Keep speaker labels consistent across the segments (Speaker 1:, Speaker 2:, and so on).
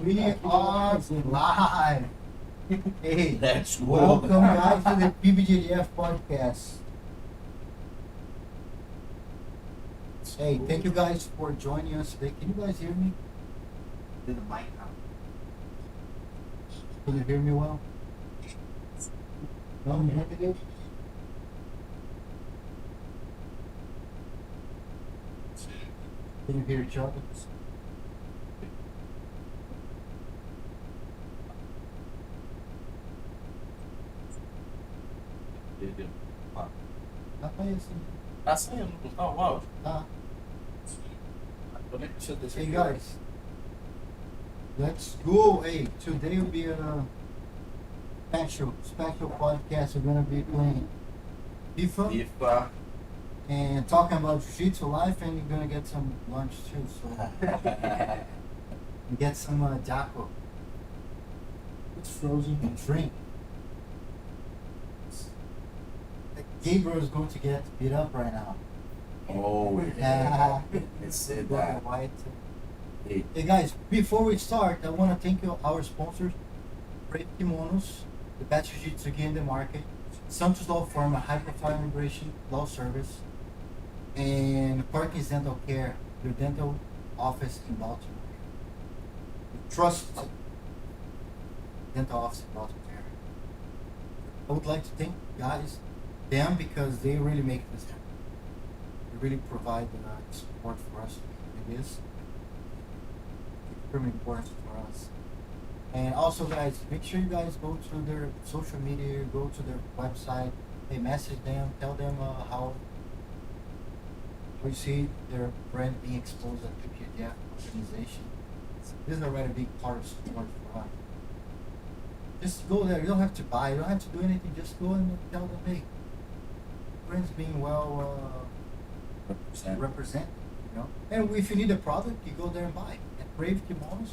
Speaker 1: We are live. Hey,
Speaker 2: Let's go.
Speaker 1: welcome guys to the PBJJF podcast. Hey, thank you guys for joining us today. Can you guys hear me?
Speaker 2: To the mic now.
Speaker 1: Can you hear me well? No, you hear me good? Can you hear each other?
Speaker 2: Assim, oh wow.
Speaker 1: Ah,
Speaker 2: Deixa eu descer
Speaker 1: hey
Speaker 2: aqui.
Speaker 1: guys, let's go. Hey, today will be a special podcast. We're gonna be playing FIFA
Speaker 2: FIFA.
Speaker 1: and talking about jiu-jitsu life, and you're gonna get some lunch too. So and get some Jaco. It's frozen and drink. Gabriel is going to get beat up right now.
Speaker 2: Oh,
Speaker 1: Yeah.
Speaker 2: let's say
Speaker 1: Black
Speaker 2: that.
Speaker 1: and white.
Speaker 2: Hey,
Speaker 1: Hey guys, before we start, I want to thank you, our sponsors, Brave Kimonos, the best jiu-jitsu gi in the market, Santos Law Firm, a high-profile immigration law service, and Parkins Dental Care, your dental office in Baltimore. Trust dental office in Baltimore. I would like to thank them because they really make this happen. They really provide support for us in this. Extremely important for us. And also, guys, make sure you guys go to their social media, go to their website, they message them, tell them how we see their brand being exposed at PBJJF organization. This is already a big part of support for us. Just go there. You don't have to buy. You don't have to do anything. Just go and tell them, hey, brand's being well represented. You know. And if you need a product, you go there and buy. At Brave Kimonos,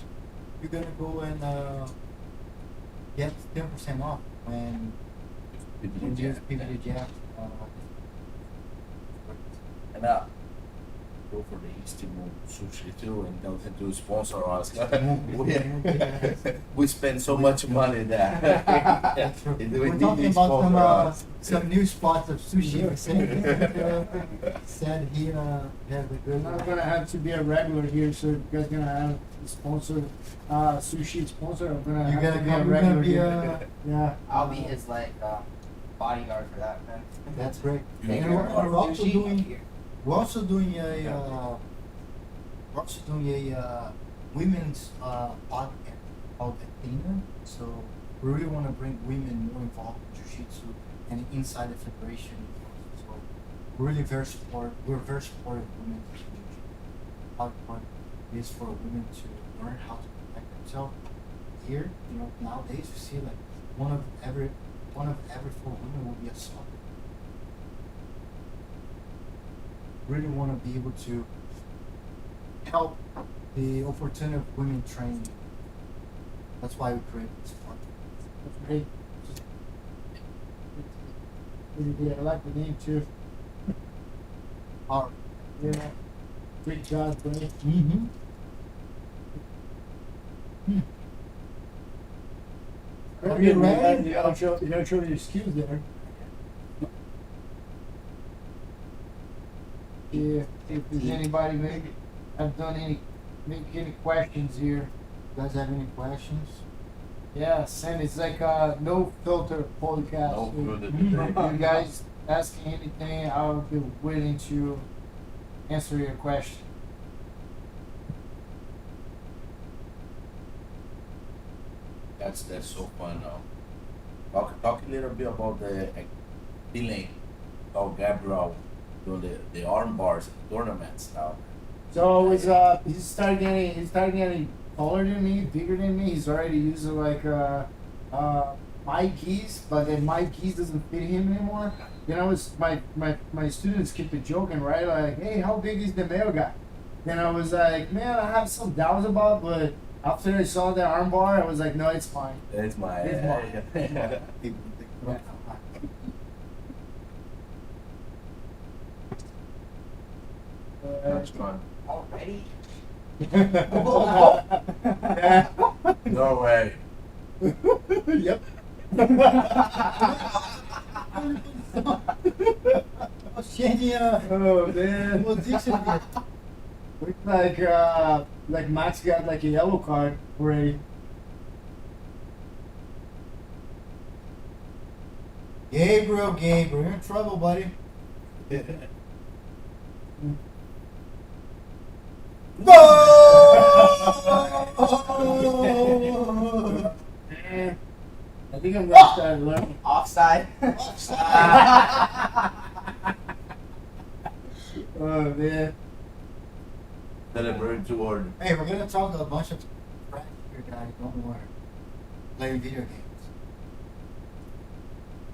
Speaker 1: you're gonna go and get 10% off when you use PBJJF.
Speaker 2: and go for the Eastern Sushi too, and tell them to sponsor us. We spend so much money there.
Speaker 1: That's true. We're talking about some new spots of sushi. Said he has a good.
Speaker 3: I'm not gonna have to be a regular here, so you guys gonna have a sponsor, sushi sponsor. I'm gonna
Speaker 1: You're
Speaker 3: have
Speaker 1: gonna
Speaker 3: to be
Speaker 1: come.
Speaker 3: a
Speaker 1: You're
Speaker 3: regular
Speaker 1: gonna be
Speaker 3: here. Yeah.
Speaker 4: I'll be his bodyguard for that, man.
Speaker 1: That's great.
Speaker 2: You
Speaker 1: And
Speaker 2: can
Speaker 1: we're
Speaker 2: order
Speaker 1: also
Speaker 4: Sushi
Speaker 1: doing.
Speaker 4: here.
Speaker 1: We're also doing a women's podcast called Athena. So we really want to bring women more involved in jiu-jitsu and inside the federation. So we're really very supportive. We're very supportive of women's jiu-jitsu. Podcast is for women to learn how to protect themselves. Here, you know, nowadays you see like one of every 4 women will be assaulted. Really want to be able to help the opportunity of women training. That's why we created this podcast.
Speaker 3: That's great. Yeah, I like the name too.
Speaker 1: Our
Speaker 3: Yeah. Great job, buddy.
Speaker 1: mm-hmm. Are you ready?
Speaker 3: You don't show your skills there. Yeah, if there's anybody maybe have done any questions here.
Speaker 1: You guys have any questions?
Speaker 3: Yeah, send it's like a no filter podcast.
Speaker 2: No
Speaker 3: So
Speaker 2: good
Speaker 3: you guys asking anything, I'll be willing to answer your question.
Speaker 2: That's so fun now. Talk a little bit about the feeling of Gabriel doing the arm bars and tournaments now.
Speaker 3: So it's he's starting getting taller than me, bigger than me. He's already using like my keys, but then my keys doesn't fit him anymore. You know, it's my students keep it joking, right? Like, hey, how big is the male guy? Then I was like, man, I have some doubts about, but after I saw the arm bar, I was like, no, it's fine.
Speaker 2: It's my.
Speaker 3: It's mine.
Speaker 2: That's fun.
Speaker 4: Already?
Speaker 3: Yeah.
Speaker 2: No way.
Speaker 3: Yep.
Speaker 1: Genial!
Speaker 3: Oh man.
Speaker 1: What Dixon did?
Speaker 3: Looks like Max got like a yellow card already.
Speaker 1: Gabriel, you're in trouble, buddy. No!
Speaker 3: Man, I think I'm gonna start learning.
Speaker 4: Offside.
Speaker 3: Oh man.
Speaker 2: Celebrate too hard.
Speaker 1: Hey, we're gonna talk a bunch of trash here, guys. Don't worry. Playing video games.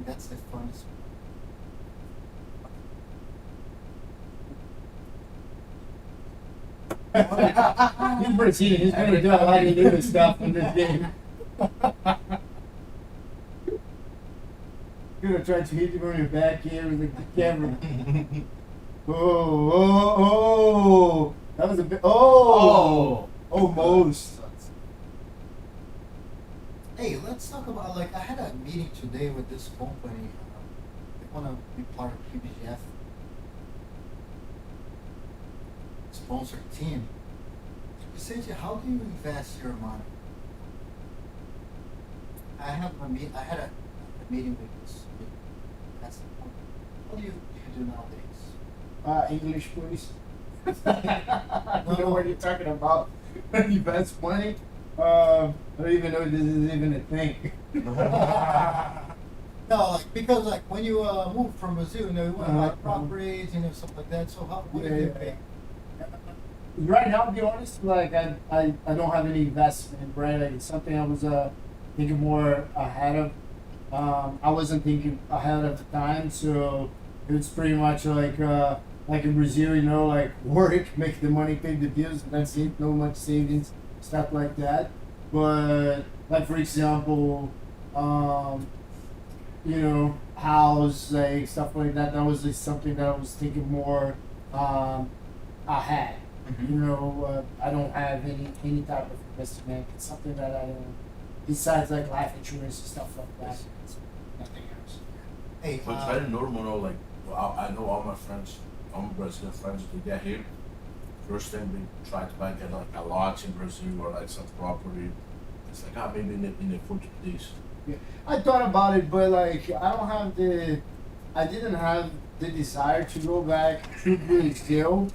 Speaker 1: That's the funnest
Speaker 3: He's proceeding. He's gonna do a lot of new stuff in this game. Gonna try to hit you on your back here with the camera.
Speaker 1: one.
Speaker 3: Oh! That was a bit. Oh! Almost.
Speaker 1: Hey, let's talk about, like, I had a meeting today with this company. They want to be part of PBJJF sponsored team. Vicente, how do you invest your money? I had a meeting with this. That's the point. What do you do nowadays?
Speaker 3: English, please. I don't know what you're talking about. Invest money? I don't even know if this is even a thing.
Speaker 1: No, like, because like when you moved from Brazil, you know, you want to buy
Speaker 3: Uh-huh.
Speaker 1: properties, you know, stuff like that. So what do you pay?
Speaker 3: Right now, to be honest, like I don't have any investment, right? Like, it's something I was thinking more ahead of. I wasn't thinking ahead of the time, so it's pretty much like in Brazil, you know, like work, make the money, pay the bills, that's it. No much savings, stuff like that. But like for example, you know, house, like stuff like that. That was just something that I was thinking more ahead. You know, I don't have any type of investment. It's something that I don't. Besides like life insurance and stuff like that, it's nothing else.
Speaker 1: Hey,
Speaker 2: But it's very normal, no? Like, I know all my friends, all my Brazilian friends, they get here. First thing they try to buy, get like a lot in Brazil or like some property. It's like, maybe in the Portuguese.
Speaker 3: Yeah. I thought about it, but like I didn't have the desire to go back to Brazil,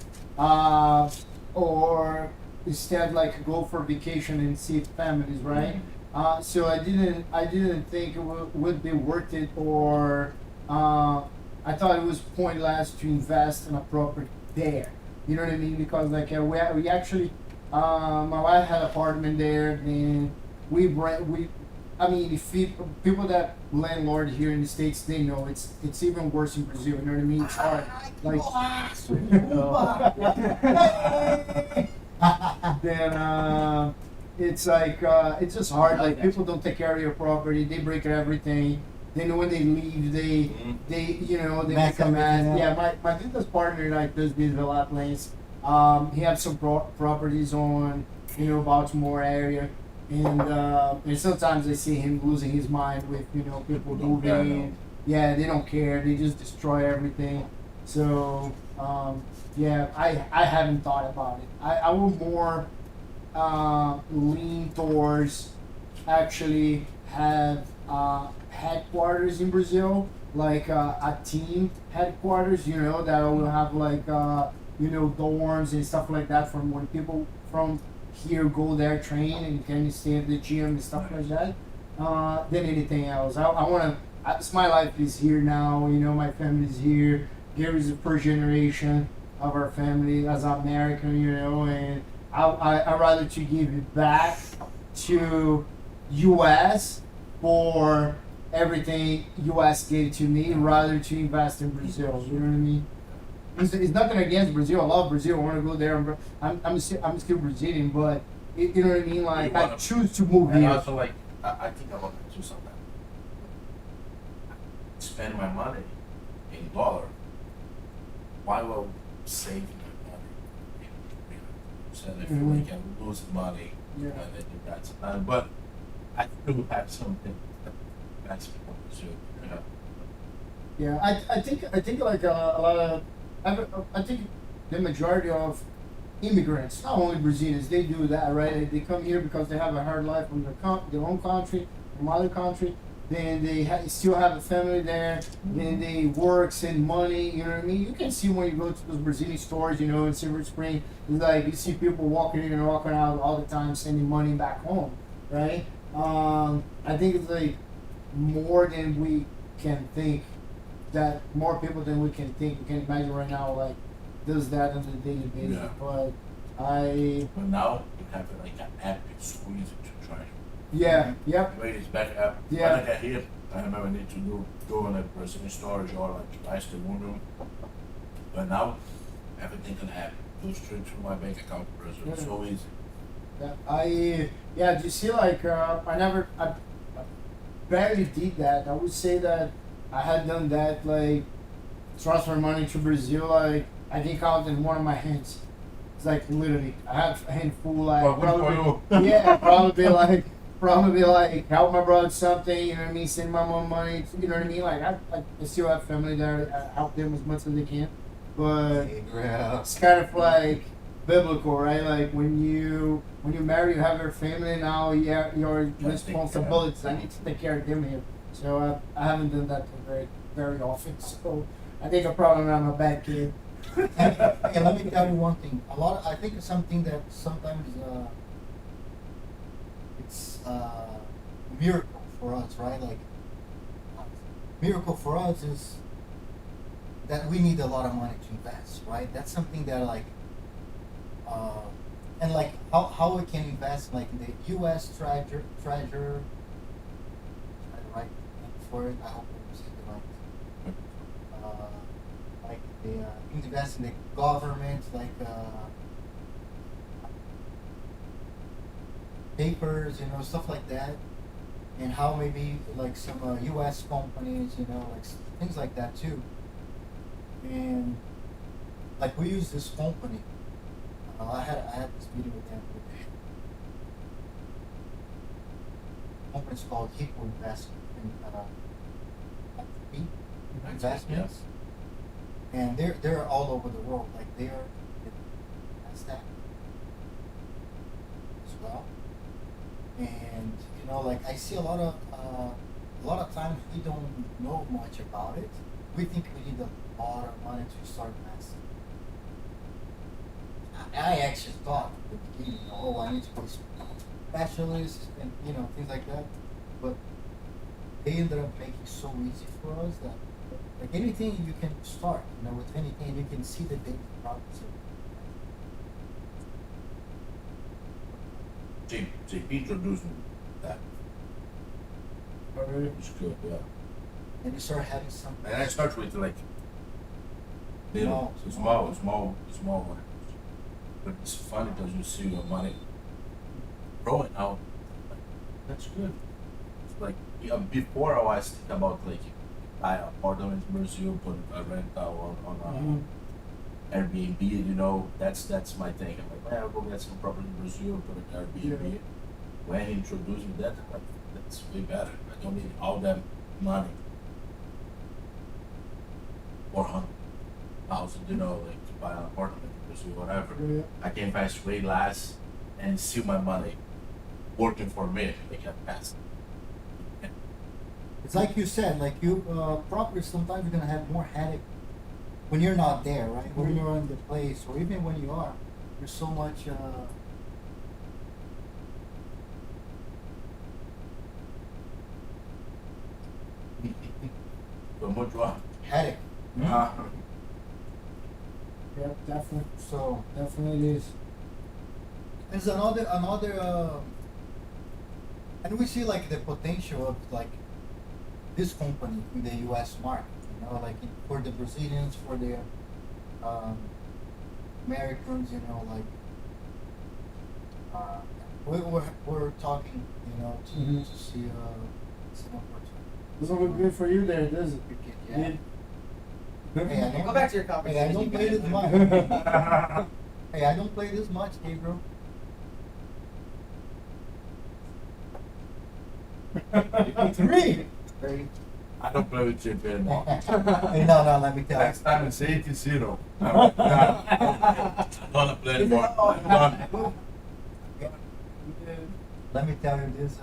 Speaker 3: or instead like go for vacation and see families, right? So I didn't think it would be worth it, or I thought it was pointless to invest in a property there. You know what I mean? Because like we actually, my wife had an apartment there, and I mean, if people that landlord here in the States, they know it's even worse in Brazil. You know what I mean? It's hard. Like, then it's like it's just hard. Like people don't take care of your property. They break everything. Then when they leave, they you know they
Speaker 1: Mess
Speaker 3: make a mess.
Speaker 1: everything up.
Speaker 3: Yeah, my business partner like does this a lot, Lance. He has some properties on Baltimore area. And sometimes I see him losing his mind with people moving in. Yeah, they don't care. They just destroy everything. So yeah, I haven't thought about it. I will more lean towards actually have headquarters in Brazil, like a team headquarters. That will have like dorms and stuff like that from when people from here go there, train, and can stay at the gym and stuff like that. Than anything else. I want to. My life is here now. My family's here. Gary's the first generation of our family as American. And I rather to give it back to U.S. for everything U.S. gave to me, rather to invest in Brazil. You know what I mean? It's nothing against Brazil. I love Brazil. I want to go there. I'm still Brazilian, but you know what I mean. Like I choose to move
Speaker 2: And
Speaker 3: here.
Speaker 2: also, like, I think about that too sometimes. Spend my money in dollar. Why will save my money? So I feel like I lose money
Speaker 3: Yeah.
Speaker 2: And they do that sometimes. But I do have something that's too. Yeah.
Speaker 3: Yeah, I think like a lot of, I think the majority of immigrants, not only Brazilians, they do that, right? They come here because they have a hard life from their own country, their mother country. Then they still have a family there. Then they work, send money. You know what I mean? You can see when you go to those Brazilian stores, you know, in Silver Spring, it's like you see people walking in and walking out all the time, sending money back home, right? I think it's like more than we can think. That more people than we can think. We can imagine right now, like does that on a daily basis.
Speaker 2: Yeah.
Speaker 3: But
Speaker 2: But now you have like an app. It's so easy to try.
Speaker 3: yep,
Speaker 2: Wait, it's back up.
Speaker 3: Yeah.
Speaker 2: When I get here, I remember I need to go in a Brazilian storage or like ice the room. But now everything can happen. Go straight to my bank account, Brazil. It's so easy.
Speaker 3: do you see like I barely did that. I would say that I had done that like transfer money to Brazil. Like I can count in one of my hands. It's like literally I have a handful. Like
Speaker 2: Well, good for
Speaker 3: probably, yeah, probably like help my brother something. You know what I mean? Send my mom money. You know what I mean? Like I still have family there. I help them as much as they can. But it's kind of like biblical, right? Like when you marry, you have your family. Now, yeah, your responsibilities. I need to take care of them here. So I haven't done that very often. So I think I'm probably not a bad kid.
Speaker 1: Hey, let me tell you one thing. I think it's something that sometimes it's miracle for us, right? Like miracle for us is that we need a lot of money to invest, right? That's something that like, and like how we can invest like the U.S. treasure, right? For it, I hope I said it right. Like the invest in the government, like papers, you know, stuff like that, and how maybe like some U.S. companies, you know, like things like that too. And like we use this company. I had this meeting with them. The company's called Hippo Investment and Investments, and they're all over the world. Like they are NASDAQ as well. And you know, like I see a lot of times we don't know much about it. We think we need a lot of money to start investing. I actually thought at the beginning, oh, I need to be specialists and you know things like that, but they ended up making so easy for us that like anything you can start, you know, with anything you can see the daily progress.
Speaker 2: JP introduced me that.
Speaker 3: Alright.
Speaker 2: It's good, yeah.
Speaker 1: And you start having some.
Speaker 2: And I start with like little, small one. But it's funny because you see your money growing out. Like, that's good. It's like before I was thinking about like buy an apartment in Brazil, put a rental on Airbnb. You know, that's my thing. I'm like, well, I'll go get some property in Brazil, put an Airbnb.
Speaker 3: Yeah.
Speaker 2: When he introduced me that, I'm like, that's way better. I don't need all that money. 400,000, you know, like to buy an apartment in Brazil, whatever.
Speaker 3: Yeah.
Speaker 2: I can invest way less and see my money working for me, like a past.
Speaker 1: It's like you said, like you property. Sometimes you're gonna have more headache when you're not there, right? When you're in the place, or even when you are, there's so much.
Speaker 2: So much what?
Speaker 1: Headache.
Speaker 2: Ah,
Speaker 3: Yeah, definitely.
Speaker 1: So
Speaker 3: Definitely is.
Speaker 1: there's another and we see like the potential of like this company in the U.S. market. You know, like for the Brazilians, for the um, Americans. You know, like we're talking. You know, to see some opportunity.
Speaker 3: Doesn't look good for you there, does it?
Speaker 1: Yeah. Hey, I don't-
Speaker 4: Go back to your
Speaker 1: Hey, I
Speaker 4: conversation.
Speaker 1: don't play this much. Hey, I don't play this much, Gabriel. Three.
Speaker 2: I don't play with chip anymore.
Speaker 1: Hey, no, let me tell you.
Speaker 2: Next time it's 80-0. I'm not play anymore. I'm done.
Speaker 1: Let me tell you this.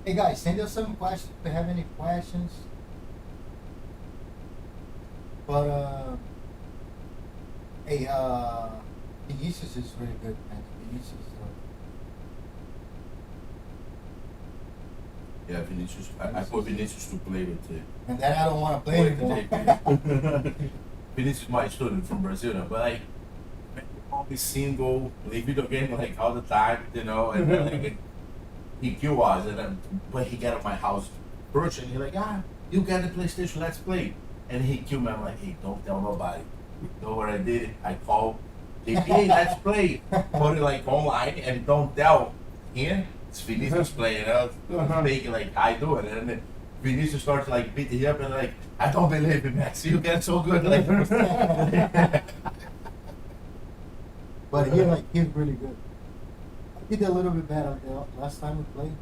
Speaker 1: Hey guys, send us some questions if you have any questions. But hey, Gimenis is really good, man. Gimenis is.
Speaker 2: Yeah, Vinicius. I put Vinicius to play with it.
Speaker 1: And then I don't want to play anymore.
Speaker 2: Vinicius is my student from Brazil, now, but like, always single, play video game like all the time, you know, and like, he kill us, and then when he get at my house first, and he like, you get the PlayStation, let's play. And he killed me. I'm like, hey, don't tell nobody. You know what I did? I called, hey, let's play. Put it like online and don't tell him. It's Vinicius playing, making like I do it, and then Vinicius starts like beating him up and like, I don't believe it, Max. You get so good, like.
Speaker 1: But he's really good. I did a little bit better last time we played.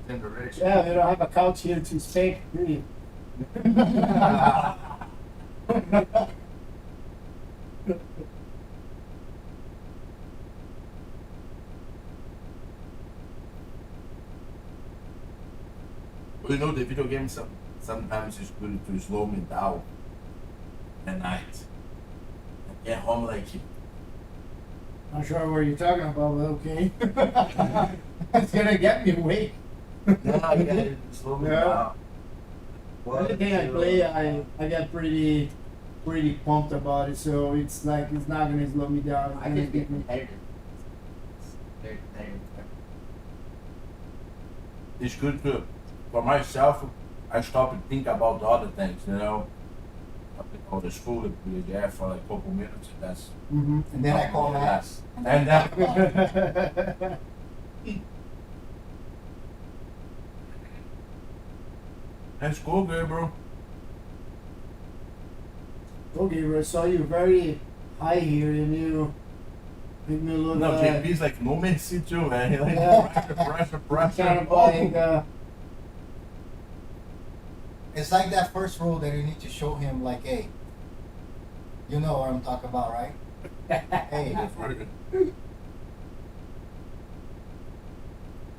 Speaker 1: But
Speaker 3: Yeah, we don't have a couch here to stay, do you?
Speaker 2: You know, the video game sometimes is good to slow me down at night. I get home like,
Speaker 3: Not sure what you're talking about, but okay. It's gonna get me awake.
Speaker 2: no, I get it, slow me
Speaker 3: Yeah.
Speaker 2: down.
Speaker 3: Anything I play, I get pretty pumped about it. So it's like it's not gonna slow me down. It's
Speaker 4: I
Speaker 3: gonna
Speaker 4: just get
Speaker 3: get me.
Speaker 4: competitive. Very competitive.
Speaker 2: It's good to, for myself, I stop and think about the other things, you know. I think all the school at PBJJF for like a couple minutes, and that's.
Speaker 3: Mm-hmm.
Speaker 1: And then I call Max.
Speaker 2: And that. That's cool, Gabriel.
Speaker 3: Okay, I saw you very high here, and you made me look
Speaker 2: No, JP's like no mercy too, man. He like
Speaker 3: Yeah.
Speaker 2: pressure.
Speaker 3: kind of like
Speaker 1: It's like that first rule that you need to show him, like, hey, you know what I'm talking about, right? Hey,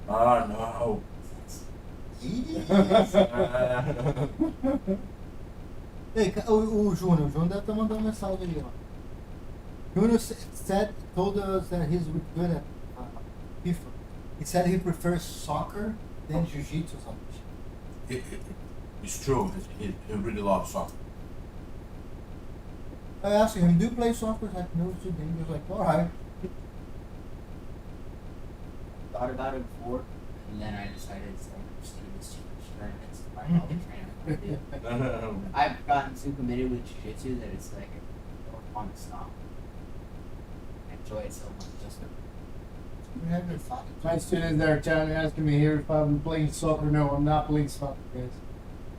Speaker 2: Oh no.
Speaker 1: yes. Ei, o Júnior deve estar mandando mensagem ali, ó. Júnior told us that he's good at FIFA. He said he prefers soccer than jiu-jitsu or something.
Speaker 2: It's true. He really loves soccer.
Speaker 1: I asked him, do you play soccer? He's like, no, today. He was like, alright.
Speaker 4: Thought about it before, and then I decided it's like I'm just doing this too much tournaments. I all the training. I've gotten too committed with jiu-jitsu that it's like I don't want to stop. I enjoy it so much. Just
Speaker 1: You have your father.
Speaker 3: my students that are asking me here if I'm playing soccer. No, I'm not playing soccer, guys.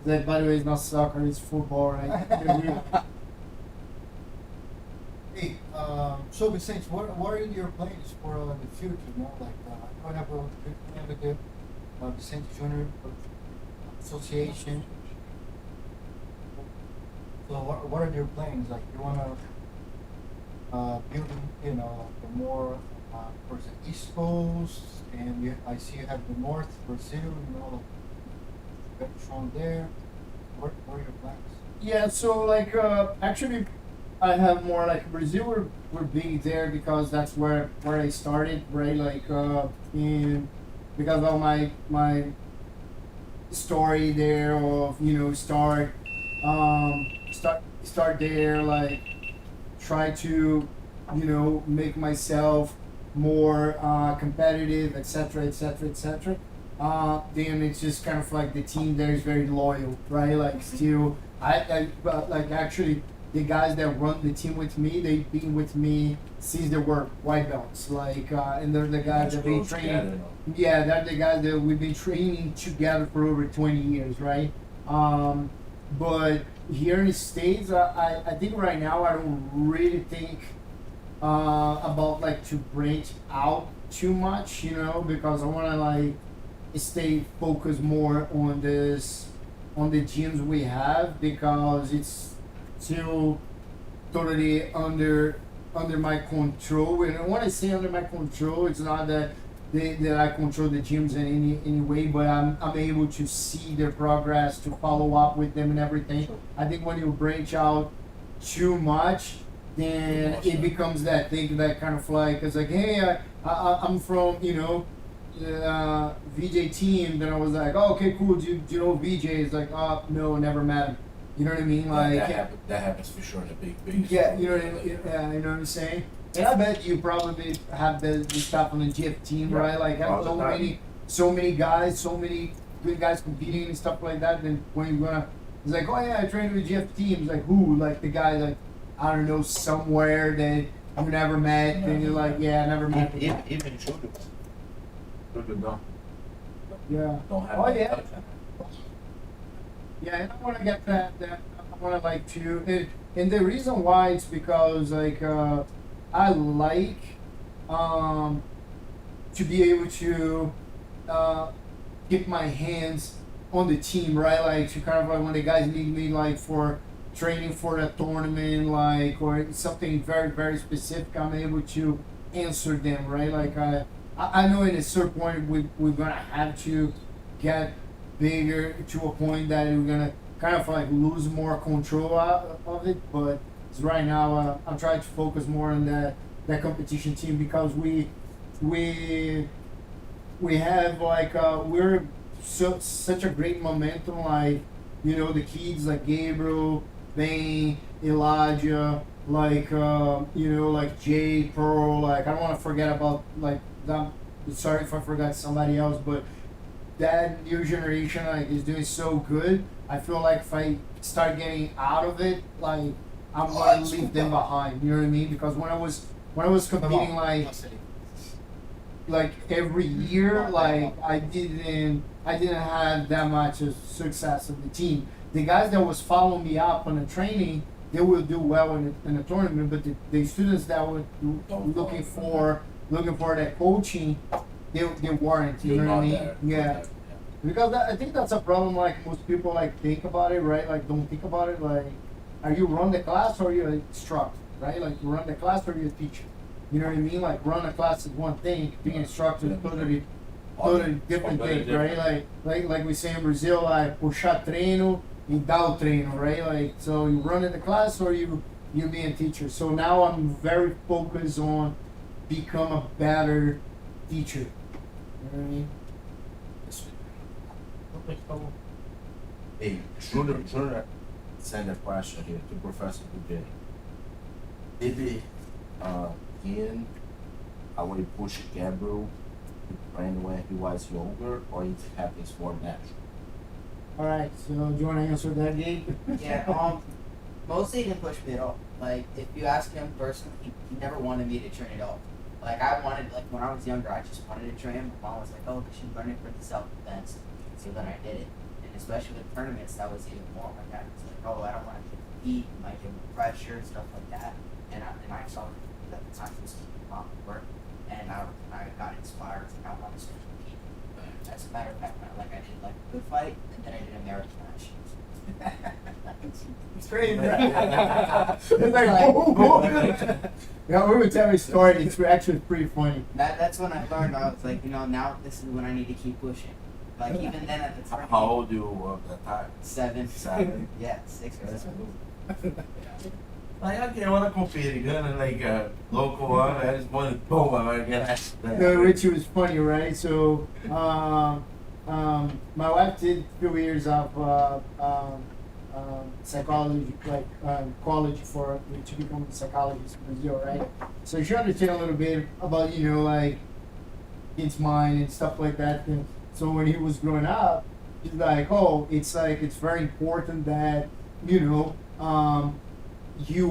Speaker 3: That, by the way, is not soccer; it's football, right?
Speaker 1: Hey, so Vicente, what are your plans for the future? You know, like I have a good plan with the Vicente Junior Association. So what are your plans? Like you wanna build, you know, the more towards the East Coast, and I see you have the North Brazil, you know, like very strong there. What are your plans?
Speaker 3: Yeah, so like actually I have more like Brazil we're being there because that's where I started, right? Like in because of my story there of, you know, start there, like try to, you know, make myself more competitive, etc., etc., etc. Then it's just kind of like the team there is very loyal, right? Like still, like actually the guys that run the team with me, they've been with me since they were white belts, like, and they're the guys that been training. Yeah, they're the guys that we've been training together for over 20 years, right? But here in the States, I think right now I don't really think about like to branch out too much, you know, because I want to like stay focused more on the gyms we have because it's still totally under my control. And when I say under my control, it's not that that I control the gyms in any way, but I'm able to see their progress, to follow up with them and everything. I think when you branch out too much, then it becomes that thing that kind of like it's like, hey, I'm from VJ team. Then I was like, oh, okay, cool. Do you know VJ? It's like, oh no, never met him. You know what I mean? Like
Speaker 2: that happens for sure in the big.
Speaker 3: yeah, you know what I mean? Yeah, you know what I'm saying? And I bet you probably have the stuff on the GF team,
Speaker 2: Yeah.
Speaker 3: right? Like
Speaker 2: All
Speaker 3: have
Speaker 2: the time.
Speaker 3: so many guys, so many good guys competing and stuff like that. Then when you're gonna, it's like, oh yeah, I trained with the GF team. It's like who? Like the guy like I don't know somewhere that you never met, and you're like, yeah, I never met. him.
Speaker 2: Even judo. Judo
Speaker 3: Yeah.
Speaker 2: don't have.
Speaker 3: Oh
Speaker 2: any
Speaker 3: yeah.
Speaker 2: touch on it.
Speaker 3: Yeah, and I want to get that I want to like to, and the reason why it's because like I like to be able to get my hands on the team, right? Like to kind of like when the guys need me like for training for a tournament, like or something very very specific, I'm able to answer them, right? Like I know at a certain point we're gonna have to get bigger to a point that we're gonna kind of like lose more control of it. But right now, I'm trying to focus more on that competition team because we have like we're such a great momentum. Like the kids like Gabriel, Bane, Elijah, like like Jay, Pearl. Like I don't want to forget about like them. Sorry if I forgot somebody else, but that new generation like is doing so good. I feel like if I start getting out of it, like I'm gonna leave them behind. You know what I mean? Because when I was competing like every year, like I didn't have that much of success of the team. The guys that was following me up on the training, they will do well in the tournament. But the students that were looking for that coaching, they weren't. You know what I mean? Yeah. Because I think that's a problem. Like most people like think about it, right? Like don't think about it. Like, are you run the class or you instruct, right? Like you run the class or you a teacher. You know what I mean? Like run a class is one thing. Being instructor is totally different thing, right? Like we say in Brazil, like puxar treino e dar o treino, right? Like so you run in the class or you being a teacher. So now I'm very focused on become a better teacher. You know what I mean?
Speaker 2: Hey, Junior send a question here to Professor BJ. Did Ian already push Gabriel to train when he was younger, or it happens more natural?
Speaker 3: All right. So do you want to answer that, Gabe?
Speaker 4: Yeah, mostly he didn't push me at all. Like, if you ask him personally, he never wanted me to train at all. Like, like, when I was younger, I just wanted to train. My mom was like, oh, you should learn it for the self-defense. So then I did it. And especially with tournaments, that was even more. My dad was like, oh, I don't want to compete, might give me pressure, stuff like that. And I saw that the time was a lot of work. And I got inspired, and I wanted to compete. As a matter of fact, I did like a good fight, and then I did a marathon match.
Speaker 3: It's crazy. It's like, boom. Yeah, we would tell a story. It's actually pretty funny.
Speaker 4: That's when I learned. I was like, now this is when I need to keep pushing. Like even then at the time.
Speaker 2: How old you were at that time?
Speaker 4: 7.
Speaker 2: 7.
Speaker 4: Yeah, 6 or 7.
Speaker 2: Like, okay, I want to compete again, like local one, I just want to go, I'm gonna
Speaker 3: Which was funny, right? So, my wife did a few years of psychology, like college to become a psychologist in Brazil, right? So she understood a little bit about like his mind and stuff like that. And so when he was growing up, she's like, oh, it's very important that you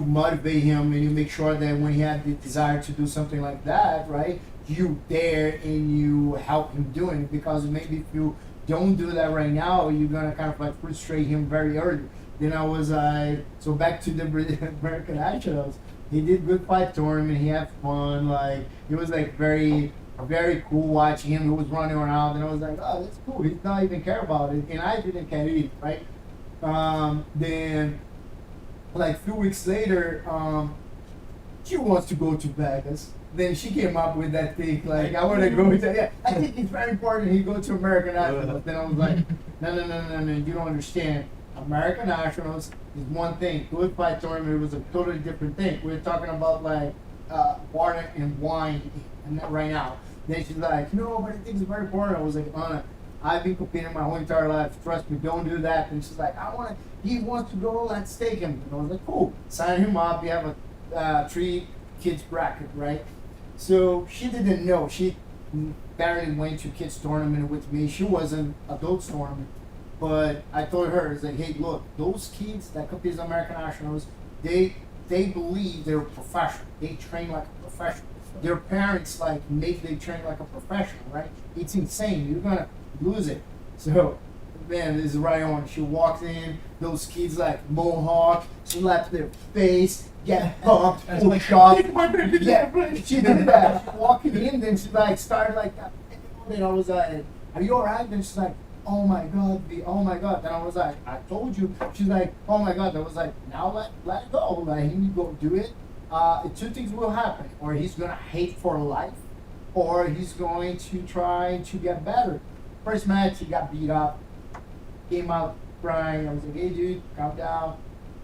Speaker 3: motivate him and you make sure that when he had the desire to do something like that, right, you there and you help him doing it, because maybe if you don't do that right now, you're gonna kind of like frustrate him very early. Then I was so back to the American Nationals. He did good fight tournament. He had fun. Like he was like very very cool watching him. He was running around, and I was like, oh, that's cool. He's not even care about it, and I didn't care either, right? Then, like a few weeks later, she wants to go to Vegas. Then she came up with that thing, like, I want to go to, yeah, I think it's very important he go to American Nationals. Then I was like, no, you don't understand. American Nationals is one thing. Good Fight Tournament was a totally different thing. We're talking about, like, water and wine and that right now. Then she's like, no, but I think it's very important. I was like, I've been competing my whole entire life. Trust me, don't do that. And she's like, he wants to go, let's take him. And I was like, cool. Sign him up. You have a 3 kids bracket, right? So she didn't know. She barely went to kids tournament with me. She was an adults tournament. But I told her, it's like, hey, look, those kids that compete in American Nationals, they believe they're professional. They train like a professional. Their parents like make they train like a professional, right? It's insane. You're gonna lose it. So, man, this is right on. She walks in, those kids like mohawk, slap their face, get pumped, push off. Yeah, she did that. She walking in, then she like started like that. And I was like, are you alright? Then she's like, oh my god, oh my god. Then I was like, I told you. She's like, oh my god. I was like, now let it go. Like, you go do it. 2 things will happen. Or he's gonna hate for life, or he's going to try to get better. First match, he got beat up. Came out crying. I was like, hey dude, calm down.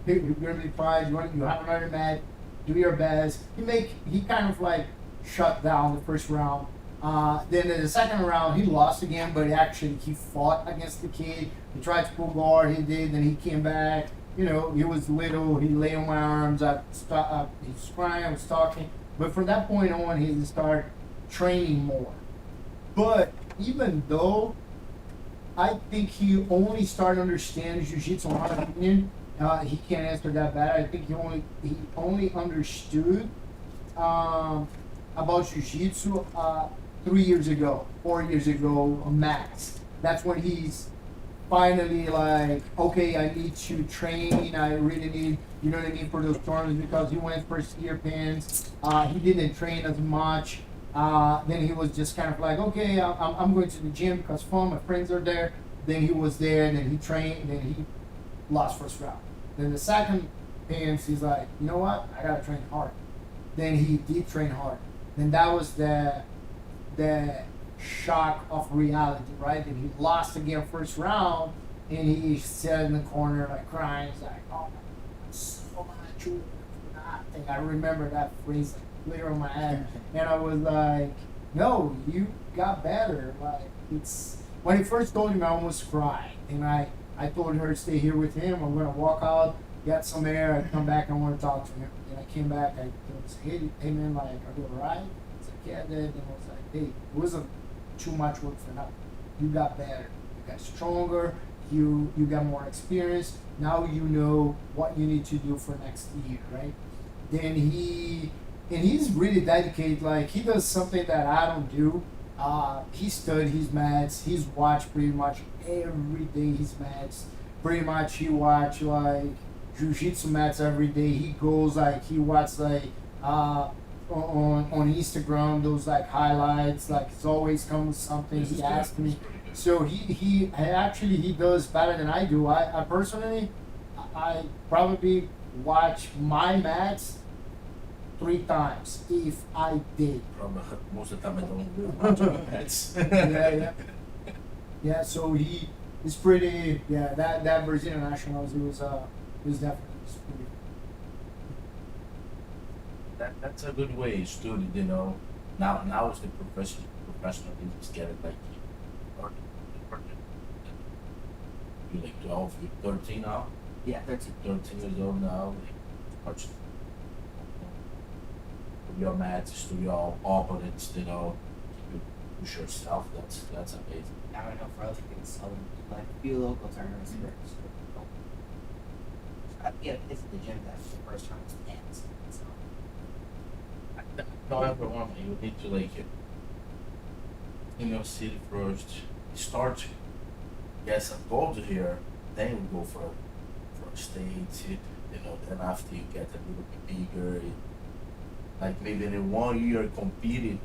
Speaker 3: You're gonna be fine. You have another match. Do your best. He kind of like shut down the first round. Then in the second round, he lost again, but he fought against the kid. He tried to pull guard, he did, then he came back. You know, he was little, he lay on my arms, he was crying, I was talking. But from that point on, he started training more. But even though I think he only started understanding jiu-jitsu, in my opinion, he can't answer that bad. I think he only understood about jiu-jitsu 3 years ago, 4 years ago, max. That's when he's finally like, okay, I need to train. I really need, you know what I mean, for those tournaments, because he went first year pins. He didn't train as much. Then he was just kind of like, okay, I'm going to the gym because fun, my friends are there. Then he was there, and then he trained, and then he lost first round. Then the second pins, he's like, you know what, I gotta train hard. Then he did train hard. Then that was the shock of reality, right? And he lost again first round, and he sat in the corner like crying. He's like, oh my God, so much for nothing. I remember that phrase like clear on my head, and I was like, no, you got better. Like, it's when he first told me, I almost cried, and I told her to stay here with him. I'm gonna walk out, get some air, I come back, I want to talk to him. And I came back, I said, hey man, like, are you alright? He's like, yeah, Dad. And I was like, hey, it wasn't too much work for nothing. You got better, you got stronger, you got more experience. Now you know what you need to do for next year, right? Then he's really dedicated. Like, he does something that I don't do. He studied his mats. He's watched pretty much every day his mats. Pretty much he watch like jiu-jitsu mats every day. He goes like, he watch like on Instagram those like highlights. Like, it's always comes something. He asked me. So he does better than I do. I personally, I probably watch my mats 3 times if I did.
Speaker 2: Probably most of the time I don't do much of pets.
Speaker 3: Yeah. So he's pretty. Yeah, that Brazilian nationals, he was definitely pretty.
Speaker 2: That's a good way, student. You know, now is the professional thing is getting like you like 12, you're 13 now.
Speaker 4: Yeah, 13.
Speaker 2: 13 years old now. Like, to your mats, to your opponents, you know, you push yourself. That's amazing.
Speaker 4: Now I know for other things, so like a few local tournaments first. Yeah, it's the gym that's the first time it's dance. So
Speaker 2: No, everyone, you need to like in your city first. Start get some goals here, then you go for state. You know, then after you get a little bit bigger, like maybe in 1 year competing,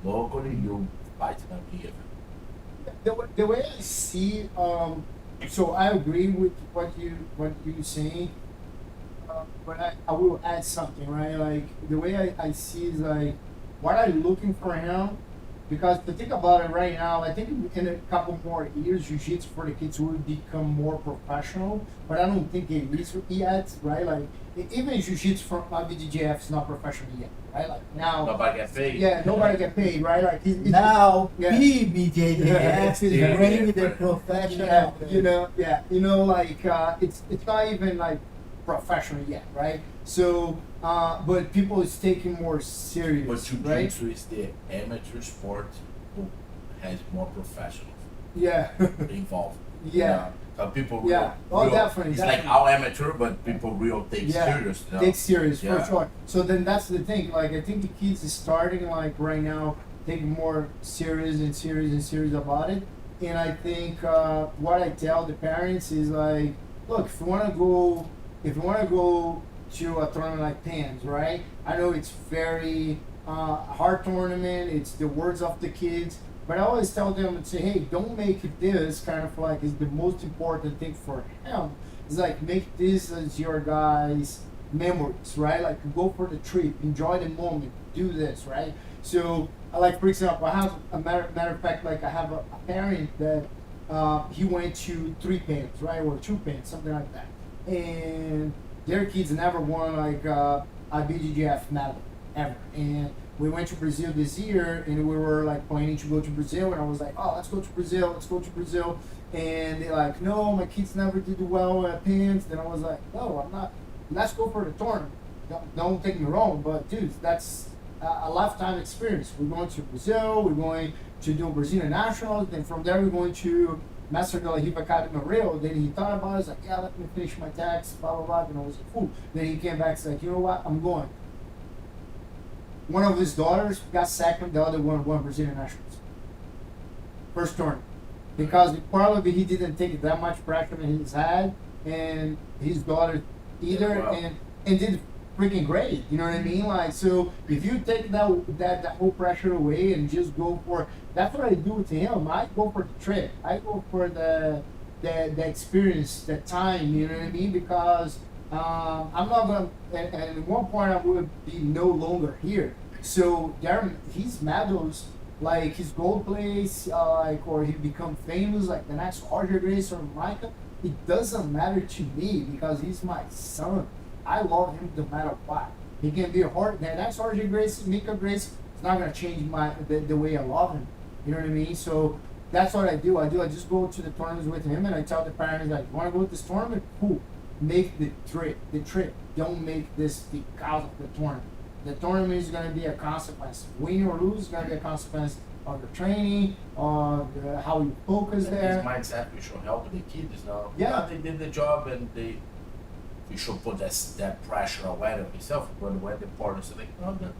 Speaker 2: locally, you fight them here.
Speaker 3: The way I see, so I agree with what you saying, but I will add something, right? Like the way I see is like what I'm looking for him, because to think about it right now, I think in a couple more years, jiu-jitsu for the kids will become more professional, but I don't think it is yet, right? Like even jiu-jitsu from PBJJF is not professional yet, right? Like now,
Speaker 2: Nobody get paid.
Speaker 3: yeah, nobody get paid, right? Like
Speaker 1: Now,
Speaker 3: yeah.
Speaker 1: PBJJF is
Speaker 2: Yeah.
Speaker 1: bringing the professional.
Speaker 3: Yeah, like it's not even like professional yet, right? So, but people is taking more serious,
Speaker 2: But
Speaker 3: right?
Speaker 2: jiu-jitsu is the amateur sport who has more professionals
Speaker 3: Yeah,
Speaker 2: involved.
Speaker 3: yeah,
Speaker 2: So people
Speaker 3: Yeah. Oh, definitely,
Speaker 2: It's
Speaker 3: definitely.
Speaker 2: like all amateur, but people real take
Speaker 3: Yeah.
Speaker 2: serious. You know?
Speaker 3: take serious
Speaker 2: Yeah.
Speaker 3: for sure. So then that's the thing. Like I think the kids is starting like right now taking more serious about it. And I think what I tell the parents is like, look, if you want to go to a tournament like PANS, right? I know it's very hard tournament. It's the words of the kids, but I always tell them and say, hey, don't make it this kind of like is the most important thing for him. It's like make this as your guys' memories, right? Like go for the trip, enjoy the moment, do this, right? So, like for example, I have a matter of fact, like I have a parent that he went to 3 PANS, right, or 2 PANS, something like that, and their kids never won like a BGGF medal ever. And we went to Brazil this year, and we were like planning to go to Brazil, and I was like, oh, let's go to Brazil. And they're like, no, my kids never did well at PANS. Then I was like, no, I'm not. Let's go for the tournament. Don't take me wrong, but dude, that's a lifetime experience. We're going to Brazil. We're going to do Brazilian Nationals. Then from there, we're going to Master de la Riva Academy Rio. Then he thought about it. He's like, yeah, let me finish my tax, blah, blah, blah. And I was like, cool. Then he came back and said, you know what? I'm going. One of his daughters got second. The other one won Brazilian Nationals. First tournament. Because probably he didn't take that much pressure in his head. And his daughter either.
Speaker 2: Wow.
Speaker 3: And did freaking great. You know what I mean? Like, so if you take that whole pressure away and just go for, that's what I do to him. I go for the trip. I go for the experience, the time. You know what I mean? Because I'm not gonna. And at one point I would be no longer here. So there, his medals, like his gold place, like or he become famous, like the next Roger Grace or Micah. It doesn't matter to me because he's my son. I love him no matter what. He can be a hard. The next RJ Grace, Mika Grace, it's not gonna change the way I love him. You know what I mean? So that's what I do. I just go to the tournaments with him, and I tell the parents like, "Want to go to this tournament? Cool. Make the trip. Don't make this because of the tournament. The tournament is gonna be a consequence. Win or lose is gonna be a consequence of your training, of how you focus
Speaker 2: And
Speaker 3: there.
Speaker 2: this mindset we should help the kids now.
Speaker 3: Yeah.
Speaker 2: They did the job and we should put that pressure away on yourself when the partners say like, no, that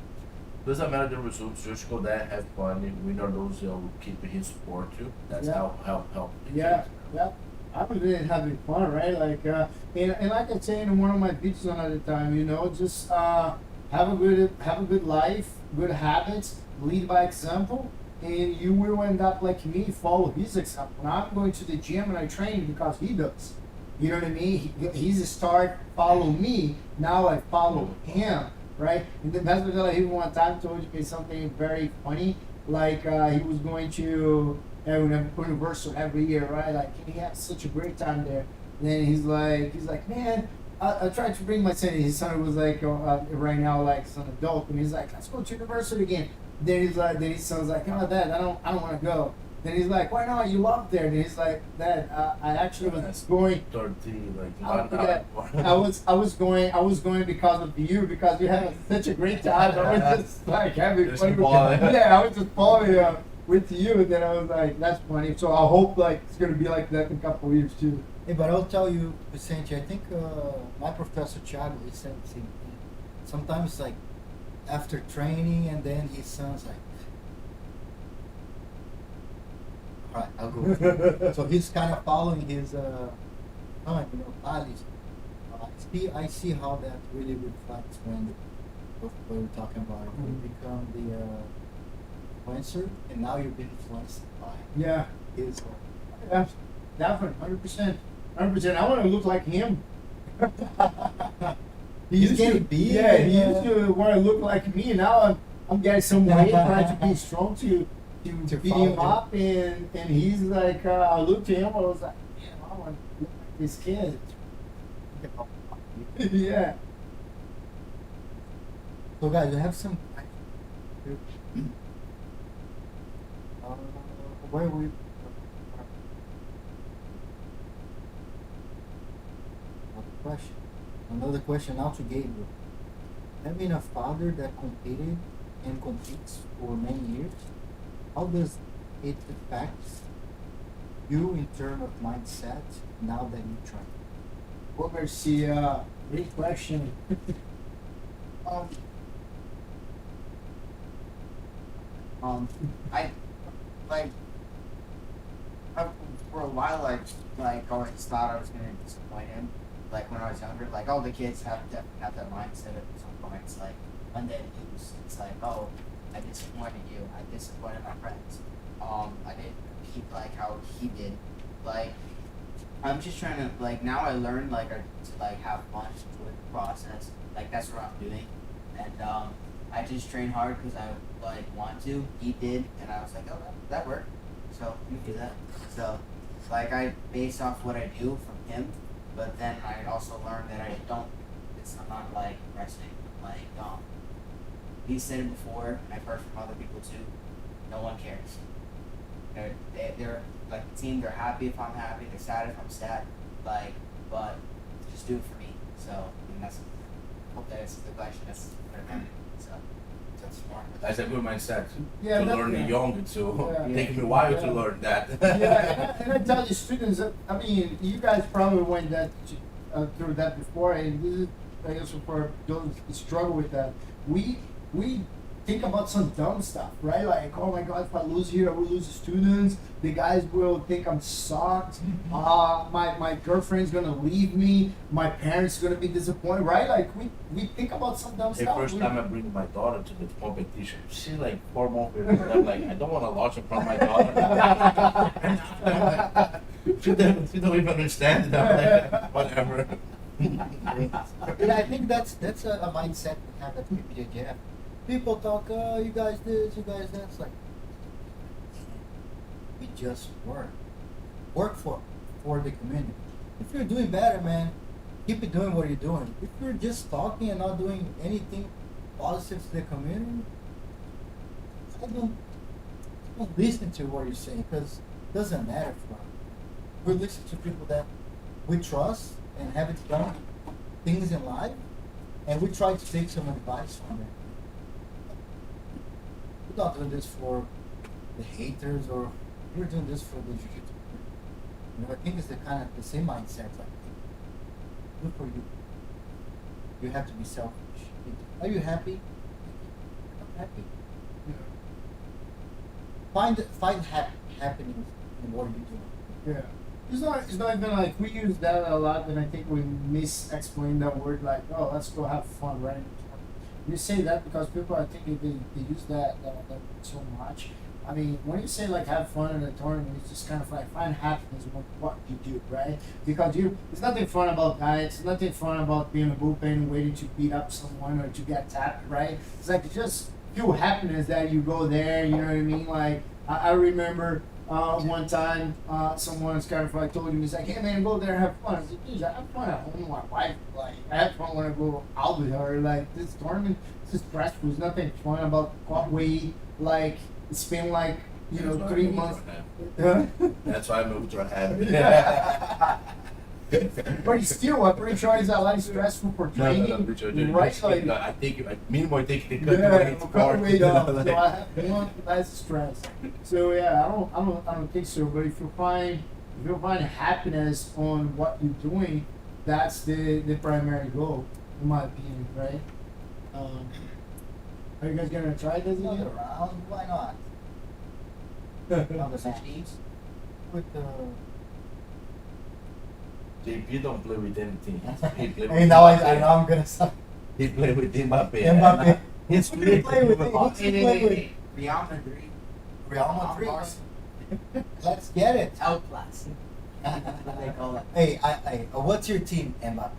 Speaker 2: doesn't matter the results, just go there, have fun, win or lose, you'll keep his support too. That's
Speaker 3: Yeah.
Speaker 2: help the
Speaker 3: Yeah,
Speaker 2: kids.
Speaker 3: yeah. I was really having fun, right? Like, and like I say in one of my videos another time, you know, just have a good life, good habits, lead by example, and you will end up like me, follow his example. Now I'm going to the gym and I train because he does. You know what I mean? He's a start, follow me. Now I follow him, right? And that's because he one time told me something very funny. Like he was going to Universal every year, right? Like he had such a great time there. And then he's like, man, I tried to bring my son. His son was like right now like he's an adult, and he's like, let's go to Universal again. Then his son's like, oh, Dad, I don't want to go. Then he's like, why not? You love there. And he's like, Dad, I actually was going.
Speaker 2: 13, like
Speaker 3: I was going because of you, because you had such a great time. I was just like having
Speaker 2: Just
Speaker 3: fun with
Speaker 2: balling.
Speaker 3: you. Yeah, I was just following with you, and then I was like, that's funny. So I hope like it's gonna be like that in a couple of years too.
Speaker 1: Hey, but I'll tell you, Vicente, I think my professor Thiago, he said the same thing. Sometimes like after training, and then his son's like, all right, I'll go with you. So he's kind of following his son, you know, values. I see how that really reflects when what we're talking about. It will become influencer, and now you're being influenced by
Speaker 3: Yeah.
Speaker 1: his.
Speaker 3: Yeah. Definitely. 100%. 100%. I want to look like him.
Speaker 1: He's getting big.
Speaker 3: Yeah, he used to want to look like me. Now I'm getting some weight, trying to be strong to beat him
Speaker 1: follow
Speaker 3: up, and he's like, I looked to him, I was like, yeah, I want to look like this kid. Yeah.
Speaker 1: So guys, I have some. Where we? Another question now to Gabriel. Having a father that competed and competes for many years, how does it affect you in terms of mindset now that you train?
Speaker 3: Well, Mercy, great question.
Speaker 4: I like I, for a while like always thought I was gonna disappoint him. Like when I was younger, like all the kids have that mindset at some points. Like when they lose, it's like, oh, I disappointed you. I disappointed my friends. I didn't compete like how he did. Like I'm just trying to like now I learned like to like have fun, enjoy the process. Like that's what I'm doing, and I just train hard because I like want to. He did, and I was like, oh, that worked. So let me do that. So like I base off what I do from him, but then I also learned that I don't. I'm not like wrestling. Like he said it before, and I've heard from other people too. No one cares. They're like the team. They're happy if I'm happy. They're sad if I'm sad. Like, but just do it for me. So and that's. Hope that answers the question. That's what I meant. So that's smart.
Speaker 2: That's a good mindset
Speaker 3: Yeah,
Speaker 2: to
Speaker 3: that-
Speaker 2: learn it young. So
Speaker 3: Yeah.
Speaker 2: take me a while
Speaker 3: Yeah.
Speaker 2: to learn that.
Speaker 3: Yeah, and I tell the students that, I mean, you guys probably went through that before, and this is, I guess, for those who struggle with that. We think about some dumb stuff, right? Like, oh my God, if I lose here, I will lose the students. The guys will think I'm sucked. My girlfriend's gonna leave me. My parents gonna be disappointed, right? Like, we think about some dumb
Speaker 2: The
Speaker 3: stuff.
Speaker 2: first time I bring my daughter to the competition, she's like 4 months old. I'm like, I don't want to watch in front of my daughter. she don't even understand it. I'm like, whatever.
Speaker 1: And I think that's a mindset we have at PBJJF. People talk, you guys this, you guys that. It's like we just work for the community. If you're doing better, man, keep it doing what you're doing. If you're just talking and not doing anything positive to the community, I don't listen to what you're saying because it doesn't matter for us. We listen to people that we trust and haven't done things in life, and we try to take some advice from them. We're not doing this for the haters, or we're doing this for the jiu-jitsu. You know, I think it's the same mindset. Like, good for you. You have to be selfish. Are you happy? I'm happy. Find happiness in what you're doing.
Speaker 3: Yeah. It's not even like we use that a lot, and I think we mis-explain that word like, oh, let's go have fun, right? You say that because people, I think they use that word so much. I mean, when you say like have fun in a tournament, it's just kind of like find happiness in what you do, right? Because there's nothing fun about diets, nothing fun about being a bullpen waiting to beat up someone or to get tapped, right? It's like just feel happiness that you go there, you know what I mean? Like I remember one time someone's kind of like told me, he's like, hey man, go there and have fun. I was like, geez, I have fun at home with my wife. Like I have fun when I go out with her. Like this tournament, this is stressful. There's nothing fun about what weight. Like it's been like, you know, 3 months.
Speaker 2: That's why I moved to a habit.
Speaker 3: But still, I'm pretty sure it's a lot stressful for training, right? Like,
Speaker 2: I think minimum take the
Speaker 3: cut weight off. So I have one less stress. So yeah, I don't think so. But if you find happiness on what you're doing, that's the primary goal, in my opinion, right? Are you guys gonna try this
Speaker 1: Another
Speaker 3: again?
Speaker 1: round, why not? On the teams with
Speaker 2: JP don't play with anything. He play with
Speaker 1: Hey, now I know I'm gonna stop.
Speaker 2: He play with Mbappe.
Speaker 1: Mbappe.
Speaker 2: He's
Speaker 1: Who do you play with? Who do you play with?
Speaker 4: Real Madrid.
Speaker 1: Real Madrid. Let's get it.
Speaker 4: Outclass. That's what they call it.
Speaker 1: Hey, what's your team, Mbappe?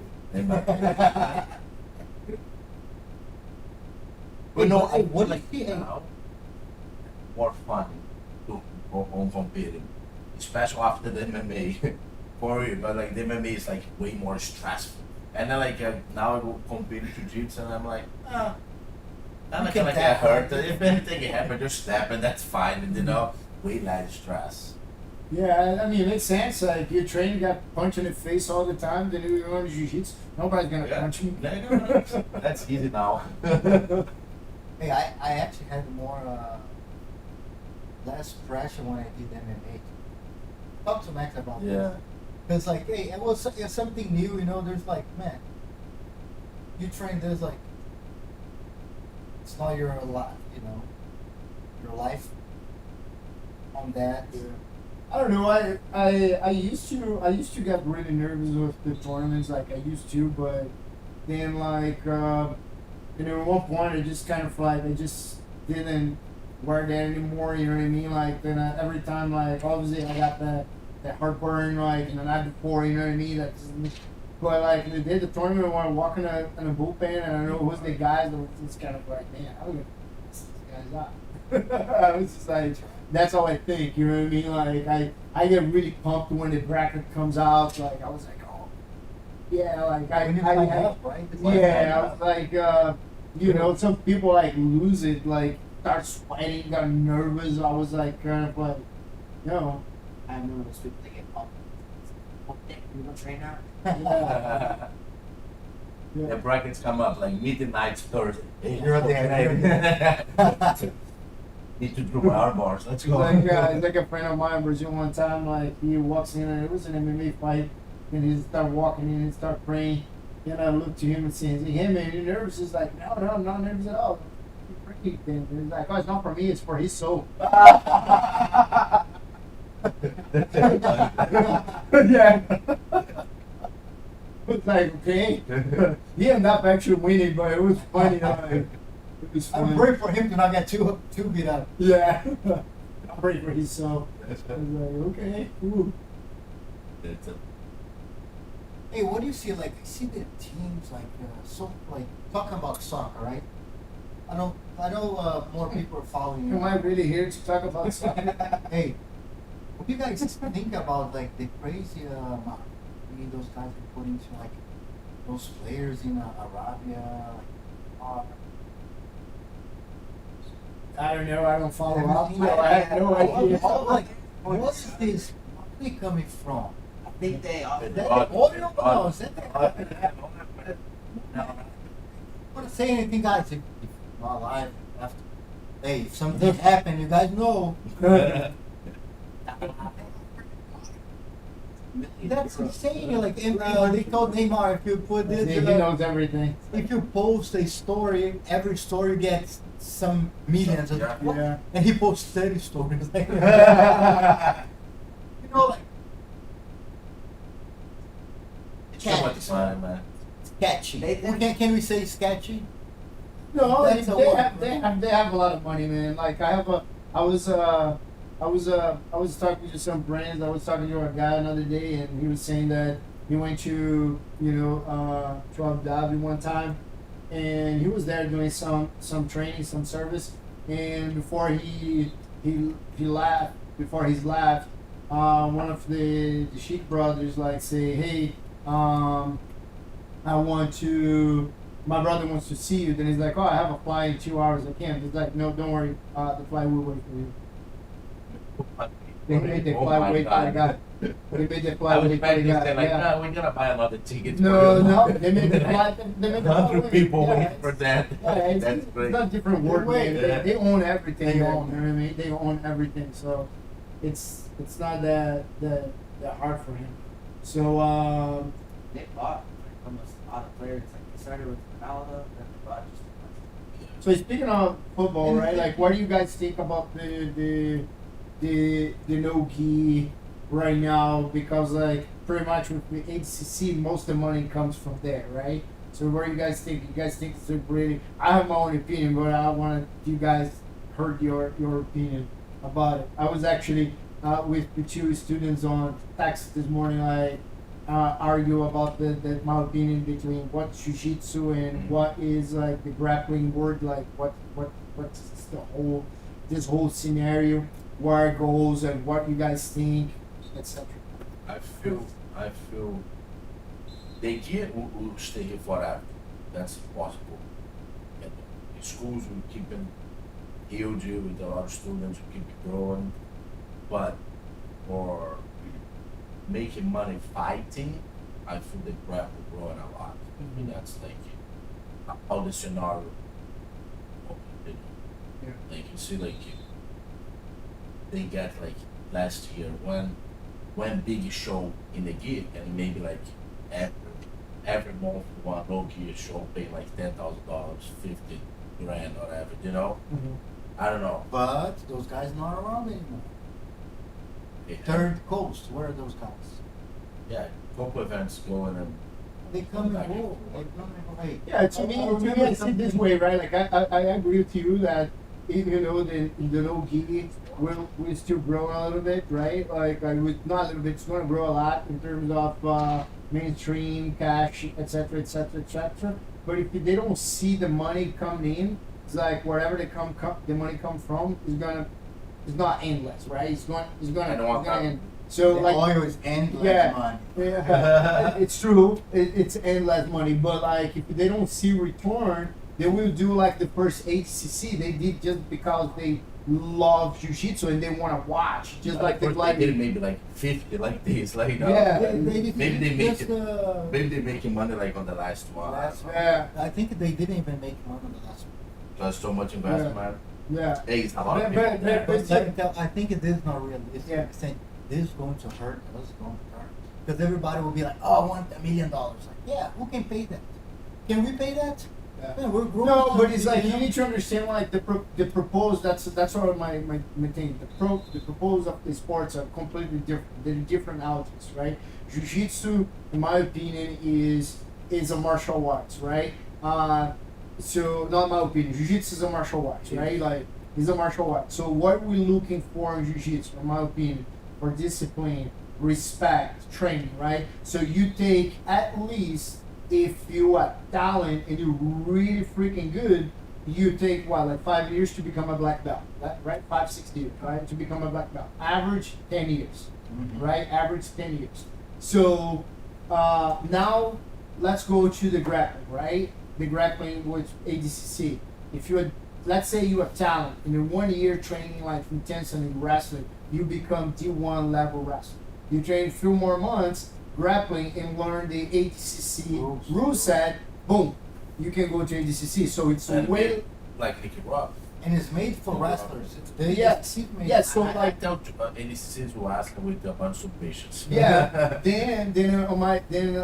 Speaker 1: But no, I would like
Speaker 2: now more fun to go on competing, especially after the MMA. For you, but like the MMA is like way more stressful. And then like now I go compete in jiu-jitsu and I'm like, I'm not gonna get hurt. If anything happens, just step and that's fine. And you know, way less stress.
Speaker 3: Yeah, I mean, it makes sense. Like, you're trained, you got punched in the face all the time, then you learn jiu-jitsu. Nobody's gonna punch me.
Speaker 2: No. That's easy now.
Speaker 1: Hey, I actually had more less pressure when I did MMA. Talk to Max about this.
Speaker 2: Yeah.
Speaker 1: Because like, hey, it's something new, you know. There's like, man, you train. There's like, it's not your life, you know, your life on that.
Speaker 3: Yeah. I don't know. I used to get really nervous with the tournaments. Like, I used to, but then like at one point I just kind of like I just didn't wear that anymore. You know what I mean? Like then every time like obviously I got that heartburn like the night before. You know what I mean? But like the day of the tournament when I'm walking in a bullpen and I know who's the guys, it's kind of like, man, I'm gonna mess these guys up. I was just like, that's all I think. You know what I mean? Like I get really pumped when the bracket comes out. Like I was like, oh yeah, like I
Speaker 1: right?
Speaker 3: yeah, I was like you know, some people like lose it, like start sweating, got nervous. I was like kind of like, no.
Speaker 4: I remember those people that get pumped. Oh, damn, you go train now?
Speaker 3: Yeah.
Speaker 2: The brackets come up like midnight Thursday. Hey,
Speaker 1: You're there.
Speaker 2: Need to do my arm bars. Let's go.
Speaker 3: It's like a friend of mine in Brazil one time, like he walks in and it was an MMA fight and he started walking in and started praying. And I looked to him and said, hey man, you nervous? He's like, no, I'm not nervous at all. You're praying. And he's like, oh, it's not for me, it's for his soul. Yeah. It's like, okay. He ended up actually winning, but it was funny. It was funny.
Speaker 1: I'm praying for him to not get too beat up.
Speaker 3: Yeah. I'm praying for his soul. I was like, okay, cool.
Speaker 1: Hey, what do you see? Like, I see the teams like so like talking about soccer, right? I know more people are following you.
Speaker 3: Am I really here to talk about soccer?
Speaker 1: Hey, what do you guys think about like the crazy marketing those guys are putting to like those players in Arabia? Like,
Speaker 3: I don't know. I don't follow up.
Speaker 1: everything
Speaker 3: So I have no idea.
Speaker 1: like, what is this? Where are they coming from?
Speaker 4: I think they are.
Speaker 1: Is that the oil? No, is that the No. I don't want to say anything, guys. If my life after, hey, if something happened, you guys know. That's insane. Like, they told Neymar, if you put this,
Speaker 3: He knows everything.
Speaker 1: if you post a story, every story gets some millions. Of,
Speaker 3: Yeah.
Speaker 1: And he posts 30 stories. Like, you know, like,
Speaker 2: It's so much fun, man.
Speaker 1: sketchy. Can we say sketchy?
Speaker 3: No,
Speaker 1: That's a word.
Speaker 3: they have a lot of money, man. Like I was talking to some friends. I was talking to a guy another day, and he was saying that he went to to Abu Dhabi one time, and he was there doing some training, some service, and before he left, one of the Sheikh brothers like say, hey, my brother wants to see you. Then he's like, oh, I have a flight in 2 hours. I can't. He's like, no, don't worry. The flight will wait for you. They made the flight wait for the guy. They made the
Speaker 2: I
Speaker 3: flight
Speaker 2: was
Speaker 3: wait for the
Speaker 2: expecting to say
Speaker 3: guy.
Speaker 2: like,
Speaker 3: Yeah.
Speaker 2: no, we're gonna buy another ticket.
Speaker 3: No, they made the flight. They made the flight
Speaker 2: 100
Speaker 3: wait.
Speaker 2: people
Speaker 3: Yeah,
Speaker 2: waiting for that.
Speaker 3: Yeah, it's
Speaker 2: That's great.
Speaker 3: not different work,
Speaker 1: Wait,
Speaker 3: man. They own everything.
Speaker 1: They
Speaker 3: You know
Speaker 1: own.
Speaker 3: what I mean? They own everything. So it's not that hard for him. So
Speaker 4: They bought almost a lot of players. Like they started with Ronaldo, then they bought just a bunch of
Speaker 3: So speaking of football, right? Like, what do you guys think about the no gi right now? Because like pretty much with the HCC, most of the money comes from there, right? So what do you guys think? You guys think it's a really? I have my own opinion, but I want you guys heard your opinion. about it. I was actually with the two students on text this morning. I argue about my opinion between what's jiu-jitsu and what is like the grappling word, like what's the whole this whole scenario, where it goes, and what you guys think, etc.
Speaker 2: I feel the gear will stay here forever. That's possible. And the schools will keep them huge with a lot of students who keep it growing. But for making money fighting, I feel the grapple growing a lot. And that's like how the scenario opened,
Speaker 3: Yeah.
Speaker 2: Like you see, like they get like last year one big show in the gig, and maybe like every month one low gear show pay like $10,000, 50 grand, or whatever. I don't know.
Speaker 1: But those guys not around anymore.
Speaker 2: They
Speaker 1: Third Coast, where are those guys?
Speaker 2: yeah, couple events going and
Speaker 1: They come
Speaker 2: Back
Speaker 1: and
Speaker 2: and
Speaker 1: go.
Speaker 2: forth.
Speaker 1: They come and go. Hey,
Speaker 3: Yeah, to me, I see it this way, right? Like I agree with you that even though the no gi will still grow a little bit, right? Like I would not a little bit, it's going to grow a lot in terms of mainstream cash, etc., etc., etc. But if they don't see the money coming in, it's like wherever the money come from it's not endless, right? It's gonna end. So
Speaker 1: the
Speaker 3: like
Speaker 1: oil is endless
Speaker 3: Yeah.
Speaker 1: money.
Speaker 3: yeah, it's true. It's endless money, but like if they don't see return, they will do like the first HCC they did just because they love jiu-jitsu and they want to watch, just like the
Speaker 2: they did maybe like 50 like this, like
Speaker 3: Yeah.
Speaker 1: Maybe
Speaker 2: Maybe they make
Speaker 1: just,
Speaker 2: it. Maybe they're making money like on the last one.
Speaker 1: last one.
Speaker 3: Yeah.
Speaker 1: I think they didn't even make money on the last one.
Speaker 2: There's so much investment.
Speaker 3: Yeah.
Speaker 2: Hey, it's a lot of
Speaker 3: But-
Speaker 2: people
Speaker 3: but-
Speaker 2: there.
Speaker 3: but-
Speaker 1: But I think it is not realistic.
Speaker 3: Yeah.
Speaker 1: Saying this is going to hurt, this is going to hurt. Because everybody will be like, oh, I want $1 million. Like, yeah, who can pay that? Can we pay that? Yeah, we're growing.
Speaker 3: No, but it's like
Speaker 1: you
Speaker 3: you
Speaker 1: know?
Speaker 3: need to understand like the proposed. That's all my thing. The proposed of the sports are completely different. They're different outlets, right? Jiu-jitsu, in my opinion, is a martial arts, right? So not my opinion. Jiu-jitsu is a martial arts, right? Like it's a martial arts. So what we're looking for in jiu-jitsu, in my opinion, for discipline, respect, training, right? So you take at least, if you are talent and you're really freaking good, you take what, like 5 years to become a black belt, right? 5-6 years, right? To become a black belt. Average 10 years, right? Average 10 years. So now let's go to the grappling, right? The grappling with ADCC. If you're, let's say you have talent and in 1 year training like intensely in wrestling, you become D1 level wrestler. You train a few more months grappling and learn the ADCC rule set, boom, you can go to ADCC. So it's a
Speaker 2: And
Speaker 3: way.
Speaker 2: like Nicky Rock.
Speaker 1: And it's made for wrestlers. It's the
Speaker 3: Yes.
Speaker 1: it's made.
Speaker 3: Yes. So
Speaker 2: I
Speaker 3: like,
Speaker 2: tell ADCCs who ask with a bunch of patients.
Speaker 3: yeah. then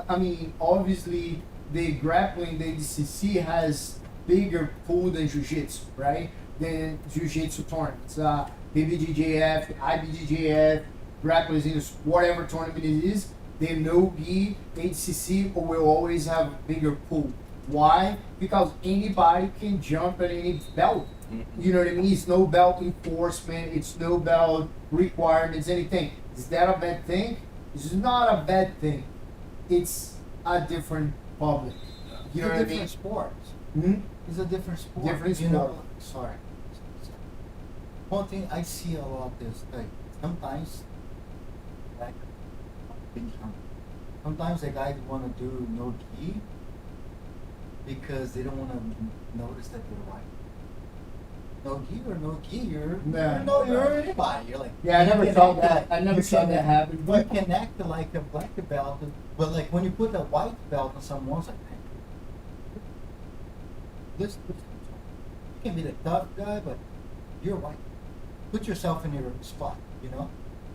Speaker 3: I mean, obviously the grappling, the ADCC has bigger pool than jiu-jitsu, right? Than jiu-jitsu tournaments. PBJJF, IBJJF, grapplers in whatever tournament it is. The no-gi HCC will always have a bigger pool. Why? Because anybody can jump at any belt. You know what I mean? It's no belt enforcement. It's no belt requirements, anything. Is that a bad thing? It's not a bad thing. It's a different public. You know
Speaker 1: It's
Speaker 3: what
Speaker 1: a
Speaker 3: I
Speaker 1: different
Speaker 3: mean?
Speaker 1: sport.
Speaker 3: Hmm?
Speaker 1: It's a different sport.
Speaker 3: Different
Speaker 1: You know,
Speaker 3: sport.
Speaker 1: sorry. One thing I see a lot is like sometimes, like, sometimes the guys want to do no gi because they don't want to notice that they're white. No gi or no gi, you're anybody. You're like,
Speaker 3: Yeah, I
Speaker 1: you
Speaker 3: never
Speaker 1: can
Speaker 3: saw
Speaker 1: act
Speaker 3: that.
Speaker 1: like-
Speaker 3: I never
Speaker 1: you
Speaker 3: saw
Speaker 1: can
Speaker 3: that
Speaker 1: act-
Speaker 3: happen.
Speaker 1: You
Speaker 3: But
Speaker 1: can act like a black belt, but like when you put a white belt on someone, it's like, hey, this you can be the tough guy, but you're white. Put yourself in your spot, you know.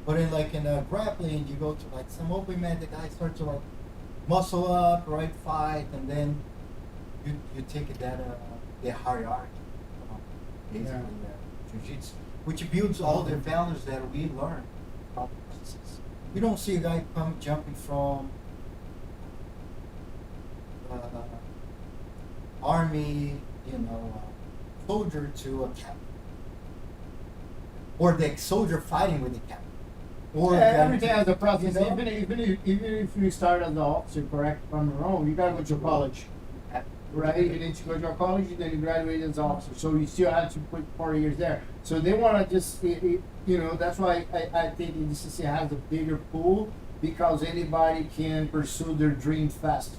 Speaker 1: But in like in grappling, you go to like some open man, the guy starts to like muscle up, right, fight, and then you take it that the hierarchy, basically jiu-jitsu, which builds all the values that we learn about the process. You don't see a guy come jumping from army, soldier to a captain. or the soldier fighting with the captain. Or
Speaker 3: everything has a process.
Speaker 1: You know?
Speaker 3: Even if you start as an officer, correct if I'm wrong, you gotta go to college, right? You need to go to college, then you graduate as an officer. So you still have to put 4 years there. So they want to just, that's why I think the DCC has a bigger pool, because anybody can pursue their dream faster,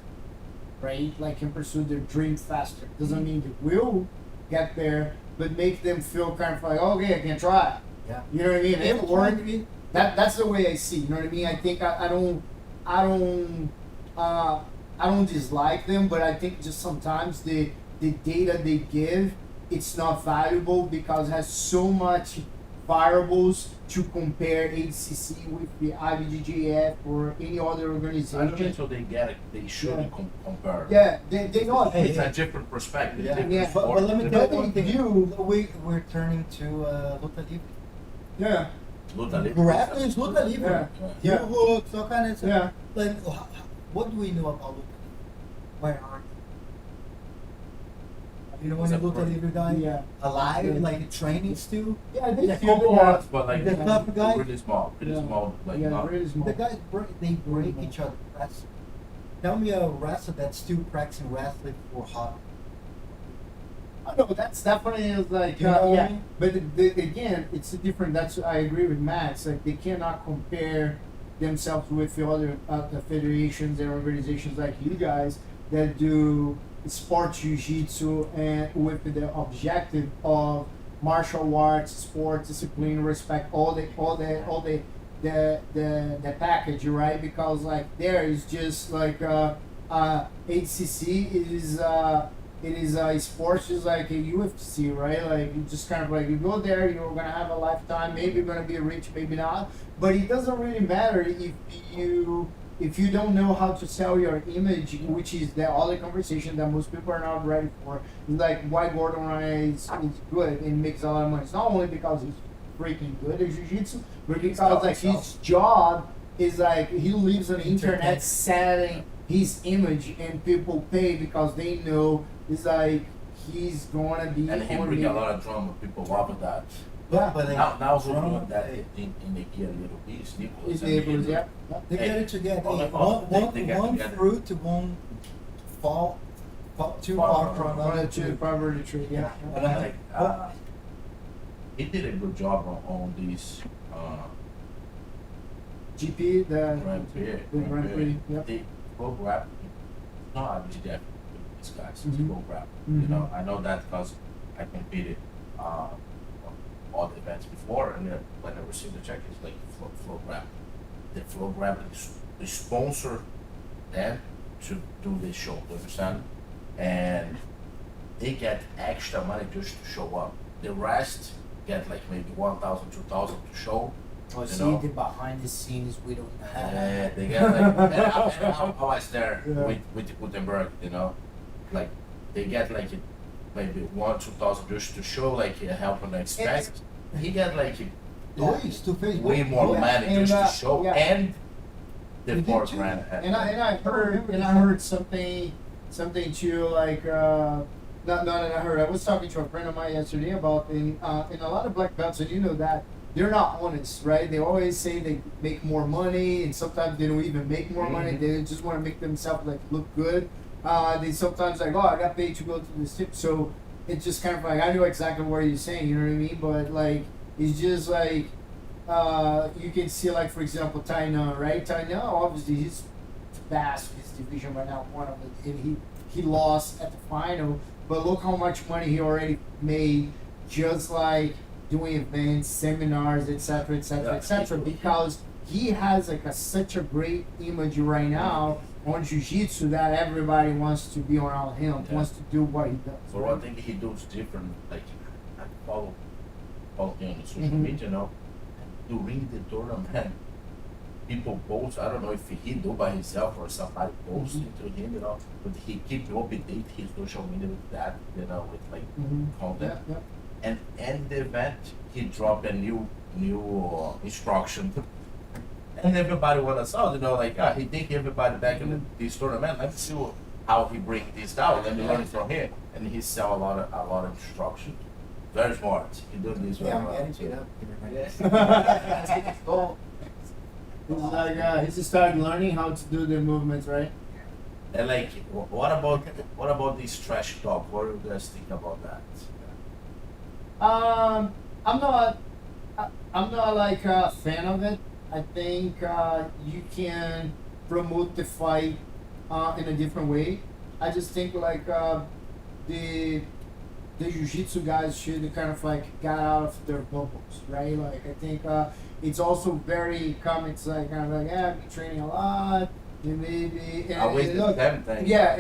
Speaker 3: right? Like can pursue their dream faster. Doesn't mean they will get there, but make them feel kind of like, okay, I can try.
Speaker 1: Yeah.
Speaker 3: You know what I mean?
Speaker 1: Every
Speaker 3: It work.
Speaker 1: time
Speaker 3: That's the way I see. You know what I mean? I think I don't dislike them, but I think just sometimes the data they give, it's not valuable because it has so much variables to compare HCC with the IBJJF or any other
Speaker 2: I don't
Speaker 3: organization.
Speaker 2: think so. They get it. They should
Speaker 3: Yeah.
Speaker 2: compare.
Speaker 3: Yeah, they know.
Speaker 1: Hey,
Speaker 2: It's a different perspective.
Speaker 1: Yeah.
Speaker 2: different
Speaker 3: Yeah.
Speaker 2: sport,
Speaker 1: But let me tell
Speaker 2: different-
Speaker 1: you one thing.
Speaker 3: You-
Speaker 1: We're turning to Luta Libre.
Speaker 3: Yeah,
Speaker 2: Luta Libre.
Speaker 1: Grappling is Luta Libre.
Speaker 3: Yeah.
Speaker 1: Heel hooks, all kind of stuff.
Speaker 3: yeah.
Speaker 1: Like, what do we know about Luta Libre? Where are you? You know
Speaker 2: It's
Speaker 1: any
Speaker 2: a
Speaker 1: Luta Libre guy
Speaker 3: Yeah.
Speaker 1: alive,
Speaker 3: Yeah.
Speaker 1: like training still?
Speaker 3: Yeah, they
Speaker 1: Yeah,
Speaker 3: feel
Speaker 1: couple
Speaker 3: that.
Speaker 1: of-
Speaker 2: But like
Speaker 1: The tough guy?
Speaker 2: really small,
Speaker 3: Yeah.
Speaker 2: like
Speaker 3: Yeah,
Speaker 2: not.
Speaker 3: really small.
Speaker 1: The guys they break each other wrestling. Tell me a wrestler that's still practicing wrestling for hobby.
Speaker 3: I know, but that's definitely is like
Speaker 1: You know what I
Speaker 3: yeah.
Speaker 1: mean?
Speaker 3: But again, it's a different. That's I agree with Matt. It's like they cannot compare themselves with the other the federations and organizations like you guys that do sports jiu-jitsu and with the objective of martial arts, sports discipline, respect, all the package, right? Because like there is just like HCC is it is sports just like a UFC, right? Like you just kind of like you go there, you're gonna have a lifetime. Maybe you're gonna be rich, maybe not. But it doesn't really matter if you don't know how to sell your image, which is the other conversation that most people are not ready for. It's like why Gordon Ryan is good and makes a lot of money. It's not only because he's freaking good at jiu-jitsu, but because like his job is like he lives on the internet selling his image and people pay because they know it's like he's gonna be
Speaker 2: And he
Speaker 3: on
Speaker 2: bring
Speaker 3: the-
Speaker 2: a lot of drama. People love that.
Speaker 3: Yeah.
Speaker 1: But
Speaker 2: Now who's
Speaker 1: drama,
Speaker 2: doing that
Speaker 1: hey,
Speaker 2: in the here a little piece? Nicholas.
Speaker 3: his
Speaker 2: and
Speaker 3: neighbors,
Speaker 2: Hitler.
Speaker 3: yeah.
Speaker 1: They
Speaker 2: Hey,
Speaker 1: get it together.
Speaker 2: oh,
Speaker 1: Hey,
Speaker 2: oh,
Speaker 1: one
Speaker 2: they get
Speaker 1: one
Speaker 2: together.
Speaker 1: fruit won't fall too far from
Speaker 3: One
Speaker 1: another
Speaker 3: or two
Speaker 1: tree.
Speaker 3: poverty tree, yeah.
Speaker 2: And I like he did a good job on these
Speaker 3: GP, the
Speaker 2: Grand Prix.
Speaker 3: Grand Prix, yep.
Speaker 2: They go grab. No, I mean that these guys
Speaker 3: Mhm.
Speaker 2: go grab.
Speaker 3: Mhm.
Speaker 2: You know, I know that because I competed on all the events before, and then when I received the check, it's like flow grab. The flow grab is the sponsor them to do this show. You understand? And they get extra money just to show up. The rest get like maybe 1,000, 2,000 to show.
Speaker 4: Oh,
Speaker 2: You
Speaker 4: see
Speaker 2: know?
Speaker 4: the behind the scenes we don't have.
Speaker 2: Yeah, they get like, and I was there
Speaker 3: Yeah.
Speaker 2: with Gutenberg, you know, like they get like maybe 1,000-2,000 just to show like help and expect. He get like
Speaker 1: Boys to face
Speaker 2: way more
Speaker 3: Yeah,
Speaker 2: money
Speaker 3: and,
Speaker 2: just to show
Speaker 3: yeah.
Speaker 2: and the
Speaker 1: We did
Speaker 2: 4
Speaker 1: too.
Speaker 2: grand.
Speaker 3: And I heard something too like not that I heard. I was talking to a friend of mine yesterday about in a lot of black belts, and you know that they're not honest, right? They always say they make more money, and sometimes they don't even make more money. They just want to make themselves like look good. They sometimes like, oh, I got paid to go to this tip, so it's just kind of like I know exactly what you're saying. You know what I mean? But like it's just like you can see like for example Tainan, right? Tainan obviously he's fast his division right now, one of the and he lost at the final, but look how much money he already made just like doing events, seminars, etc., etc.,
Speaker 2: Yeah.
Speaker 3: etc. Because he has like such a great image right now on jiu-jitsu that everybody wants to be around him,
Speaker 2: Yeah.
Speaker 3: wants to do what he does.
Speaker 2: So one thing he does different, like I follow him on social
Speaker 3: Mhm.
Speaker 2: media, you know, and during the tournament, people post. I don't know if he do by himself or somebody posts
Speaker 3: Mhm.
Speaker 2: into him, you know, but he keep update his social media with that, you know, with like
Speaker 3: Mhm.
Speaker 2: content.
Speaker 3: Yeah, yeah.
Speaker 2: And the event, he dropped a new instruction. And everybody wanna saw, you know, like he take everybody back in this tournament. Let's see how he bring this down. Let me learn from here. And he sell a lot of instruction. very smart. He do this very
Speaker 1: Yeah, I'm
Speaker 2: well.
Speaker 1: getting
Speaker 2: too.
Speaker 1: it up here right
Speaker 4: Yes.
Speaker 1: now.
Speaker 4: Let's go.
Speaker 3: He's like he's started learning how to do the movements, right?
Speaker 2: And like, what about this trash talk? What do you guys think about that?
Speaker 3: I'm not. I'm not like a fan of it. I think you can promote the fight in a different way. I just think like the jiu-jitsu guys should kind of like get out of their bubbles, right? Like I think it's also very common. It's like kind of like I've been training a lot, and maybe
Speaker 2: Always the
Speaker 3: look,
Speaker 2: same thing.
Speaker 3: yeah,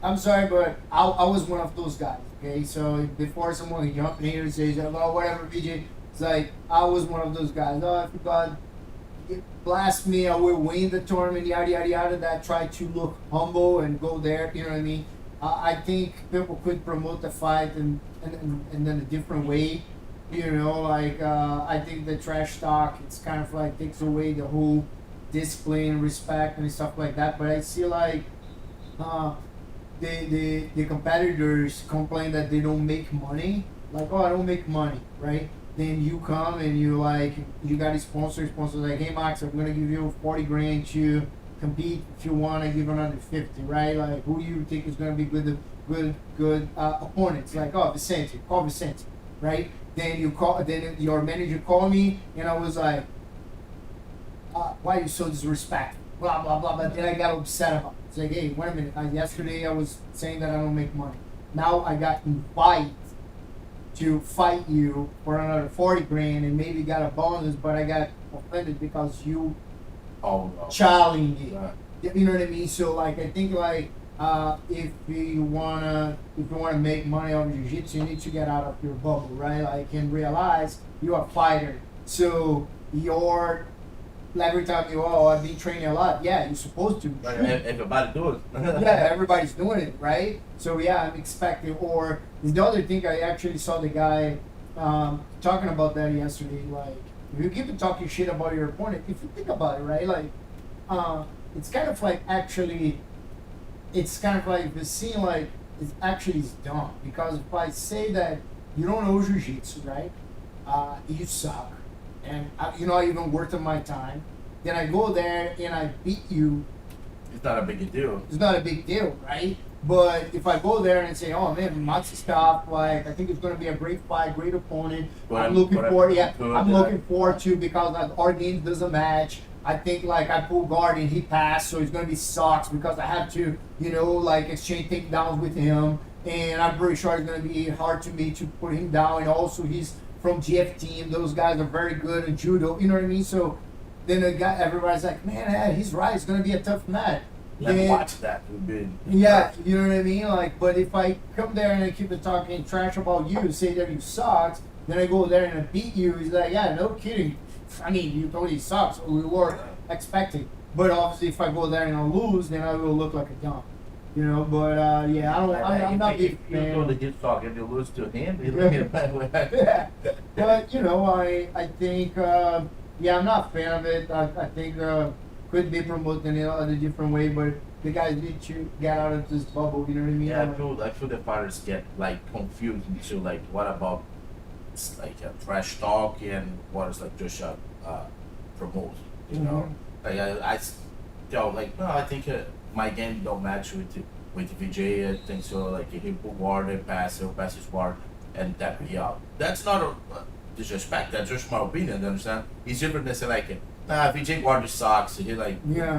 Speaker 3: I'm sorry, but I was one of those guys. Okay, so before someone jump in here and says, "Oh, whatever, BJ," it's like I was one of those guys. Oh, if God blast me, I will win the tournament. Yada yada yada. That try to look humble and go there. You know what I mean? I think people could promote the fight and then a different way. You know, like I think the trash talk, it's kind of like takes away the whole discipline, respect, and stuff like that. But I see like the competitors complain that they don't make money. Like, oh, I don't make money, right? Then you come and you like you got a sponsors like, hey Max, I'm gonna give you 40 grand to compete. If you want, I give another 50, right? Like, who do you think is gonna be good opponents? Like, oh, Vicente, call Vicente, right? Then your manager called me and I was like, why are you so disrespectful? Blah blah blah. But then I got upset about it. It's like, hey, wait a minute. Yesterday I was saying that I don't make money. Now I got invited to fight you for another 40 grand and maybe got a bonus, but I got offended because you
Speaker 2: Oh, no.
Speaker 3: challenged me.
Speaker 2: Yeah.
Speaker 3: You know what I mean? So like I think like if you wanna make money on jiu-jitsu, you need to get out of your bubble, right? Like and realize you're a fighter. So you're every time I've been training a lot. Yeah, you're supposed to.
Speaker 2: But everybody do it.
Speaker 3: Yeah, everybody's doing it, right? So yeah, I'm expecting. Or the other thing, I actually saw the guy talking about that yesterday. Like, if you keep talking shit about your opponent, if you think about it, right? Like, it's kind of like actually, it's kind of like the scene like it's actually is dumb because if I say that you don't know jiu-jitsu, right? You suck, and you're not even worth of my time. Then I go there and I beat you.
Speaker 2: It's not a big deal.
Speaker 3: It's not a big deal, right? But if I go there and say, "Oh man, Matsu stop," like I think it's going to be a great fight, great opponent. I'm looking forward to because our game doesn't match. I think like I pull guard and he passed, so it's going to be sucks because I have to, like exchange takedowns with him, and I'm pretty sure it's going to be hard to me to put him down. And also he's from GF team; those guys are very good in judo. You know what I mean? So then everybody's like, "Man, he's right. It's going to be a tough match."
Speaker 2: Let's watch that.
Speaker 3: Yeah, you know what I mean? Like, but if I come there and I keep talking trash about you, say that you sucks, then I go there and I beat you, he's like, yeah, no kidding. I mean, you totally suck, so we were expecting. But obviously, if I go there and I lose, then I will look like a dumb. But yeah, I'm not big
Speaker 2: You
Speaker 3: fan.
Speaker 2: go to his talk and you lose to him, you look at a bad way.
Speaker 3: Yeah. But, I think, yeah, I'm not a fan of it. I think could be promoted in a different way, but the guys need to get out of this bubble, you know what I mean?
Speaker 2: Yeah, I feel the fighters get like confused into like what about like a trash talk and what is like just a promote, you know? Like I tell like no, I think my game don't match with VJ. I think so. Like he put guard and he'll pass his guard and tap me out. That's not a disrespect. That's just my opinion. You understand? It's different than say like. VJ guard sucks. He like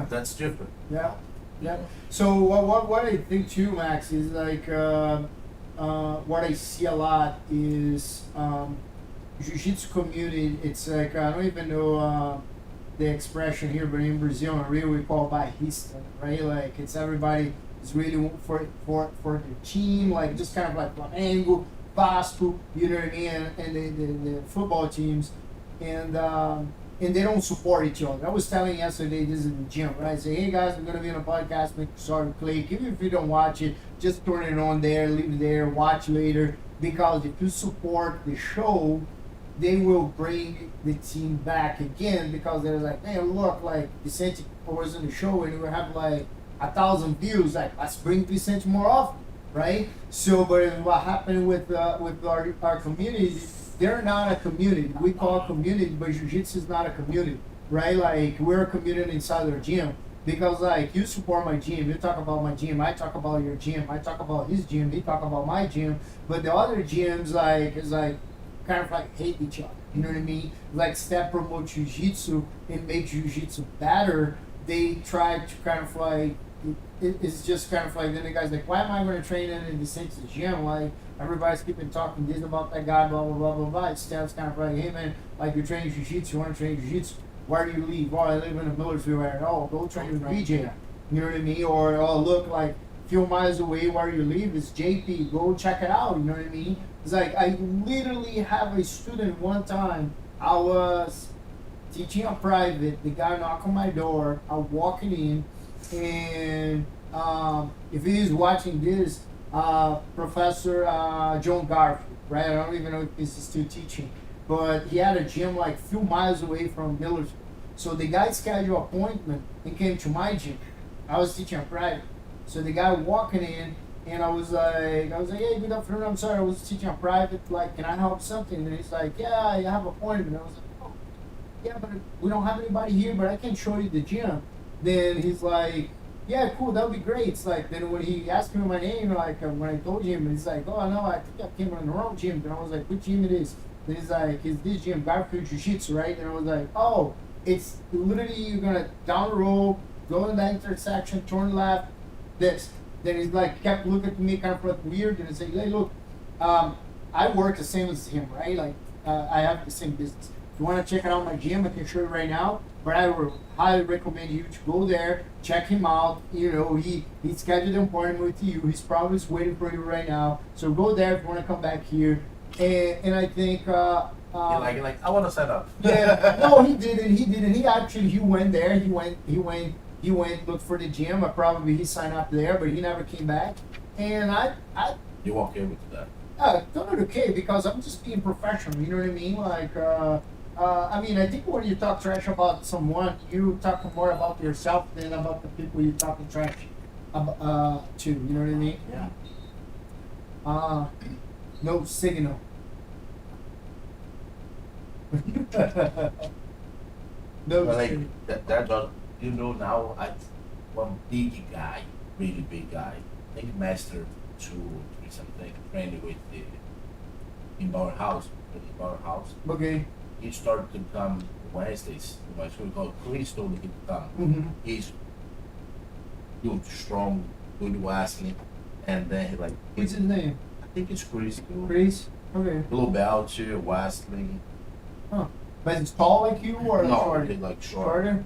Speaker 2: that's different.
Speaker 3: Yeah, yeah. So what I think too, Max, is like what I see a lot is jiu-jitsu community. It's like I don't even know the expression here, but in Brazil and Rio we call bairrista, right? Like it's everybody is really for the team, like just kind of like Flamengo, Vasco, you know what I mean, and the football teams, and they don't support each other. I was telling yesterday this in the gym, right? I say, hey guys, I'm gonna be on a podcast, make sure to click. Even if you don't watch it, just turn it on there, leave it there, watch later. Because if you support the show, they will bring the team back again because they're like, man, look, like Vicente was in the show and we have like 1,000 views. Like, let's bring Vicente more often, right? So, but what happened with our community? They're not a community. We call it community, but jiu-jitsu is not a community, right? Like we're a community inside our gym. Because like you support my gym, you talk about my gym, I talk about your gym, I talk about his gym, he talk about my gym, but the other gyms like is like kind of like hate each other. You know what I mean? Like step promote jiu-jitsu and make jiu-jitsu better. They try to kind of like it's just kind of like then the guy's like, why am I going to train in Vicente's gym? Like everybody's keeping talking this about that guy, blah blah blah blah blah. It sounds kind of like, hey man, like you're training jiu-jitsu, you want to train jiu-jitsu. Where do you live? Oh, I live in the Millersville area. Oh, go train with BJ. You know what I mean? Or oh, look, like a few miles away where you live is JP. Go check it out. You know what I mean? It's like I literally have a student one time. I was teaching a private. The guy knocked on my door. I'm walking in, and if he's watching this, Professor John Garfield, right? I don't even know if he's still teaching. But he had a gym like a few miles away from Millersville. So the guy scheduled an appointment and came to my gym. I was teaching a private. So the guy walking in and I was like, hey, good afternoon, I'm sorry, I was teaching a private, like, can I help something? And he's like, yeah, I have an appointment. I was like, oh, yeah, but we don't have anybody here, but I can show you the gym. Then he's like, yeah, cool, that would be great. It's like, then when he asked me my name, like, when I told him, he's like, oh, no, I think I came on the wrong gym. Then I was like, which gym it is? Then he's like, is this gym Gabriel Jiu-Jitsu, right? And I was like, oh, it's literally you're gonna down the road, go in that intersection, turn left, this. Then he's like, kept looking at me kind of like weird, and I said, hey, look, I work the same as him, right? Like, I have the same business. If you want to check out my gym, I can show you right now. But I would highly recommend you to go there, check him out. You know, he scheduled an appointment with you. He's probably waiting for you right now. So go there if you want to come back here. And I think
Speaker 2: you're like I want to set up.
Speaker 3: Yeah, no, he didn't. He went there. He went look for the gym. Probably he signed up there, but he never came back. And
Speaker 2: You okay with that?
Speaker 3: Totally okay because I'm just being professional. You know what I mean? Like, I mean, I think when you talk trash about someone, you talk more about yourself than about the people you're talking trash to. You know what I mean?
Speaker 2: Yeah.
Speaker 3: No signal. No,
Speaker 2: but like that does, you know, now I one big guy, really big guy, I think master to do something training with the in our house,
Speaker 3: Okay.
Speaker 2: He started to come Wednesdays. My school called Chris told him to come.
Speaker 3: Mm-hmm.
Speaker 2: He's good, strong, good wrestling, and then he like.
Speaker 3: What's his name?
Speaker 2: I think it's Chris.
Speaker 3: Chris. Okay.
Speaker 2: Blue belt, wrestling.
Speaker 3: Huh. But he's tall like you or
Speaker 2: No,
Speaker 3: shorter?
Speaker 2: he like short.
Speaker 3: Shorter?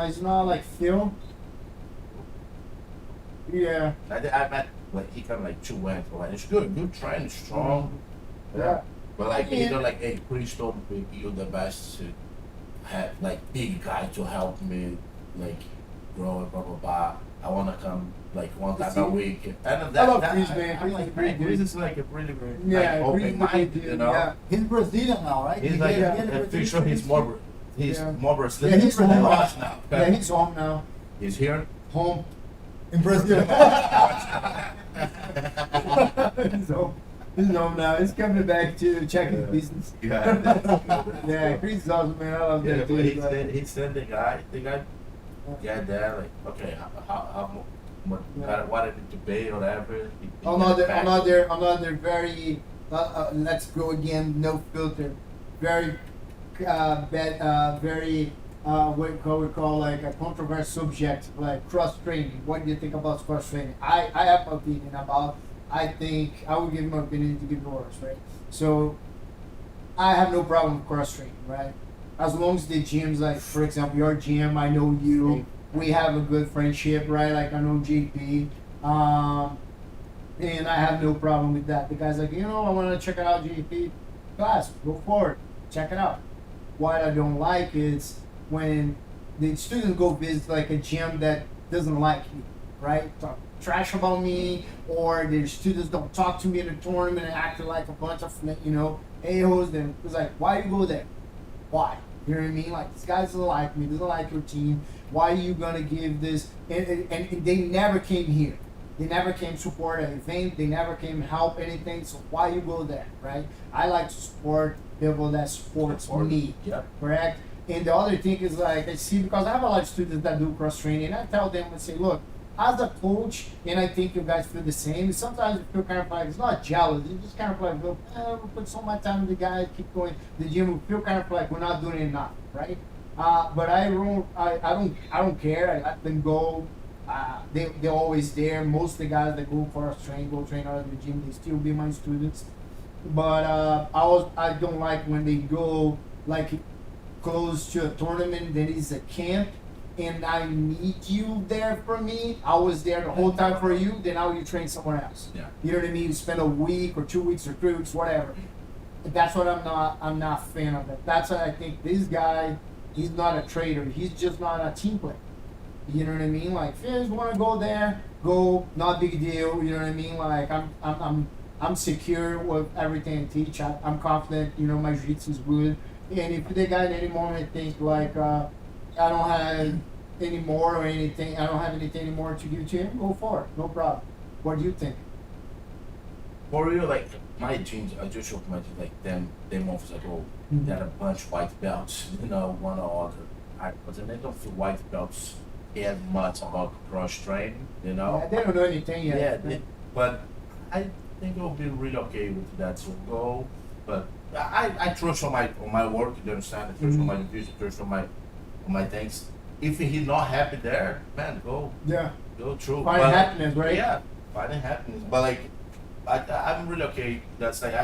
Speaker 3: It's not like Phil. Yeah.
Speaker 2: I met like he come like 2 went for it's good training, strong.
Speaker 3: Yeah.
Speaker 2: But like
Speaker 3: Yeah.
Speaker 2: you know, like hey, Chris told me you're the best to have like big guy to help me like grow and blah blah blah. I wanna come like one time a week. And
Speaker 3: I love Chris, man.
Speaker 2: I'm
Speaker 3: Chris
Speaker 2: like,
Speaker 3: is pretty
Speaker 2: man,
Speaker 3: good.
Speaker 2: Chris is like a really very
Speaker 3: Yeah,
Speaker 2: like,
Speaker 3: Chris is
Speaker 2: open
Speaker 3: a good
Speaker 2: minded,
Speaker 3: dude,
Speaker 2: you know.
Speaker 3: yeah.
Speaker 1: He's Brazilian now, right?
Speaker 2: He's
Speaker 1: He
Speaker 2: like
Speaker 1: get
Speaker 2: I'm
Speaker 1: Brazilian
Speaker 2: pretty sure he's more
Speaker 3: Yeah.
Speaker 2: more Brazilian.
Speaker 3: Yeah, he's
Speaker 2: than
Speaker 3: home
Speaker 2: us
Speaker 3: now.
Speaker 2: now.
Speaker 3: Yeah, he's home now.
Speaker 2: He's here.
Speaker 3: Home.
Speaker 1: in Brazil.
Speaker 3: He's home. He's home now. He's coming back to check his business.
Speaker 2: Yeah.
Speaker 3: Yeah, Chris is awesome, man. I love
Speaker 2: Yeah,
Speaker 3: that
Speaker 2: but
Speaker 3: dude.
Speaker 2: he said the guy get there like okay how much what I need to pay or whatever.
Speaker 3: Another very let's go again, no filter, very very what we call like a controversial subject, like cross training. What do you think about cross training? I have my opinion about. I think I would give my opinion to give yours, right? So I have no problem with cross training, right? As long as the gyms, like for example, your gym, I know you, we have a good friendship, right? Like I know JP, and I have no problem with that. The guy's like, I want to check out JP class, go for it, check it out. What I don't like is when the students go visit like a gym that doesn't like me, right? Talk trash about me, or the students don't talk to me in the tournament and act like a bunch of a-holes. Then it's like, why you go there? Why? You know what I mean? Like, this guy doesn't like me, doesn't like your team. Why are you gonna give this? And they never came here. They never came support an event. They never came help anything. So why you go there, right? I like to support people that supports me,
Speaker 2: Yeah.
Speaker 3: correct? And the other thing is like I see because I have a lot of students that do cross training. I tell them and say, look, as a coach, and I think you guys feel the same. Sometimes you feel kind of like it's not jealous. You just kind of like go, we put so much time in the guy, keep going the gym. We feel kind of like we're not doing enough, right? But I don't care. I let them go. They're always there. Most of the guys that go for us go train out of the gym. They still be my students. But I don't like when they go like close to a tournament that is a camp and I need you there for me. I was there the whole time for you. Then now you train somewhere else.
Speaker 2: Yeah.
Speaker 3: You know what I mean? You spend a week or 2 weeks or 3 weeks, whatever. That's what I'm not a fan of it. That's why I think this guy, he's not a trader. He's just not a team player. You know what I mean? Like, if you just want to go there, go, not big deal. You know what I mean? Like, I'm secure with everything I teach. I'm confident. You know, my jiu-jitsu is good. And if the guy at any moment think like I don't have any more or anything, I don't have anything anymore to give to him, go for it. No problem. What do you think?
Speaker 2: For real, like my jeans, I just showed my jeans, like them offers ago, they had a bunch of white belts, you know, one or other. But then I don't feel white belts care much about cross training, you know.
Speaker 3: Yeah, they don't know anything yet.
Speaker 2: Yeah, but I think I'll be really okay with that. So go, but I trust on my work. You understand? I trust on my division. Trust on my things. If he's not happy there, man, go
Speaker 3: Yeah.
Speaker 2: through.
Speaker 3: Find
Speaker 2: But,
Speaker 3: happiness, right?
Speaker 2: Yeah, finding happiness. But like, I'm really okay. That's like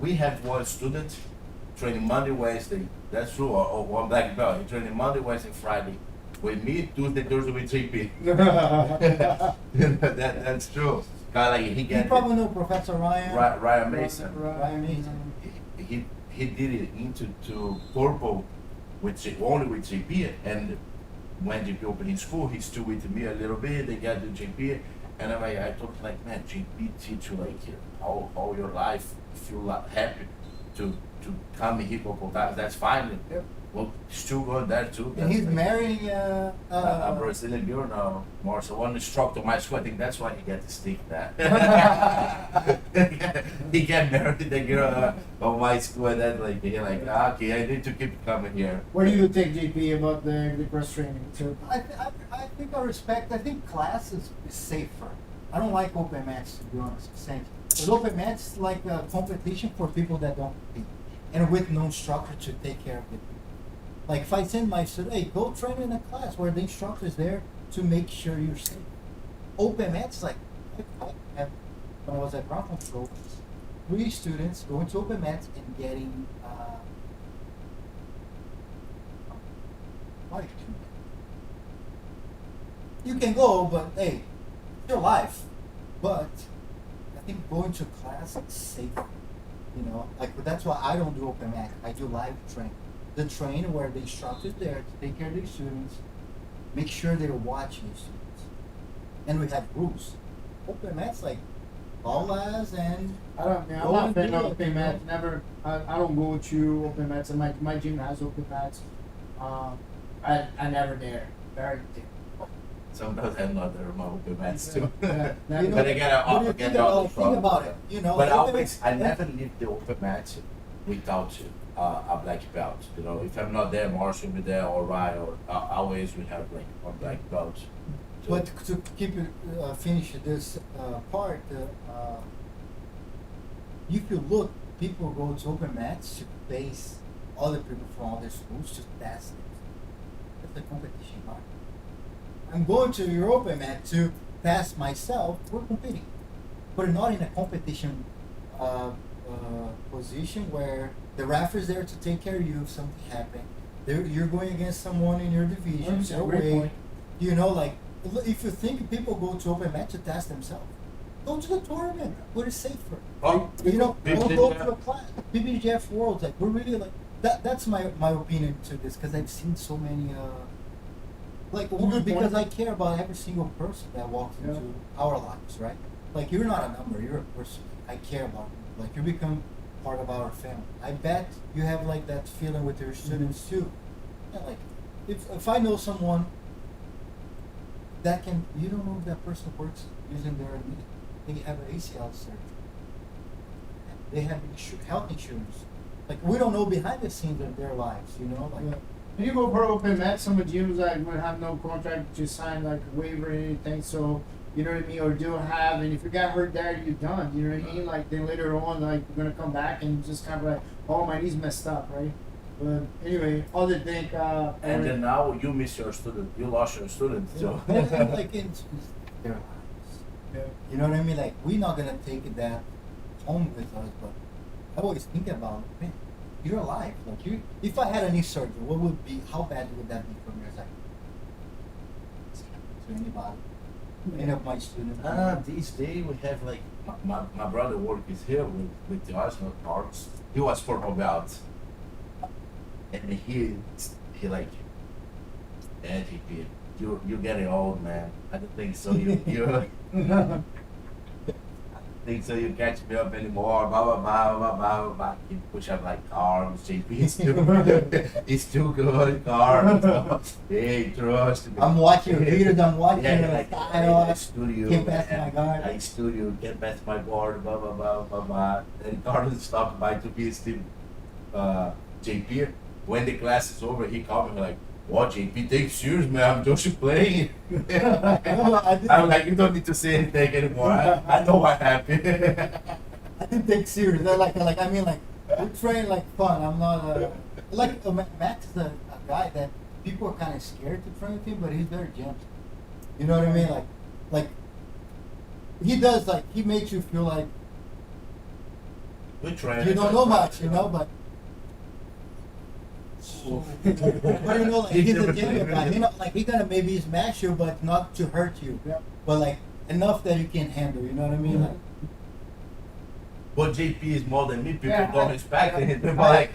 Speaker 2: we have one student training Monday, Wednesday. That's true. Or one black belt. He training Monday, Wednesday, Friday. With me, Tuesday, Thursday with 3P. That's true. Kind of like he
Speaker 1: You
Speaker 2: get
Speaker 1: probably know Professor Ryan.
Speaker 2: Ryan Mason.
Speaker 1: Ryan Mason.
Speaker 2: He did it into purple only with JP, and when JP opened his school, he's still with me a little bit. They got the JP, and I told him like, man, JP teach you like all your life, feel happy to come here for that. That's fine.
Speaker 3: Yep.
Speaker 2: Well, still going there too.
Speaker 1: And he's
Speaker 2: like,
Speaker 1: marrying
Speaker 2: a Brazilian girl now, more so one instructor my school. I think that's why he got to stick that. He got married the girl of my school, and then like he like okay, I need to keep coming here.
Speaker 3: What do you think, JP, about the cross training? So,
Speaker 1: I think I respect. I think class is safer. I don't like open mats, to be honest. But open mats is like a competition for people that don't compete, and with no instructor to take care of it. Like if I send my student, hey, go train in a class where the instructor is there to make sure you're safe. Open mats, like I have, when I was at ground control, 3 students going to open mats and getting life. You can go, but hey, it's your life. But I think going to class is safer. You know, like that's why I don't do open mat. I do live training. The train where the instructor is there to take care of the students, make sure they're watching the students. And we have rules. Open mats like all as and
Speaker 3: I'm not a fan of open mats. Never. I don't go to open mats. And my gym has open mats. I never dare. Very dare.
Speaker 2: Sometimes I'm not there my open mats too.
Speaker 3: Yeah,
Speaker 1: You know,
Speaker 2: But I gotta
Speaker 1: what do you
Speaker 2: get all the
Speaker 1: think about it? You know,
Speaker 2: But
Speaker 1: open
Speaker 2: I
Speaker 1: mats-
Speaker 2: never leave the open match without a black belt. You know, if I'm not there, Marshall will be there, or Ryan, or always we have like one black belt. So-
Speaker 1: But to keep it finish this part, if you look, people go to open mats to face other people from other schools to test it. That's the competition part. I'm going to your open mat to test myself. We're competing, but not in a competition position where the ref is there to take care of you if something happens. You're going against someone in your division.
Speaker 3: That's a
Speaker 1: No
Speaker 3: great
Speaker 1: way.
Speaker 3: point.
Speaker 1: You know, like if you think people go to open mat to test themselves, go to the tournament. Where it's safer.
Speaker 2: Oh,
Speaker 1: You know, don't go
Speaker 2: PBJJF.
Speaker 1: to a class. PBJJF Worlds, like we're really like that. That's my opinion to this because I've seen so many. Like
Speaker 3: Good
Speaker 1: because
Speaker 3: point.
Speaker 1: I care about every single person that walks
Speaker 3: Yeah.
Speaker 1: into our lives, right? Like you're not a number, you're a person. I care about you. Like you become part of our family. I bet you have like that feeling with your students too. Yeah, like if I know someone that can, you don't know if that person works using their, they have an ACL surgery. They have health insurance. Like, we don't know behind the scenes of their lives, you know? Like,
Speaker 3: Yeah. When you go for open mat, some gyms like will have no contract to sign like a waiver or anything, so you know what I mean, or do have, and if you got hurt there, you're done. You know what I mean? Like then later on, like you're gonna come back and just kind of like, oh my knee's messed up, right? But anyway, other thing.
Speaker 2: And then now you miss your student. You lost your student. So.
Speaker 1: like it's their lives.
Speaker 3: Yeah.
Speaker 1: You know what I mean? Like, we're not gonna take that home with us, but I always think about, man, you're alive. Like, you, if I had a knee surgery, what would be, how bad would that be for me? It's like, to anybody, any of my students.
Speaker 2: These days we have like my brother work is here with the Arsenal parts. He was purple belt, and he like, GP, you're getting old, man. I don't think so. You think so you catch me up anymore, blah blah blah blah blah blah. He push up like arms, JP is too good. It's too good, arms. Hey, trust me.
Speaker 1: I'm watching videos, I'm watching
Speaker 2: I studio,
Speaker 1: get past my guard.
Speaker 2: I studio, get past my board, blah blah blah blah blah. Then Carlos stopped by to be still JP. When the class is over, he called me like, "What, JP, take serious, man, I'm just playing." I'm like, you don't need to say anything anymore. I know what happened.
Speaker 1: I didn't take serious. I mean, like, we train like fun. I'm not Max is a guy that people are kind of scared to train with him, but he's very gentle. You know what I mean? Like he does, like, he makes you feel like
Speaker 2: We train.
Speaker 1: you don't know much, you know, but. But you know, like, he's a gentle guy. You know, like, he's gonna maybe smash you, but not to hurt you.
Speaker 3: Yeah.
Speaker 1: But like enough that you can handle. You know what I mean? Like,
Speaker 2: But JP is more than me. People
Speaker 3: Yeah,
Speaker 2: don't respect it. People
Speaker 1: I-
Speaker 2: like,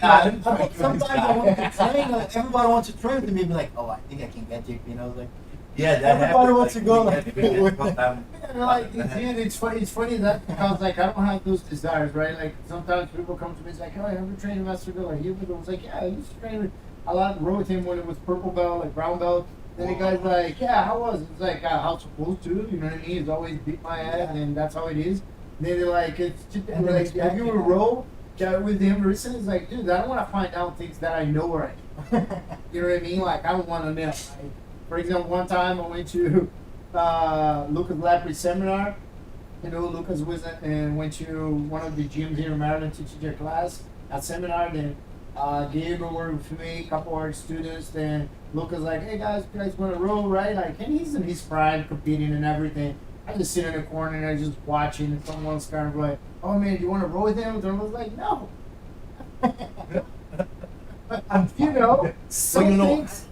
Speaker 1: sometimes I want to train. Like, everybody wants to train with me. Be like, oh, I think I can get JP. You know, like,
Speaker 2: yeah, that
Speaker 1: everybody
Speaker 2: happens,
Speaker 1: wants to go,
Speaker 2: we
Speaker 1: like,
Speaker 2: get- we get
Speaker 1: with-
Speaker 2: sometimes-
Speaker 3: Yeah, like it's funny. It's funny that because like I don't have those desires, right? Like sometimes people come to me, it's like, oh, I have a training master Bill. Like he was like, yeah, I used to train a lot. Rode with him when it was purple belt, like brown belt. Then the guy's like, yeah, how was it? It's like, how supposed to? You know what I mean? He's always beat my ass, and that's how it is. And then they're like, it's just,
Speaker 1: And
Speaker 3: like,
Speaker 1: then
Speaker 3: have you ever rolled with him recently? It's like, dude, I don't want to find out things that I know already. You know what I mean? Like, I don't want to know. Like, for example, one time I went to Lucas Lappri's seminar. You know, Lucas was and went to one of the gyms here in Maryland to teach a class at seminar. Then Gabriel worked with me, a couple of our students. Then Lucas like, hey guys, you guys want to roll, right? Like, and he's in his prime, competing and everything. I just sit in the corner and I just watching, and someone's kind of like, oh man, do you want to roll with him? And I was like, no. You know, some
Speaker 2: you know,
Speaker 3: things,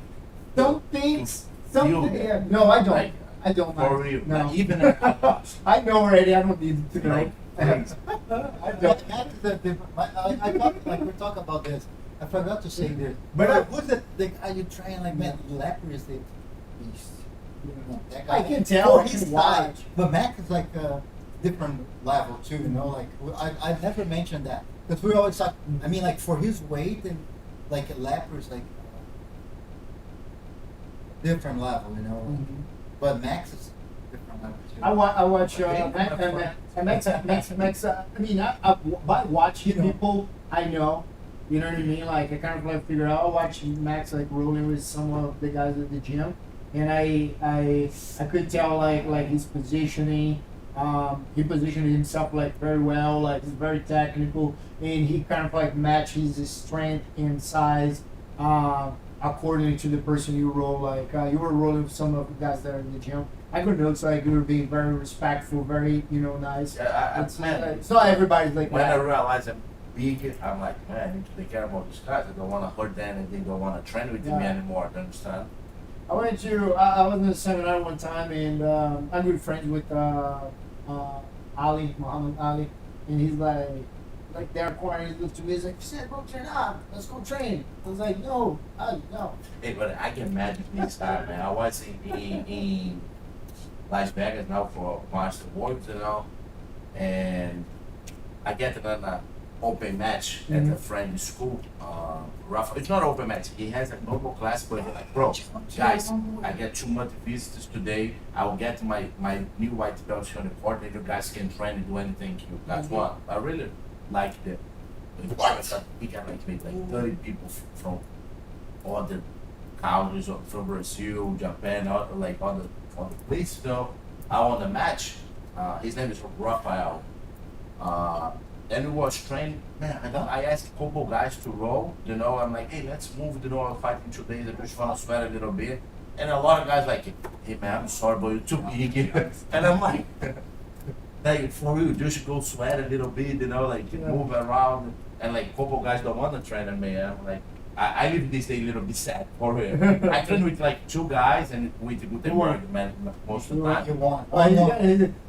Speaker 3: some things, something.
Speaker 2: You-
Speaker 3: Yeah, no, I don't.
Speaker 2: Like,
Speaker 3: I don't.
Speaker 2: for
Speaker 3: mind.
Speaker 2: real.
Speaker 3: No.
Speaker 2: Even at
Speaker 3: I know already. I don't need to know.
Speaker 2: Like, please.
Speaker 3: I don't.
Speaker 1: Max is a different. I thought, like, we talk about this. I forgot to say this.
Speaker 3: But
Speaker 1: But who's the guy you train, like, man? Leper is the beast. That guy.
Speaker 3: I can tell,
Speaker 1: For
Speaker 3: I
Speaker 1: his
Speaker 3: can watch.
Speaker 1: size. But Max is like a different level too. You know, like, I never mentioned that because we always talk. I mean, like, for his weight and like a leper is like a different level. You know,
Speaker 3: Mhm.
Speaker 1: but Max is different level too.
Speaker 3: I watch
Speaker 2: Okay.
Speaker 3: Max. I mean, by watching
Speaker 1: You know.
Speaker 3: people, I know. You know what I mean? Like I kind of like figure out. I watch Max like rolling with some of the guys at the gym, and I could tell like his positioning. He positioned himself like very well. Like he's very technical, and he kind of like matches his strength and size. According to the person you roll, like you were rolling with some of the guys that are in the gym. I could notice like you were being very respectful, very nice.
Speaker 2: Yeah,
Speaker 3: It's not everybody's like
Speaker 2: when I
Speaker 3: that.
Speaker 2: realize I'm big, I'm like, man, I need to take care about these guys. I don't want to hurt them and they don't want to train with me
Speaker 3: Yeah.
Speaker 2: anymore. Do you understand?
Speaker 3: I went to I was in a seminar one time, and I'm good friends with Ali, Muhammad Ali, and he's like their corner. He looks to me, he's like, "Said, go train up. Let's go train." I was like, "No, no."
Speaker 2: Hey, but I get mad at this time, man. I was in Las Vegas now for Master Awards, and I get an open match at a friend's school, rough. It's not open match. He has a normal class, but he's like, bro, guys, I get too much visitors today. I will get my new white belts here on the court, and you guys can train and do anything you guys want. I really like the environment. He can like meet like 30 people from other countries, from Brazil, Japan, like other places. So I won the match. His name is Rafael. And we was training, man, I asked a couple guys to roll, you know, I'm like, hey, let's move, you know, I'm fighting today, I just wanna sweat a little bit. And a lot of guys like, hey man, I'm sorry, but you're too big. And I'm like, for real, just go sweat a little bit, you know, like move around. And like, couple guys don't wanna train with me. I'm like, I live this day a little bit sad for real. I train with like 2 guys and with Gutenberg, man, most of the time.
Speaker 1: You want?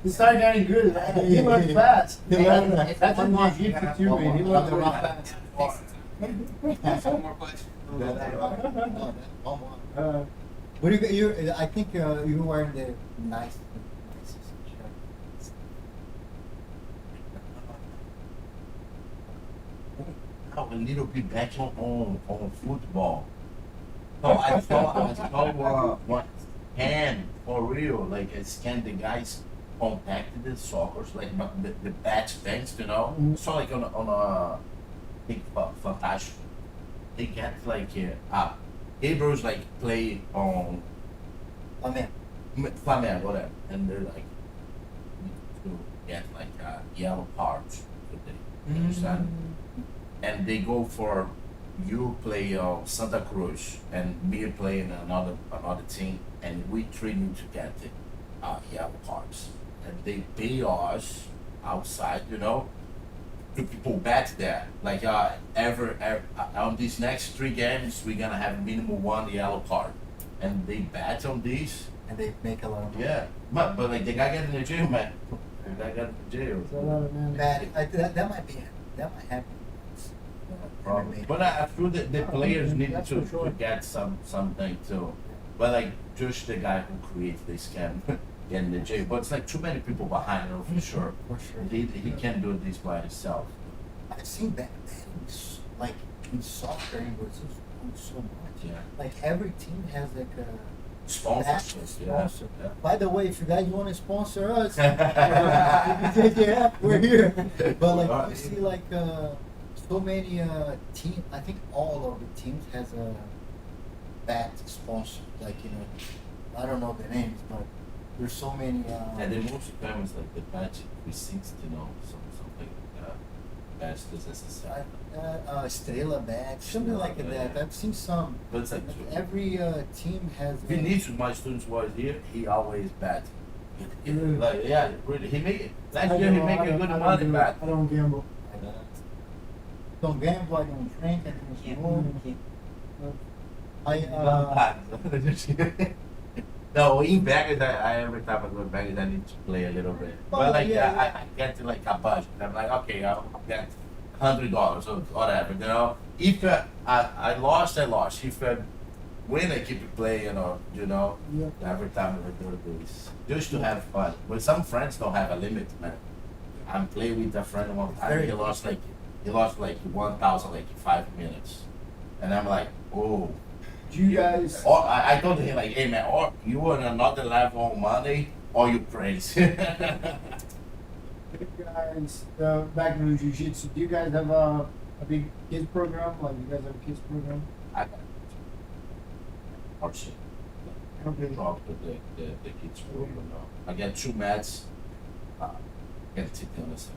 Speaker 3: He started getting good. He learned fast.
Speaker 4: Hey,
Speaker 3: That's what my jiu-jitsu too, man. He learned real fast.
Speaker 4: One more question.
Speaker 1: One more. What do you? I think you were in the nicest shirt.
Speaker 2: A little bit back on football. So I saw one hand for real, like I scanned the guys contacted the soccer, like the batch banks, you know. So like on a big fantastic, they get like Gabriel's like play on Flamengo, whatever, and they're like need to get like yellow cards today. You understand? And they go for you play Santa Cruz and me playing another team, and we 3 need to get the yellow cards, and they pay us outside, you know, to people bet there. Like ever on these next 3 games, we're gonna have minimum 1 yellow card, and they bet on these,
Speaker 1: And they make a lot of money.
Speaker 2: yeah. But like the guy get in the jail, man. The guy got in the jail.
Speaker 3: It's a lot of man.
Speaker 1: That might happen.
Speaker 2: Probably. But I feel that the players need
Speaker 3: That's
Speaker 2: to
Speaker 3: for sure.
Speaker 2: get something too. But like just the guy who created the scam get in the jail. But it's like too many people behind him for sure.
Speaker 1: For sure.
Speaker 2: He can't do this by himself.
Speaker 1: I've seen that like in soccer in Brazil so much.
Speaker 2: Yeah.
Speaker 1: Like every team has like a
Speaker 2: Sponsors. Yeah.
Speaker 1: sponsor.
Speaker 2: Yeah.
Speaker 1: By the way, if you guys want to sponsor us, PBJJF, we're here. But like you see like so many teams. I think all of the teams has a bat sponsor. Like I don't know the names, but there's so many.
Speaker 2: And the most famous like the Magic 360, you know, something best is necessary.
Speaker 1: Estrela bat, something like
Speaker 2: Estrela
Speaker 1: that.
Speaker 2: bat.
Speaker 1: I've seen some.
Speaker 2: But it's like
Speaker 1: Every team has.
Speaker 2: Vinicius, my students was here, he always bet. Like yeah, really he make last year he make a good money bet.
Speaker 3: I don't gamble.
Speaker 1: Don't gamble, I don't drink, I don't
Speaker 4: Can't
Speaker 1: smoke.
Speaker 2: No, in Vegas, I every time I go to Vegas, I need to play a little bit. But like,
Speaker 1: yeah.
Speaker 2: I get to like a budget. I'm like, okay, I'll get $100 or whatever. You know, if I lost, I lost. If I win, I keep playing, or you know,
Speaker 3: Yeah.
Speaker 2: every time I do this, just to have fun. But some friends don't have a limit, man. I'm playing with a friend one time. He lost like 1,000 like 5 minutes, and I'm like, oh.
Speaker 3: Do you guys?
Speaker 2: Or I told him like, hey man, or you on another level of money, or you crazy.
Speaker 3: You guys, back in jiu-jitsu, do you guys have a big kids program? Like, you guys have a kids program?
Speaker 2: I got hardship.
Speaker 3: Okay.
Speaker 2: Talk to the kids for you know. I get 2 mats. I can sit on this.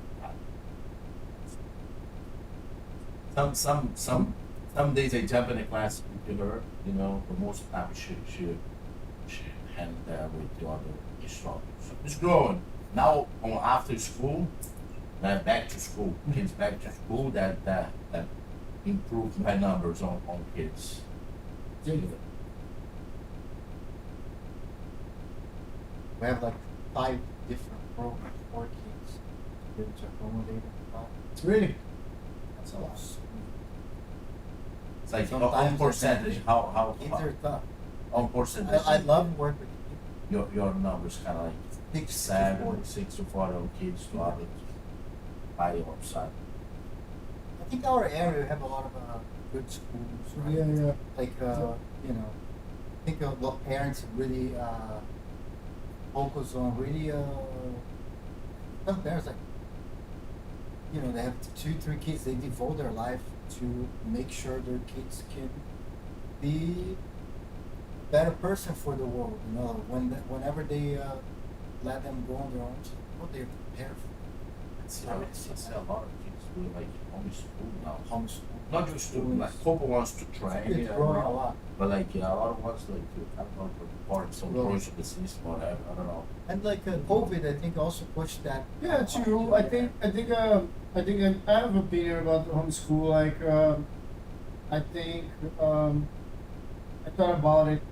Speaker 2: Some days I jump in a class with her, you know, but most of the time she handle that with the other instructors. So it's growing. Now on after school, back to school, kids back to school, that improved my numbers on kids.
Speaker 3: Yeah.
Speaker 1: We have like 5 different programs for kids. To accommodate them.
Speaker 3: Really?
Speaker 1: That's a lot.
Speaker 2: It's like on
Speaker 1: Sometimes
Speaker 2: percentage, how
Speaker 1: Kids are tough.
Speaker 2: on percentage.
Speaker 1: I love working with kids.
Speaker 2: Your numbers kind of like
Speaker 1: 6 to
Speaker 2: 7,
Speaker 1: 40.
Speaker 2: 6 to 4 kids to others by your side.
Speaker 1: I think our area we have a lot of good schools, right?
Speaker 3: Yeah.
Speaker 1: Like you know, I think a lot of parents really focus on really some parents like you know they have 2, 3 kids, they devote their life to make sure their kids can be a better person for the world. You know, whenever they let them go on their own, what they're prepared for.
Speaker 2: I see a lot of kids doing like homeschool now.
Speaker 1: Homeschool.
Speaker 2: Not just doing like couple wants to try
Speaker 1: It's
Speaker 2: it,
Speaker 1: growing a lot.
Speaker 2: but like yeah, a lot of ones like I don't know part some
Speaker 1: Well-
Speaker 2: portion of the system or whatever. I don't know.
Speaker 1: And like COVID, I think also pushed that.
Speaker 3: Yeah, true. I think I have an opinion about the homeschool. Like, I think I thought about it.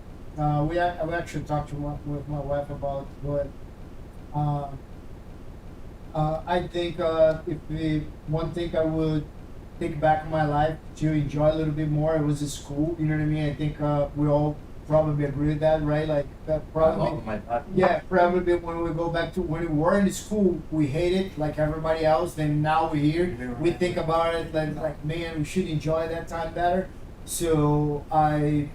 Speaker 3: We actually talked with my wife about, but I think one thing I would take back in my life to enjoy a little bit more, it was the school. You know what I mean? I think we all probably agree with that, right? Like that
Speaker 2: I
Speaker 3: probably.
Speaker 2: love my dad.
Speaker 3: Yeah, probably when we go back to when we were in the school, we hate it like everybody else. Then now we're here, we think about it like man, we should enjoy that time better. So I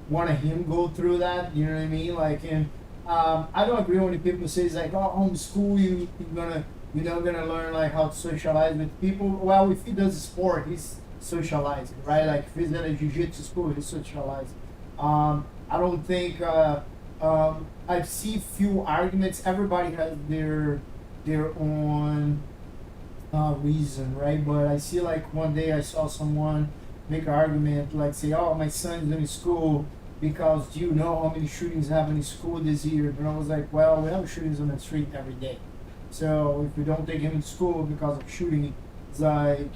Speaker 3: want him go through that. You know what I mean? Like, and I don't agree when people say it's like, oh, homeschool, you're not gonna learn like how to socialize with people. Well, if he does a sport, he's socializing, right? Like if he's in a jiu-jitsu school, he's socializing. I don't think I see few arguments. Everybody has their own reason, right? But I see like one day I saw someone make an argument like say, "Oh, my son's in school because do you know how many shootings happen in school this year?" And I was like, "Well, we have shootings on the street every day. So if we don't take him to school because of shooting, it's like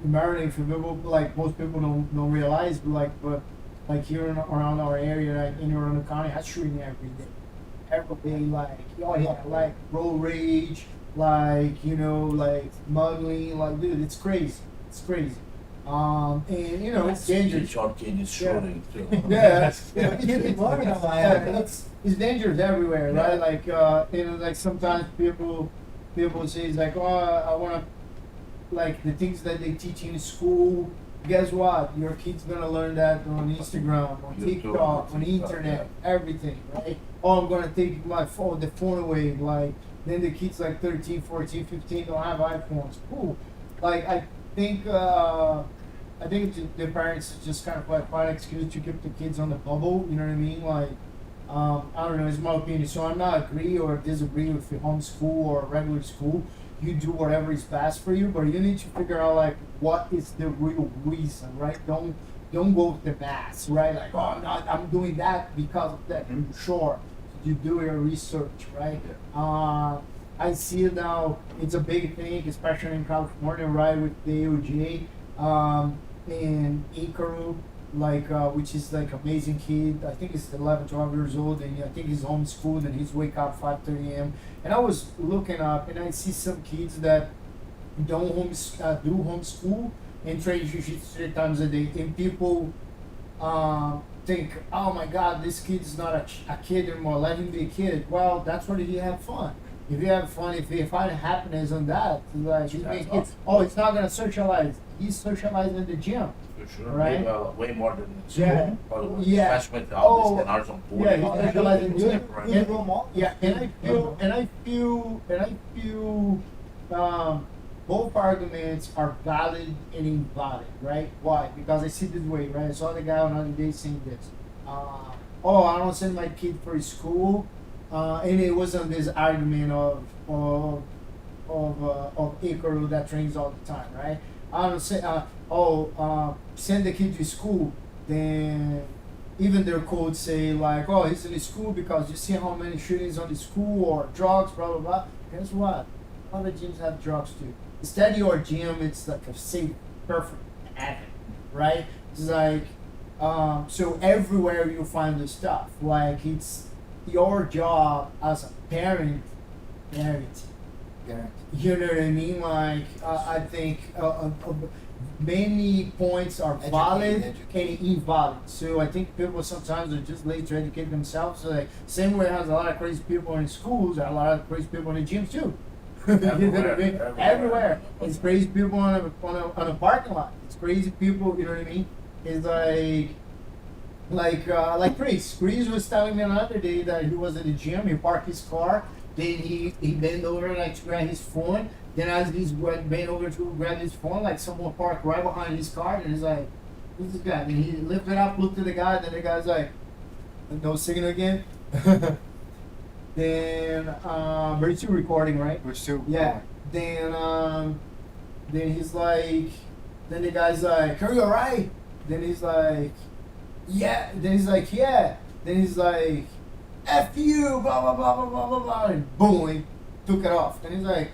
Speaker 3: embarrassing for people. Like most people don't realize, but like here around our area, like in Orlando County, has shooting every day. Every day, like like road rage, like like smuggling, like dude, it's crazy. It's crazy. And it's dangerous.
Speaker 2: Your kid is shooting too.
Speaker 3: Yeah,
Speaker 1: It's
Speaker 3: it's dangerous everywhere, right? Like like sometimes people say it's like, oh, I wanna like the things that they teach in school. Guess what? Your kid's gonna learn that on Instagram, on
Speaker 2: YouTube,
Speaker 3: TikTok, on the internet, everything, right? Oh, I'm gonna take the phone away. Like then the kids like 13, 14, 15 don't have iPhones. Cool. Like I think the parents just kind of like find an excuse to keep the kids on the bubble. You know what I mean? Like I don't know. It's my opinion. So I'm not agree or disagree with the homeschool or regular school. You do whatever is best for you, but you need to figure out like what is the real reason, right? Don't go with the mass, right? Like, oh, no, I'm doing that because of that. Sure, you do your research, right? I see it now. It's a big thing, especially in California, right, with the AOJ and Ikaru, like which is like amazing kid. I think he's 11, 12 years old, and I think he's homeschooled, and he's wake up 5:30 a.m. And I was looking up, and I see some kids that don't do homeschool and train jiu-jitsu 3 times a day, and people think, oh my God, this kid's not a kid anymore. Let him be a kid. Well, that's where you have fun. If you have fun, if you find happiness on that, like he's being a kid. Oh, it's not gonna socialize. He's socializing in the gym.
Speaker 2: For sure.
Speaker 3: Right?
Speaker 2: Way more than the
Speaker 3: Yeah.
Speaker 2: school. Probably
Speaker 3: Yeah.
Speaker 2: especially with all these hours on board.
Speaker 3: Yeah, he's socializing.
Speaker 1: Yeah.
Speaker 3: And I feel both arguments are valid and invalid, right? Why? Because I see this way, right? I saw the guy on other day saying this. Oh, I don't send my kid for school, and it wasn't this argument of Ikaru that trains all the time, right? I don't say, send the kid to school, then even their codes say like, oh, he's in school because you see how many shootings on the school or drugs, blah, blah, blah. Guess what? A lot of gyms have drugs too. Instead of your gym, it's like a safe, perfect habit, right? It's like, so everywhere you find the stuff, like it's your job as a parent, you know what I mean? Like, I think many points are valid and invalid. So I think people sometimes are just lazy to educate themselves. So like, same way as a lot of crazy people in schools, there are a lot of crazy people in the gyms too. You know what I mean? Everywhere. It's crazy people on a parking lot. It's crazy people, you know what I mean? It's like Chris. Chris was telling me another day that he was at the gym. He parked his car. Then he bent over like to grab his phone. Then as he's bent over to grab his phone, like someone parked right behind his car, and he's like, "Who's this guy?" And he lifted up, looked at the guy. Then the guy's like, "No signal again." Then we're still recording, right?
Speaker 1: We're still
Speaker 3: Yeah. Then he's like, then the guy's like, "Are you alright?" Then he's like, "Yeah." Then he's like, "Yeah." Then he's like, "F you," blah blah blah blah blah blah blah, and boom, he took it off. Then he's like,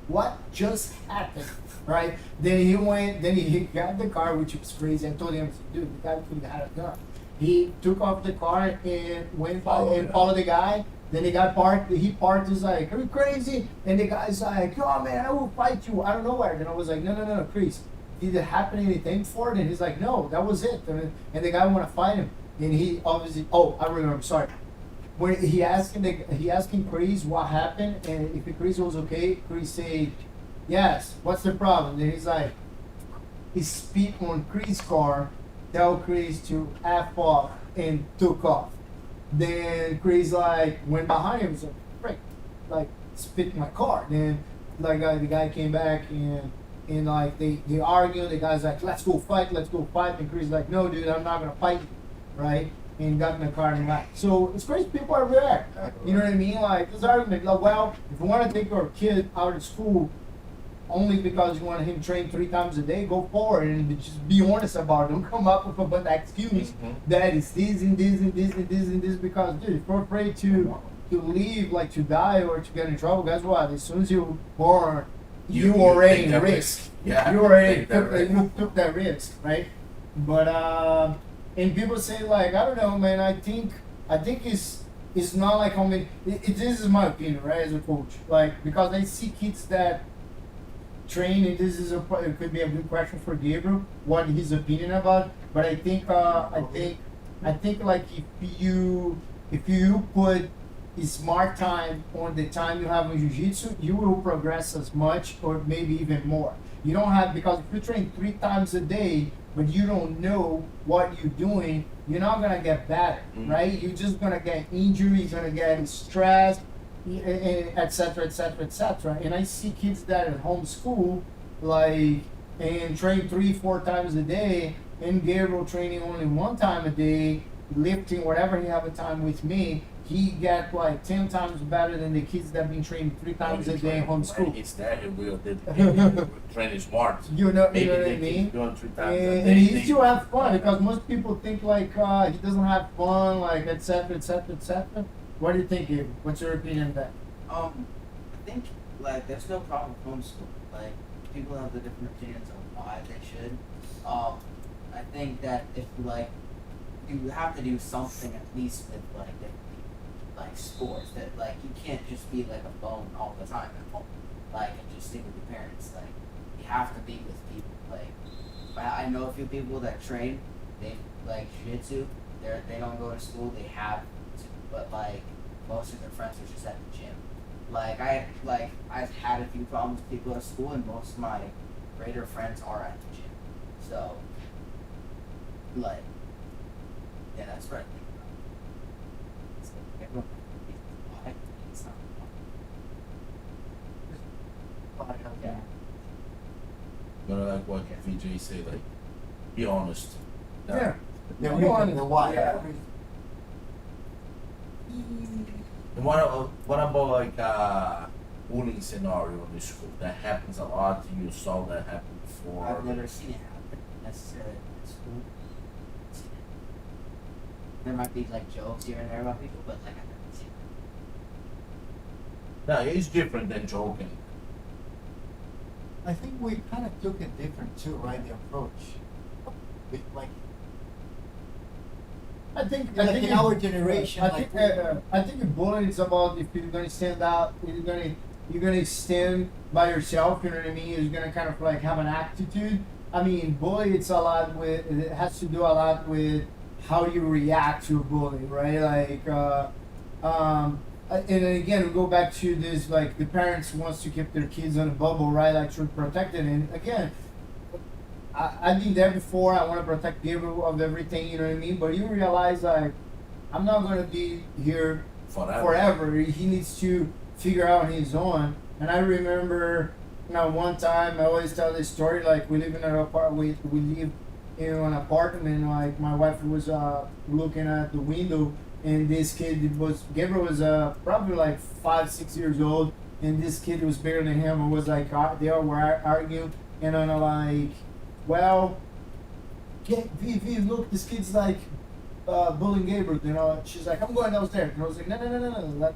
Speaker 3: "What just happened?" Right? Then he went. Then he got the car, which was crazy. I told him, "Dude, the guy could have had a gun." He took off the car and went followed the guy. Then the guy parked. He parked. He's like, "Are you crazy?" And the guy's like, "Oh man, I will fight you." I don't know where. Then I was like, "No, Chris. Did it happen anything for it?" And he's like, "No, that was it." And the guy want to fight him. And he obviously. Oh, I remember. Sorry. When he asking Chris what happened and if Chris was okay, Chris said, "Yes. What's the problem?" Then he's like, he spit on Chris' car, tell Chris to F off and took off. Then Chris like went behind him and said, "Frick, like spit in my car." Then like the guy came back and like they argued. The guy's like, let's go fight." And Chris like, "No, dude, I'm not gonna fight you," right? And got in the car and left. So it's crazy people are react. You know what I mean? Like this argument, like, well, if you want to take your kid out of school only because you want him trained 3 times a day, go forward and just be honest about it. Don't come up with a bunch of excuse that it's this and this and this and this and this because dude, if you're afraid to leave, like to die or to get in trouble, guess what? As soon as you're born, you already
Speaker 2: take that
Speaker 3: risk.
Speaker 2: Yeah,
Speaker 3: You already
Speaker 2: take that risk.
Speaker 3: you took that risk, right? But and people say like, I don't know, man. I think it's not like how many. This is my opinion, right? As a coach, like because I see kids that train, and this is it could be a good question for Gabriel, what his opinion about. But I think like if you put a smart time on the time you have in jiu-jitsu, you will progress as much or maybe even more. You don't have because if you train 3 times a day, but you don't know what you're doing, you're not gonna get better, right? You're just gonna get injuries, you're gonna get stressed, etc., etc., etc. And I see kids that at home school, like, and train 3-4 times a day, and Gabriel training only 1 time a day, lifting whatever he have a time with me. He get like 10 times better than the kids that been training 3 times a day in home school.
Speaker 2: It's that he will dedicated, training smart.
Speaker 3: You know what I
Speaker 2: Maybe
Speaker 3: mean?
Speaker 2: doing 3 times a day.
Speaker 3: And he still have fun because most people think like he doesn't have fun, like etc. etc. etc. What do you think, Gabe? What's your opinion on that?
Speaker 4: I think like there's no problem with homeschool. Like people have the different opinions on why they should. I think that if like you have to do something at least with like different like sports that like you can't just be like a phone all the time at home, like and just stick with your parents. Like you have to be with people. Like I know a few people that train, they like jiu-jitsu. They don't go to school. They have to, but like most of their friends are just at the gym. Like I've had a few problems with people at school, and most of my greater friends are at the gym. So like yeah, that's what I think about it. So everyone why it's not yeah.
Speaker 2: But like what VJ say, like, be honest.
Speaker 3: Yeah.
Speaker 1: Yeah,
Speaker 3: we want
Speaker 1: the why.
Speaker 3: yeah.
Speaker 2: And what about like bullying scenario in the school? That happens a lot. You saw that happen before.
Speaker 4: I've never seen it happen necessarily in school. There might be like jokes here and there about people, but like I've never seen it.
Speaker 2: No, it's different than joking.
Speaker 1: I think we kind of took it different too, right? The approach. We, like
Speaker 3: I think
Speaker 1: in our generation,
Speaker 3: I
Speaker 1: like
Speaker 3: think the bullying is about if you're gonna stand out, you're gonna stand by yourself. You know what I mean? You're gonna kind of like have an attitude. I mean, bully. It has to do a lot with how you react to a bully, right? Like, and then again, we go back to this, like, the parents wants to keep their kids on a bubble, right? Like, to protect it. And again, I've been there before. I want to protect Gabriel of everything, you know what I mean? But you realize, like, I'm not going to be here forever. He needs to figure out his own. And I remember, one time, I always tell this story, like, we live in an apartment, we live in an apartment, like, my wife was looking at the window, and this kid Gabriel was probably like 5-6 years old, and this kid was bigger than him, and was like, they all were arguing, and I'm like, well, V, look, this kid's like bullying Gabriel, she's like, I'm going downstairs, and I was like, no,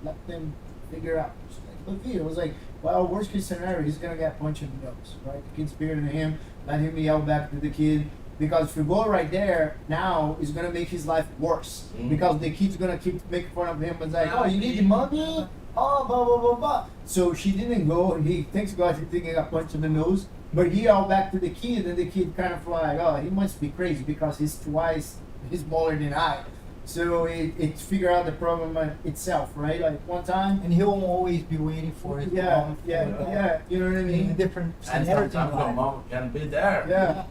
Speaker 3: let them figure out. She's like, but V, I was like, well, worst case scenario, he's gonna get punched in the nose, right? The kid's bigger than him, let him yell back to the kid, because if you go right there, now it's gonna make his life worse, because the kid's gonna keep making fun of him, and like, oh, you need money? Oh, blah, blah, blah, blah. So she didn't go, and thanks God, he didn't get punched in the nose. But he yelled back to the kid, and the kid kind of like, oh, he must be crazy because he's smaller than I. So it figured out the problem itself, right? Like one time.
Speaker 1: And he'll always be waiting for it.
Speaker 3: Yeah. You know what I mean?
Speaker 1: In different
Speaker 2: And
Speaker 1: scenarios.
Speaker 2: sometimes your mom can be there.
Speaker 3: Yeah.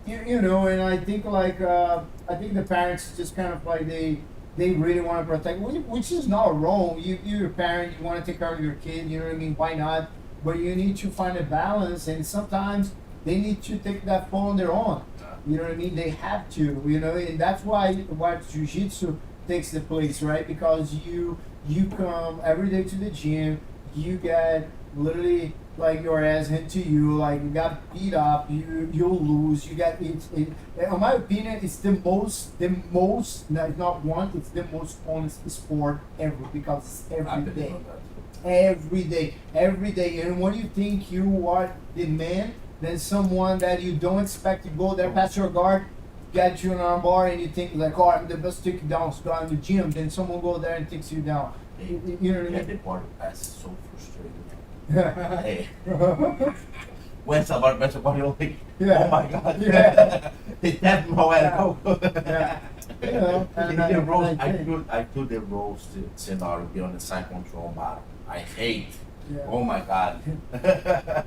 Speaker 3: And I think I think the parents just kind of like they really want to protect, which is not wrong. You're a parent, you want to take care of your kid, you know what I mean? Why not? But you need to find a balance, and sometimes they need to take that fall on their own. You know what I mean? They have to, and that's why jiu-jitsu takes the place, right? Because you come every day to the gym, you get literally like your ass hit to you, like you got beat up, you'll lose, you get it. In my opinion, it's the most not one, it's the most honest sport ever, because it's every day. Every day. And when you think you are the man, then someone that you don't expect to go there past your guard, get you an arm bar, and you think like, oh, I'm the best to take you down, so I'm in the gym. Then someone go there and takes you down. You know what I mean?
Speaker 2: The part of pass is so frustrating. Hey. When somebody makes a body like, oh my God.
Speaker 3: Yeah.
Speaker 2: It's that nowhere to go.
Speaker 3: Yeah.
Speaker 2: I do the roast scenario beyond the side control battle. I hate.
Speaker 3: Yeah.
Speaker 2: Oh my God.
Speaker 3: Yeah,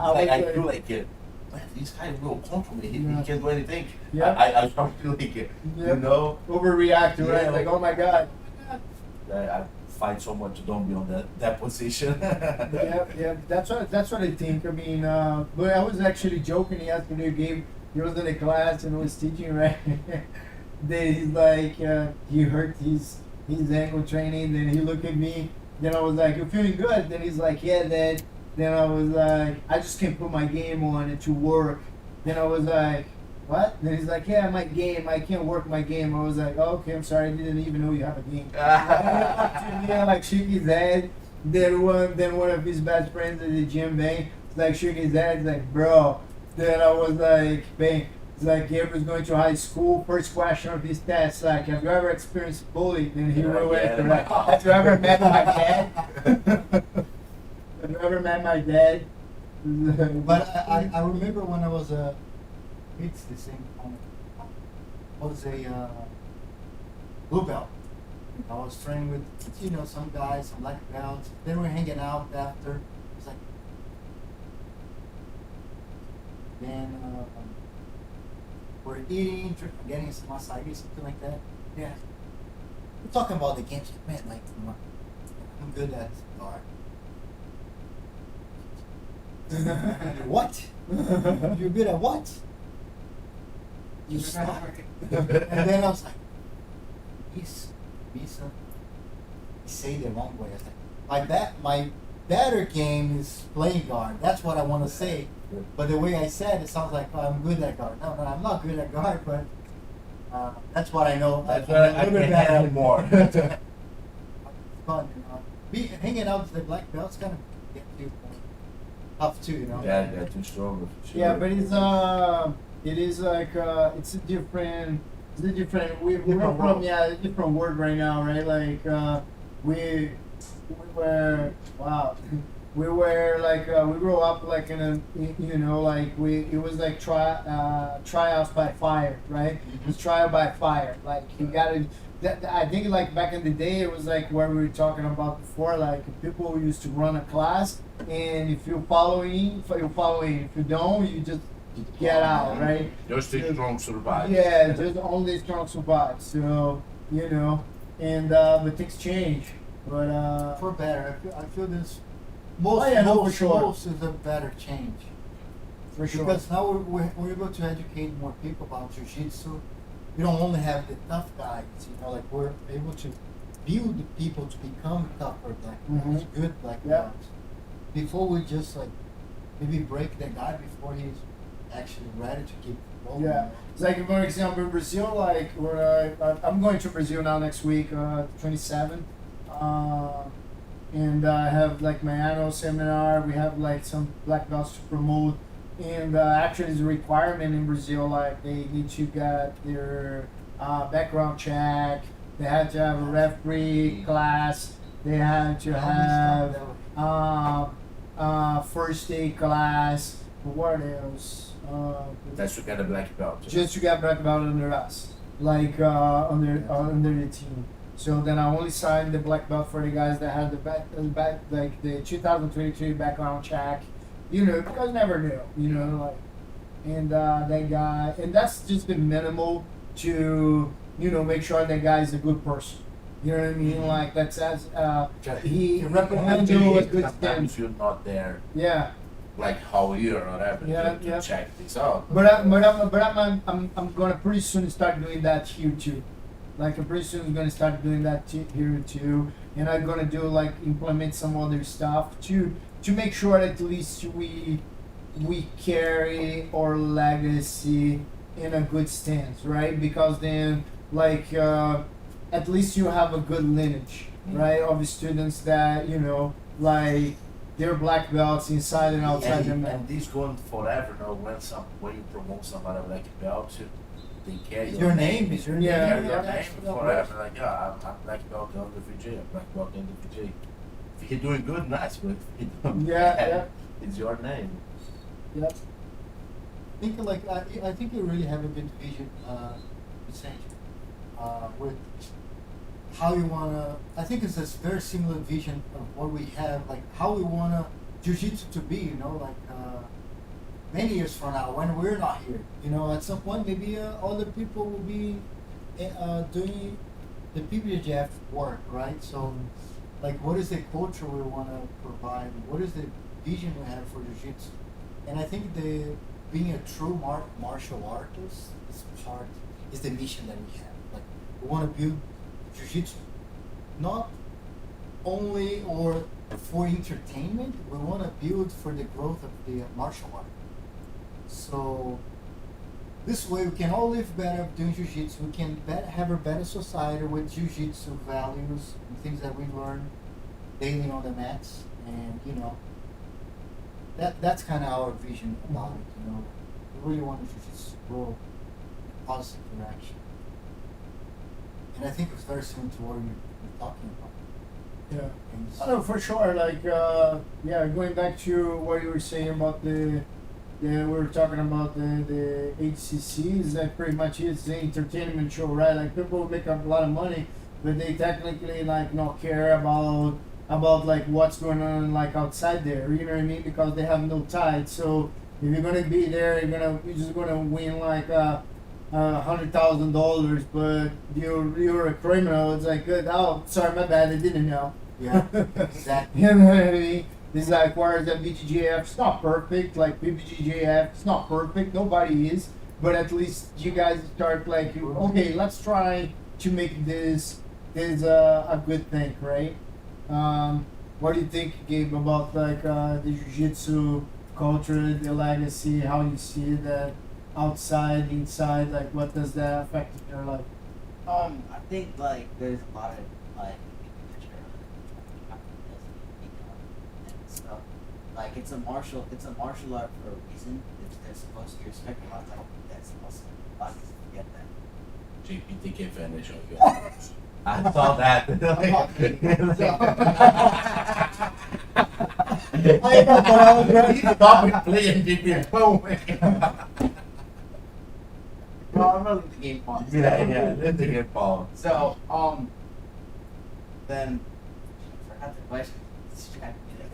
Speaker 2: I feel like it. Man, this guy will control me. He can't do anything.
Speaker 3: Yeah.
Speaker 2: I start feeling like it.
Speaker 3: Yeah.
Speaker 2: Yeah.
Speaker 3: Overreact, right? Like, oh my God.
Speaker 2: I fight so much to don't be on that position.
Speaker 3: Yeah. That's what I think. I mean, but I was actually joking yesterday. Gabe, he was in a class and was teaching, right? Then he's like, he hurt his ankle training. Then he looked at me. Then I was like, "You're feeling good?" Then he's like, "Yeah, Dad." Then I was like, "I just can't put my game on it to work." Then I was like, "What?" Then he's like, "Yeah, my game. I can't work my game." I was like, oh, "Okay, I'm sorry. I didn't even know you have a game." Yeah, like shook his head. Then one of his best friends at the gym, bang, like shook his head. He's like, "Bro." Then I was like, "Bang." It's like Gabriel's going to high school. First question of his test, like, have you ever experienced bullying? And he went like, have you ever met my dad? Have you ever met my dad?
Speaker 1: But I remember when I was it's the same time. I was a blue belt. I was training with some guys, some black belts. They were hanging out after. It's like then. We're eating, getting some acai, something like that. Yeah. We're talking about the games. Man, like, I'm good at art. What? You're good at what? You suck. And then I was like, Misa. You say the wrong way. I was like, my better game is playing guard. That's what I want to say. But the way I said it sounds like, oh, I'm good at guard. No, I'm not good at guard, but that's what I know.
Speaker 2: That's what I can handle more.
Speaker 1: Fun, hanging out with the black belts kind of get too tough too,
Speaker 2: Yeah, they're too strong. Sure.
Speaker 3: Yeah, but it is like it's a different we're from a different word right now, right? Like we were like we grew up like in a it was like tryouts by fire, right? It was trial by fire. Like you gotta. I think like back in the day it was like what we were talking about before. Like people used to run a class, and if you're following, you're following. If you don't, you just get out, right?
Speaker 2: Just the strong survive.
Speaker 3: Yeah, just only strong survive. So but things change. But
Speaker 1: For better. I feel this.
Speaker 3: Oh, yeah, no, for
Speaker 1: Most
Speaker 3: sure.
Speaker 1: most is a better change.
Speaker 3: for sure.
Speaker 1: Because now we're able to educate more people about jiu-jitsu. We don't only have the tough guys, like we're able to build the people to become tougher black belts, good black
Speaker 3: Yeah.
Speaker 1: belts. Before we just like maybe break the guy before he's actually ready to keep rolling.
Speaker 3: Yeah, it's like for example in Brazil, like I'm going to Brazil now next week, 27th, and I have like my annual seminar. We have like some black belts to promote, and actually it's a requirement in Brazil. Like they need to get their background check. They had to have a referee class. They had to have first aid class. What else?
Speaker 2: That's to get a black belt.
Speaker 3: Just to get black belt under us, like under the team. So then I only signed the black belt for the guys that had the back like the 2023 background check, because I never knew, like, and that guy, and that's just the minimal to make sure that guy is a good person. You know what I mean? Like that's as he recommends you a good
Speaker 2: Sometimes
Speaker 3: stance.
Speaker 2: you're not there,
Speaker 3: Yeah.
Speaker 2: like whole year or whatever, to check this out.
Speaker 3: I'm gonna pretty soon start doing that here too. Like I'm pretty soon gonna start doing that here too, and I'm gonna do like implement some other stuff to make sure at least we carry our legacy in a good stance, right? Because then like at least you have a good lineage, right, of students that like. They're black belts inside and outside the
Speaker 2: and this going forever. When you promote somebody like a belt, they carry
Speaker 1: Your name is your
Speaker 3: Yeah,
Speaker 1: name.
Speaker 2: your
Speaker 3: yeah.
Speaker 2: name forever. Like I'm black belt under VJ, I'm black belt under VJ. If you're doing good, nice, but if you don't,
Speaker 3: Yeah.
Speaker 2: it's your name.
Speaker 3: Yep.
Speaker 1: I think you really have a good vision, Vicente, with how you wanna. I think it's a very similar vision of what we have, like how we wanna jiu-jitsu to be. Like many years from now when we're not here. At some point maybe other people will be doing the PBJJF work, right? So, like, what is the culture we wanna provide? What is the vision we have for jiu-jitsu? And I think being a true martial artist is the mission that we have. Like, we want to build jiu-jitsu not only or for entertainment, we want to build for the growth of the martial art. So this way we can all live better doing jiu-jitsu. We can have a better society with jiu-jitsu values and things that we learn daily on the mats. And that's kind of our vision about it. We really want jiu-jitsu to grow in a positive direction. And I think it's very similar to what you're talking about.
Speaker 3: Yeah.
Speaker 1: And
Speaker 3: Oh, for sure. Like, going back to what you were saying about we were talking about the HCCs. That pretty much is the entertainment show, right? Like people make up a lot of money, but they technically like not care about like what's going on like outside there. You know what I mean? Because they have no ties. So if you're gonna be there, you're just gonna win like $100,000, but you're a criminal. It's like, good. Oh, sorry, my bad. I didn't know.
Speaker 1: yeah, exactly.
Speaker 3: You know what I mean? It's like, whereas that BJJF, it's not perfect. Like PBJJF, it's not perfect. Nobody is. But at least you guys start like, okay, let's try to make this a good thing, right? What do you think, Gabe, about like the jiu-jitsu culture, the legacy, how you see that outside, inside, like what does that affect in your life?
Speaker 4: I think like there's a lot of like and stuff. Like it's a martial art for a reason. They're supposed to respect a lot of people. That's supposed to a lot of people forget that.
Speaker 2: JPTK finish on you. I saw that. Stop playing GP.
Speaker 4: No, I'm really the game fun.
Speaker 2: Yeah, let the game ball.
Speaker 4: So, then I forgot the question.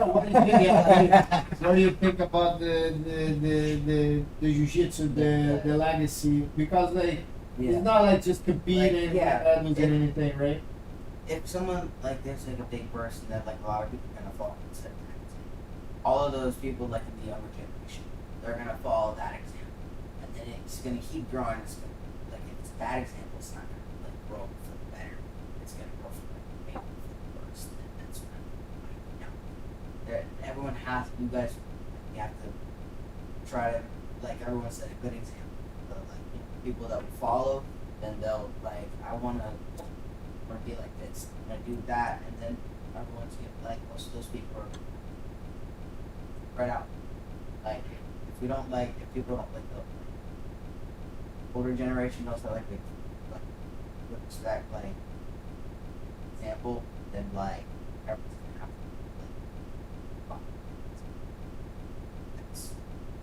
Speaker 3: What do you think about the jiu-jitsu, the legacy? Because like
Speaker 4: Yeah.
Speaker 3: it's not like just competing
Speaker 4: Like, yeah,
Speaker 3: and losing anything, right?
Speaker 4: If someone like there's like a big person that like a lot of people are gonna follow and set that example. All of those people like in the younger generation, they're gonna follow that example, and then it's gonna keep growing. It's gonna, like if it's a bad example, it's not gonna like grow for the better. It's gonna grow for like maybe for the worse. And that's when you know, everyone has you guys. You have to try to like everyone set a good example. But like you know, people that will follow, then they'll like I wanna be like this. I'm gonna do that, and then everyone's gonna like most of those people are spread out. Like if we don't like, if people don't like the older generation knows that like with respect like example, then like everyone's gonna have to like follow. It's,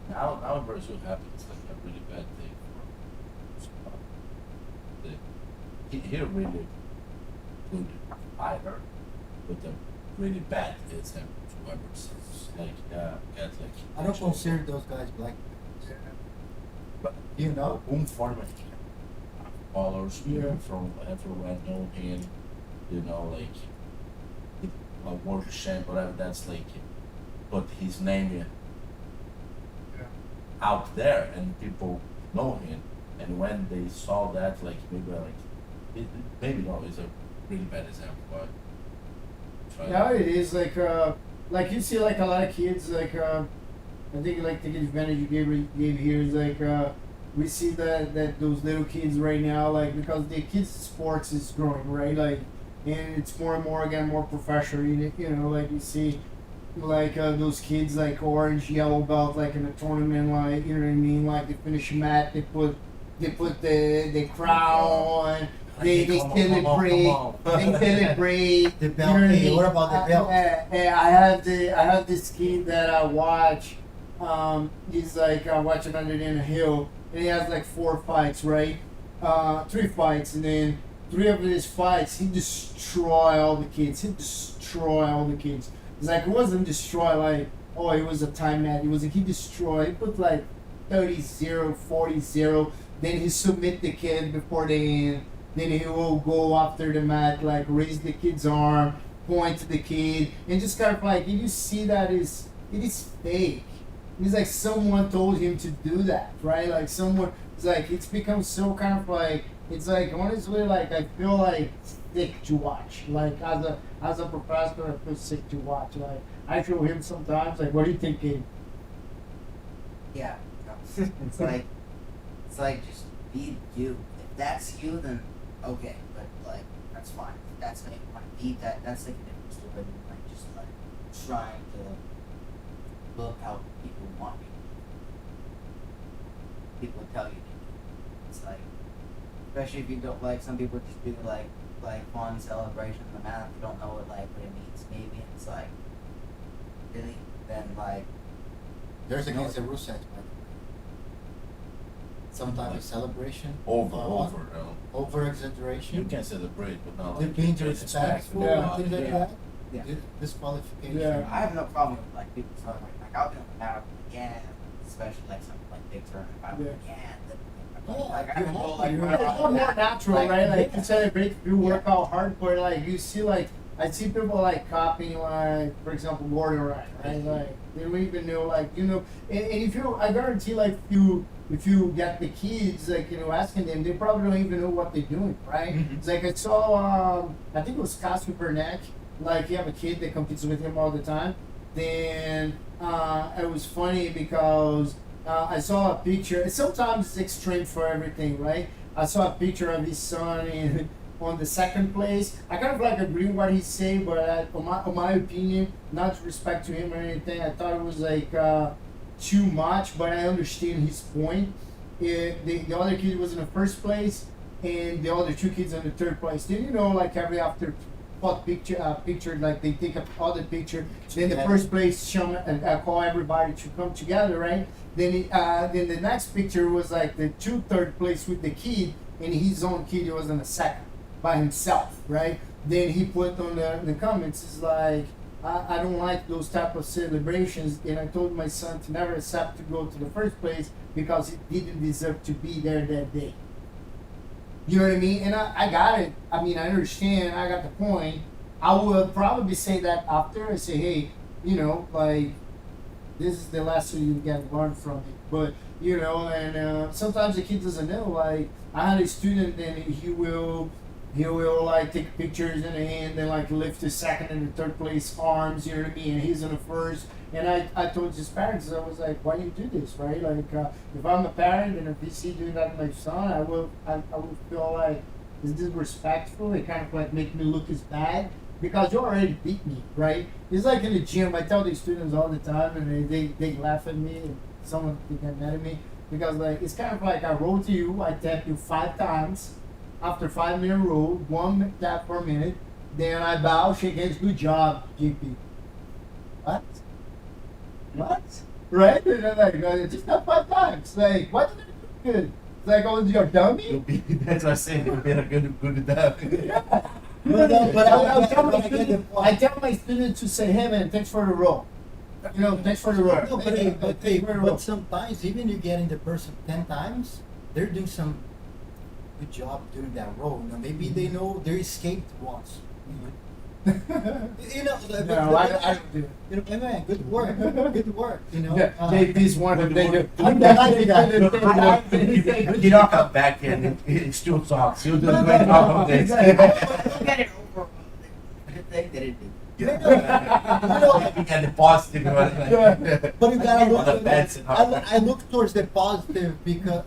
Speaker 2: Now Brazil happens like a really bad thing for here really good fighter, but a really bad example to ever serves. Like get like
Speaker 1: I don't consider those guys black.
Speaker 2: but
Speaker 1: You know?
Speaker 2: format followers
Speaker 3: Yeah.
Speaker 2: people from everywhere know him, you know, like a world champ, whatever that's like put his name out there and people know him, and when they saw that like maybe no, it's a really bad example, but try
Speaker 3: Yeah, it is like you see like a lot of kids I think like the advantage you gave here is we see that those little kids right now like because the kids sports is growing right like and it's more and more again more professional you know like you see like those kids like orange yellow belt like in a tournament like you know what I mean like they finish a mat they put the crown they celebrate they celebrate
Speaker 1: The
Speaker 3: you know
Speaker 1: belt.
Speaker 3: what I
Speaker 1: Hey,
Speaker 3: mean?
Speaker 1: what about the belt?
Speaker 3: I have this kid that I watch. He's like watching under in a hill, and he has like 4 fights, right? 3 fights, and then 3 of his fights, he destroy all the kids. He destroy all the kids. It's like it wasn't destroy like oh it was a time mat. It was like he destroyed. He put like 30-0, 40-0. Then he submit the kid before the end. Then he will go after the mat, like raise the kid's arm, point to the kid, and just kind of like you see that it is fake. It's like someone told him to do that, right? Like someone, it's like it's become so kind of like it's like honestly like I feel like sick to watch. Like as a professor, I feel sick to watch. Like I show him sometimes, like what do you think, Gabe?
Speaker 4: yeah, it's like just be you. If that's you, then okay, but like that's fine. If that's how you want to be, that's like a different story than like just like trying to look how people want you. People tell you to do. It's like, especially if you don't like some people just do like fun celebration of the mat. They don't know what it means. Maybe it's like really then like
Speaker 1: There's against the rule set, by the way. Sometimes a celebration. Over exaggeration.
Speaker 2: You can celebrate, but not
Speaker 1: They're
Speaker 2: like
Speaker 1: being
Speaker 2: you can expect
Speaker 1: disrespectful
Speaker 2: it.
Speaker 1: and things like
Speaker 2: Yeah.
Speaker 1: that.
Speaker 4: Yeah.
Speaker 1: Disqualification.
Speaker 3: Yeah.
Speaker 4: I have no problem with like people celebrating. Like I'll be on the mat, yeah, especially like something like big tournament. I'm like,
Speaker 3: Yeah.
Speaker 4: like I
Speaker 1: you're
Speaker 4: can go
Speaker 1: happy,
Speaker 4: like
Speaker 1: you're
Speaker 3: It's
Speaker 1: happy.
Speaker 3: more natural,
Speaker 4: Like-
Speaker 3: right? Like you celebrate, you work out hard, but like you see, like I see people like copying, like for example, Gordon Ryan, right? Like they don't even know, like and if you, I guarantee, like if you get the kids, like asking them, they probably don't even know what they're doing, right?
Speaker 1: Mhm.
Speaker 3: It's like I saw, I think it was Casper Burnett, like you have a kid that competes with him all the time. Then it was funny because I saw a picture. Sometimes it's extreme for everything, right? I saw a picture of his son on the second place. I kind of like agree with what he's saying, but on my opinion, not respect to him or anything, I thought it was like too much, but I understand his point. The other kid was in the first place, and the other 2 kids in the third place. Then like every after picture, like they take a other picture. Then the first place call everybody to come together, right? Then the next picture was like the 2 third place with the kid, and his own kid was in the second by himself, right? Then he put on the comments is like I don't like those type of celebrations, and I told my son to never accept to go to the first place because he didn't deserve to be there that day. You know what I mean? And I got it. I mean, I understand. I got the point. I will probably say that after I say, hey, you know, like, this is the lesson you can learn from it. But, you know, and sometimes the kid doesn't know. Like, I had a student, and he will like take pictures in the hand and like lift the second and the third place arms, you know what I mean? And he's in the first. And I told his parents, I was like, why do you do this, right? Like, if I'm a parent and if you see doing that to my son, I will feel like it's disrespectful. It kind of like make me look as bad because you already beat me, right? It's like in the gym. I tell these students all the time, and they laugh at me, and someone they get mad at me because like it's kind of like I roll to you, I tap you 5 times. After 5-minute roll, 1 tap per minute, then I bow, shake hands, good job, GP. What? What? Right? And I'm like, just not 5 times. Like, what did I do good? It's like, oh, you're a dummy?
Speaker 2: That's what I said. You'll be a good adapt.
Speaker 3: Yeah.
Speaker 1: But
Speaker 3: I tell my students to say, hey man, thanks for the roll. You know, thanks for the roll.
Speaker 1: No, but sometimes even you getting the person 10 times, they're doing some good job doing that role. You know, maybe they know they escaped once. You know,
Speaker 3: No, I don't do it.
Speaker 1: You know, hey man, good work. You know,
Speaker 3: Yeah, JP's one of them.
Speaker 1: I'm the lucky guy.
Speaker 2: You don't come back and it still talks. You'll do a great job on this.
Speaker 4: Get it over. Good thing that it did.
Speaker 1: You know,
Speaker 2: You get the positive.
Speaker 1: but you gotta look.
Speaker 2: The bets and all.
Speaker 1: I look towards the positive because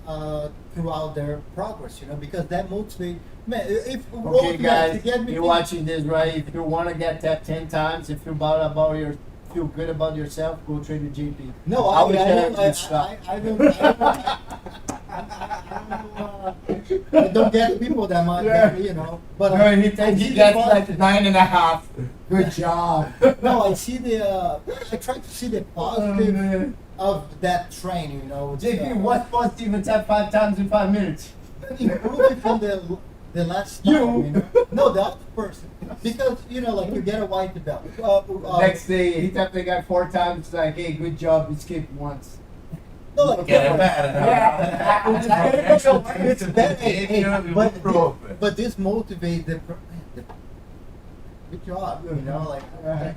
Speaker 1: throughout their progress, you know, because that motivates. Man, if
Speaker 3: Okay, guys,
Speaker 1: to get me
Speaker 3: you're watching this, right? If you want to get that 10 times, if you feel good about yourself, go train the GP.
Speaker 1: No,
Speaker 3: I wish
Speaker 1: I
Speaker 3: had
Speaker 1: don't.
Speaker 3: good stuff.
Speaker 1: I don't get people that much,
Speaker 3: Yeah.
Speaker 1: you know. But
Speaker 3: No, he
Speaker 1: I see
Speaker 3: gets
Speaker 1: the
Speaker 3: like 9.5. Good job.
Speaker 1: no, I see the. I try to see the positive of that training, you know. It's,
Speaker 3: JP, what was even tap 5 times in 5 minutes?
Speaker 1: improving from the last time. You know? No, the other person, because you know, like you get a white belt.
Speaker 3: Next day, he tapped the guy 4 times. Like, hey, good job. You skipped once.
Speaker 1: No, like,
Speaker 2: Get it better.
Speaker 1: Yeah. It's better. Hey, but this motivates the good job, you know, like.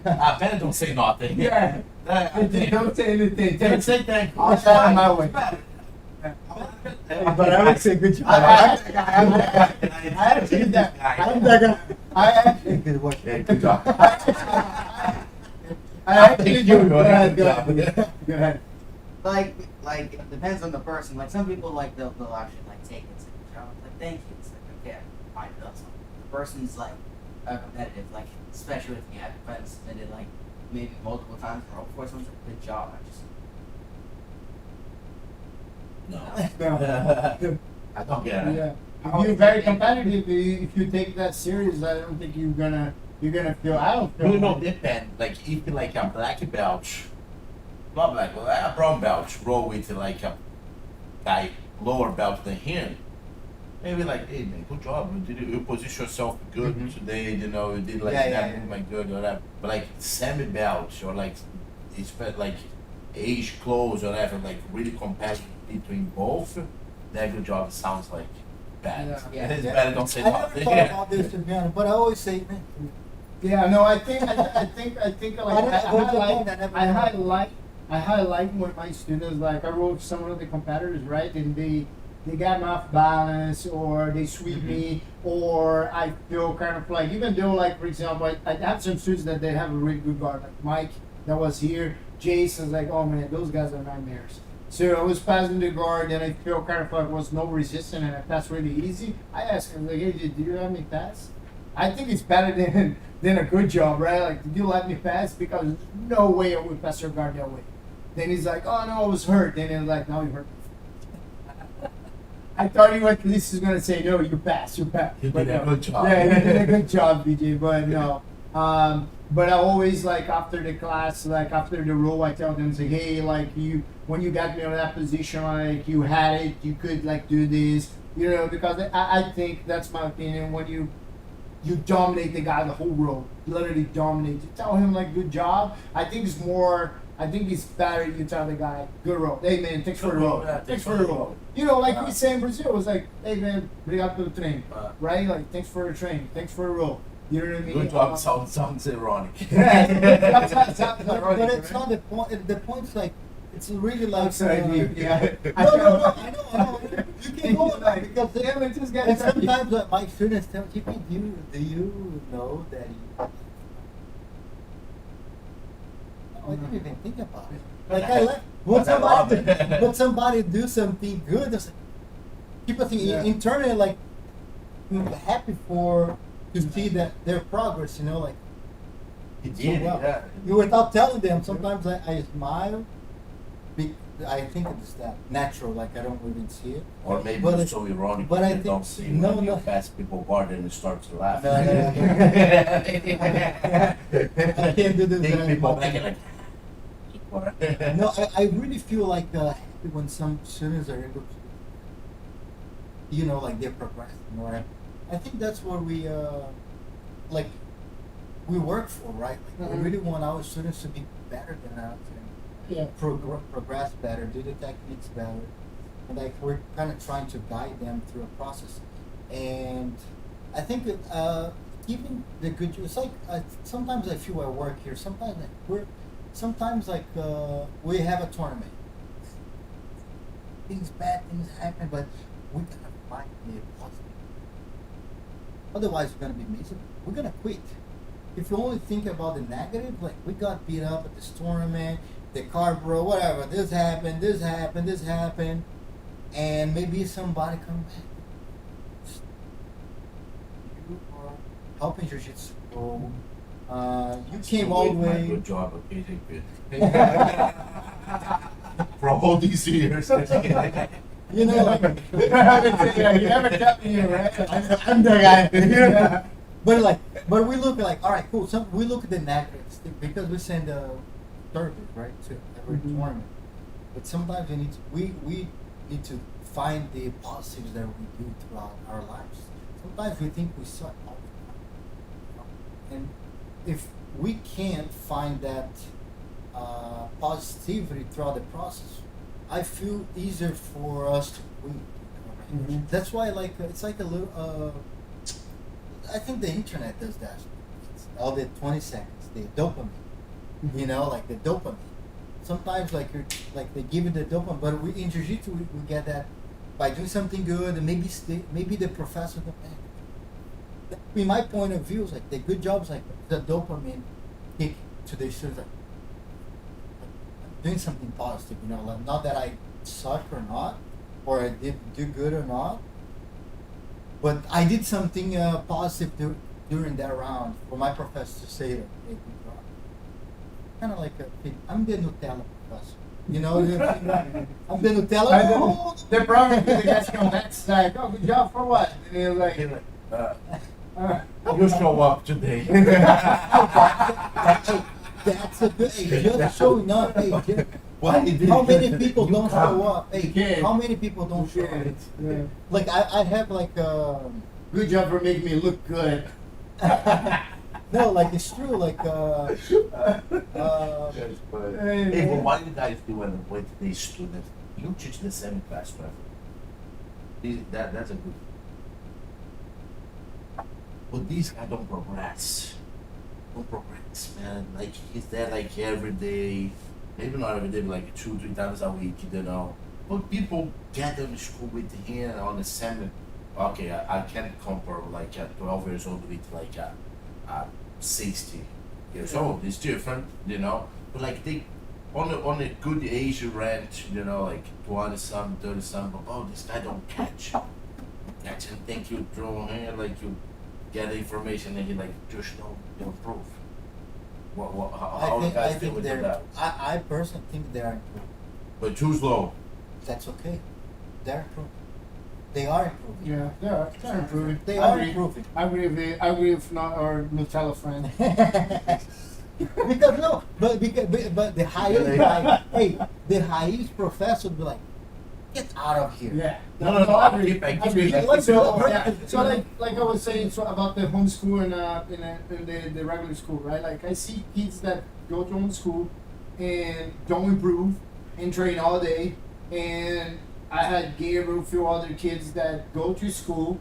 Speaker 2: I better don't say nothing.
Speaker 3: Yeah. Don't say anything.
Speaker 1: Don't say thank you.
Speaker 3: I'll try on my way.
Speaker 1: But I would say good job.
Speaker 3: I'm actually that guy. I'm that guy. I actually
Speaker 1: Good work.
Speaker 2: Yeah, good job.
Speaker 3: I actually do. Go ahead.
Speaker 2: Good
Speaker 3: Go
Speaker 2: job.
Speaker 3: ahead. Go ahead.
Speaker 4: Like it depends on the person. Like some people like they'll actually like take it. Like thank you. It's like okay, I done something. The person's like competitive. Like especially if you have been submitted like maybe multiple times in a row before someone's like good job. I just
Speaker 2: No. I don't get it.
Speaker 3: Yeah. If you're very competitive, if you take that serious, I don't think you're gonna feel. I don't feel.
Speaker 2: You know, depend. Like if you like a black belt, not black, well, a brown belt, roll with like a guy lower belt than him. Maybe like, hey man, good job. You position yourself good today. You know, you did like that movement good or whatever. But like semi belts or like it's like age close or whatever, like really competitive between both. That good job sounds like bad.
Speaker 4: Yeah.
Speaker 2: It's better don't say
Speaker 1: I never
Speaker 2: nothing.
Speaker 1: thought about this to be honest, but I always say, man.
Speaker 3: Yeah, no, I think like I highlight with my students, like I wrote some of the competitors, right, and they got me off balance or they sweep me or I feel kind of like, even though like for example I have some students that they have a really good guard, like Mike that was here, Jason's like, oh man, those guys are nightmares. So I was passing the guard and I feel kind of like was no resistance and I passed really easy. I asked him like, hey, do you let me pass? I think it's better than a good job, right? Like, did you let me pass? Because there's no way I would pass your guard that way. Then he's like, oh no, I was hurt. Then he's like, no, you hurt me. I thought you at least was gonna say, no, you passed.
Speaker 2: You
Speaker 3: But
Speaker 2: did
Speaker 3: no.
Speaker 2: a good job.
Speaker 3: Yeah, you did a good job, BJ. But no. But I always like after the class, like after the roll, I tell them, say, hey, like when you got me on that position, like you had it, you could like do this, you know, because I think that's my opinion. When you you dominate the guy the whole road. You literally dominate. You tell him like good job. I think it's better you tell the guy good road. Hey man, thanks for the road. Thanks for the road. You know, like we say in Brazil, it was like, hey man, obrigado pelo treino, right? Like thanks for the training, thanks for the road. You know what I mean?
Speaker 2: Good job sounds ironic.
Speaker 3: Yeah,
Speaker 1: But it's not the point. The point's like, it's really like.
Speaker 3: I'm sorry, dude. Yeah.
Speaker 1: No, I know. You can go back because
Speaker 3: Damn it, just got
Speaker 1: and sometimes my students tell me, do you know that you? No, I didn't even think about it. Like I like when somebody do something good, it's like, people think internally like happy to see that their progress. You know, like
Speaker 2: He did,
Speaker 1: well.
Speaker 2: yeah.
Speaker 1: You without telling them. Sometimes I smile. I think it's that natural. Like I don't even see it.
Speaker 2: Or maybe
Speaker 1: But
Speaker 2: it's so ironic
Speaker 1: but
Speaker 2: that
Speaker 1: I
Speaker 2: you
Speaker 1: think-
Speaker 2: don't see
Speaker 1: no,
Speaker 2: when
Speaker 1: no.
Speaker 2: you pass people guard and you start to laugh.
Speaker 1: No. I can't do this.
Speaker 2: Think people back and like.
Speaker 1: No, I really feel like happy when some students are able to, you know, like they're progressing. Right? I think that's what we like. We work for, right? Like we really want our students to be better than us and
Speaker 3: Yeah.
Speaker 1: progress better, do the techniques better, and like we're kind of trying to guide them through a process. And I think even the good, it's like sometimes I feel I work here. Sometimes like we have a tournament. Bad things happen, but we gotta find the positive. Otherwise, we're gonna be miserable. We're gonna quit. If you only think about the negative, like we got beat up at this tournament, the car broke, whatever. This happened, and maybe somebody come back. You are helping jiu-jitsu grow. You came all the way.
Speaker 2: Good job, okay, good. For all these years.
Speaker 1: You know, like,
Speaker 3: you never kept me here, right? I'm the guy.
Speaker 1: but we look like, all right, cool. We look at the negatives because we send a survey, right, to every tournament. But sometimes we need to find the positives that we do throughout our lives. Sometimes we think we suck all the time, and if we can't find that positivity throughout the process, I feel easier for us to quit.
Speaker 3: Mhm.
Speaker 1: That's why, like, it's like a little. I think the internet does that. It's all the 20 seconds, the dopamine. You know, like the dopamine. Sometimes, like they give you the dopamine, but in jiu-jitsu we get that by doing something good, and maybe the professor. In my point of view, it's like the good jobs, like the dopamine kick to the students, like doing something positive. You know, like, not that I suck or not, or I did do good or not, but I did something positive during that round for my professor to say that. Hey, good job. Kind of like I'm the Nutella professor. You know, I'm the Nutella.
Speaker 3: The problem is the guys come next like, oh, good job for what? And you're like,
Speaker 2: You show up today.
Speaker 1: That's a good. Hey, just showing up. Hey,
Speaker 2: Why did
Speaker 1: how many people
Speaker 2: you
Speaker 1: don't
Speaker 2: come?
Speaker 1: show up? Hey,
Speaker 3: Yeah.
Speaker 1: how many people don't show up?
Speaker 3: yeah.
Speaker 1: Like I have like
Speaker 3: Good job for making me look good.
Speaker 1: no, like it's true. Like
Speaker 2: That's funny. Hey, but what do you guys do with these students? You teach the same class, right? That's a good. But these guys don't progress. Don't progress, man. Like he's there like every day. Maybe not every day, but like 2-3 times a week, you know. But people get in school with him on the same. Okay, I can't compare like a 12 years old with like a 60 years old. It's different, you know. But like they on a good age range, you know, like 20 some, 30 some. But oh, this guy don't catch and think you throw here like you get the information and he like just don't improve. How do you guys deal with that?
Speaker 1: I personally think they're improving.
Speaker 2: But too slow.
Speaker 1: That's okay. They're improving. They are improving.
Speaker 3: Yeah, they're improving.
Speaker 1: They
Speaker 3: I
Speaker 1: are
Speaker 3: agree.
Speaker 1: improving.
Speaker 3: I agree with not our Nutella friend.
Speaker 1: Because no, but the highest guy, hey, the highest professor would be like, Get out of here.
Speaker 3: Yeah.
Speaker 2: No,
Speaker 3: I
Speaker 2: I
Speaker 3: agree.
Speaker 2: keep
Speaker 3: I agree.
Speaker 1: Let's
Speaker 3: So,
Speaker 1: go.
Speaker 3: yeah. So like I was saying so about the homeschool and in the regular school, right? Like I see kids that go to homeschool and don't improve and train all day, and I had Gabriel, a few other kids that go to school,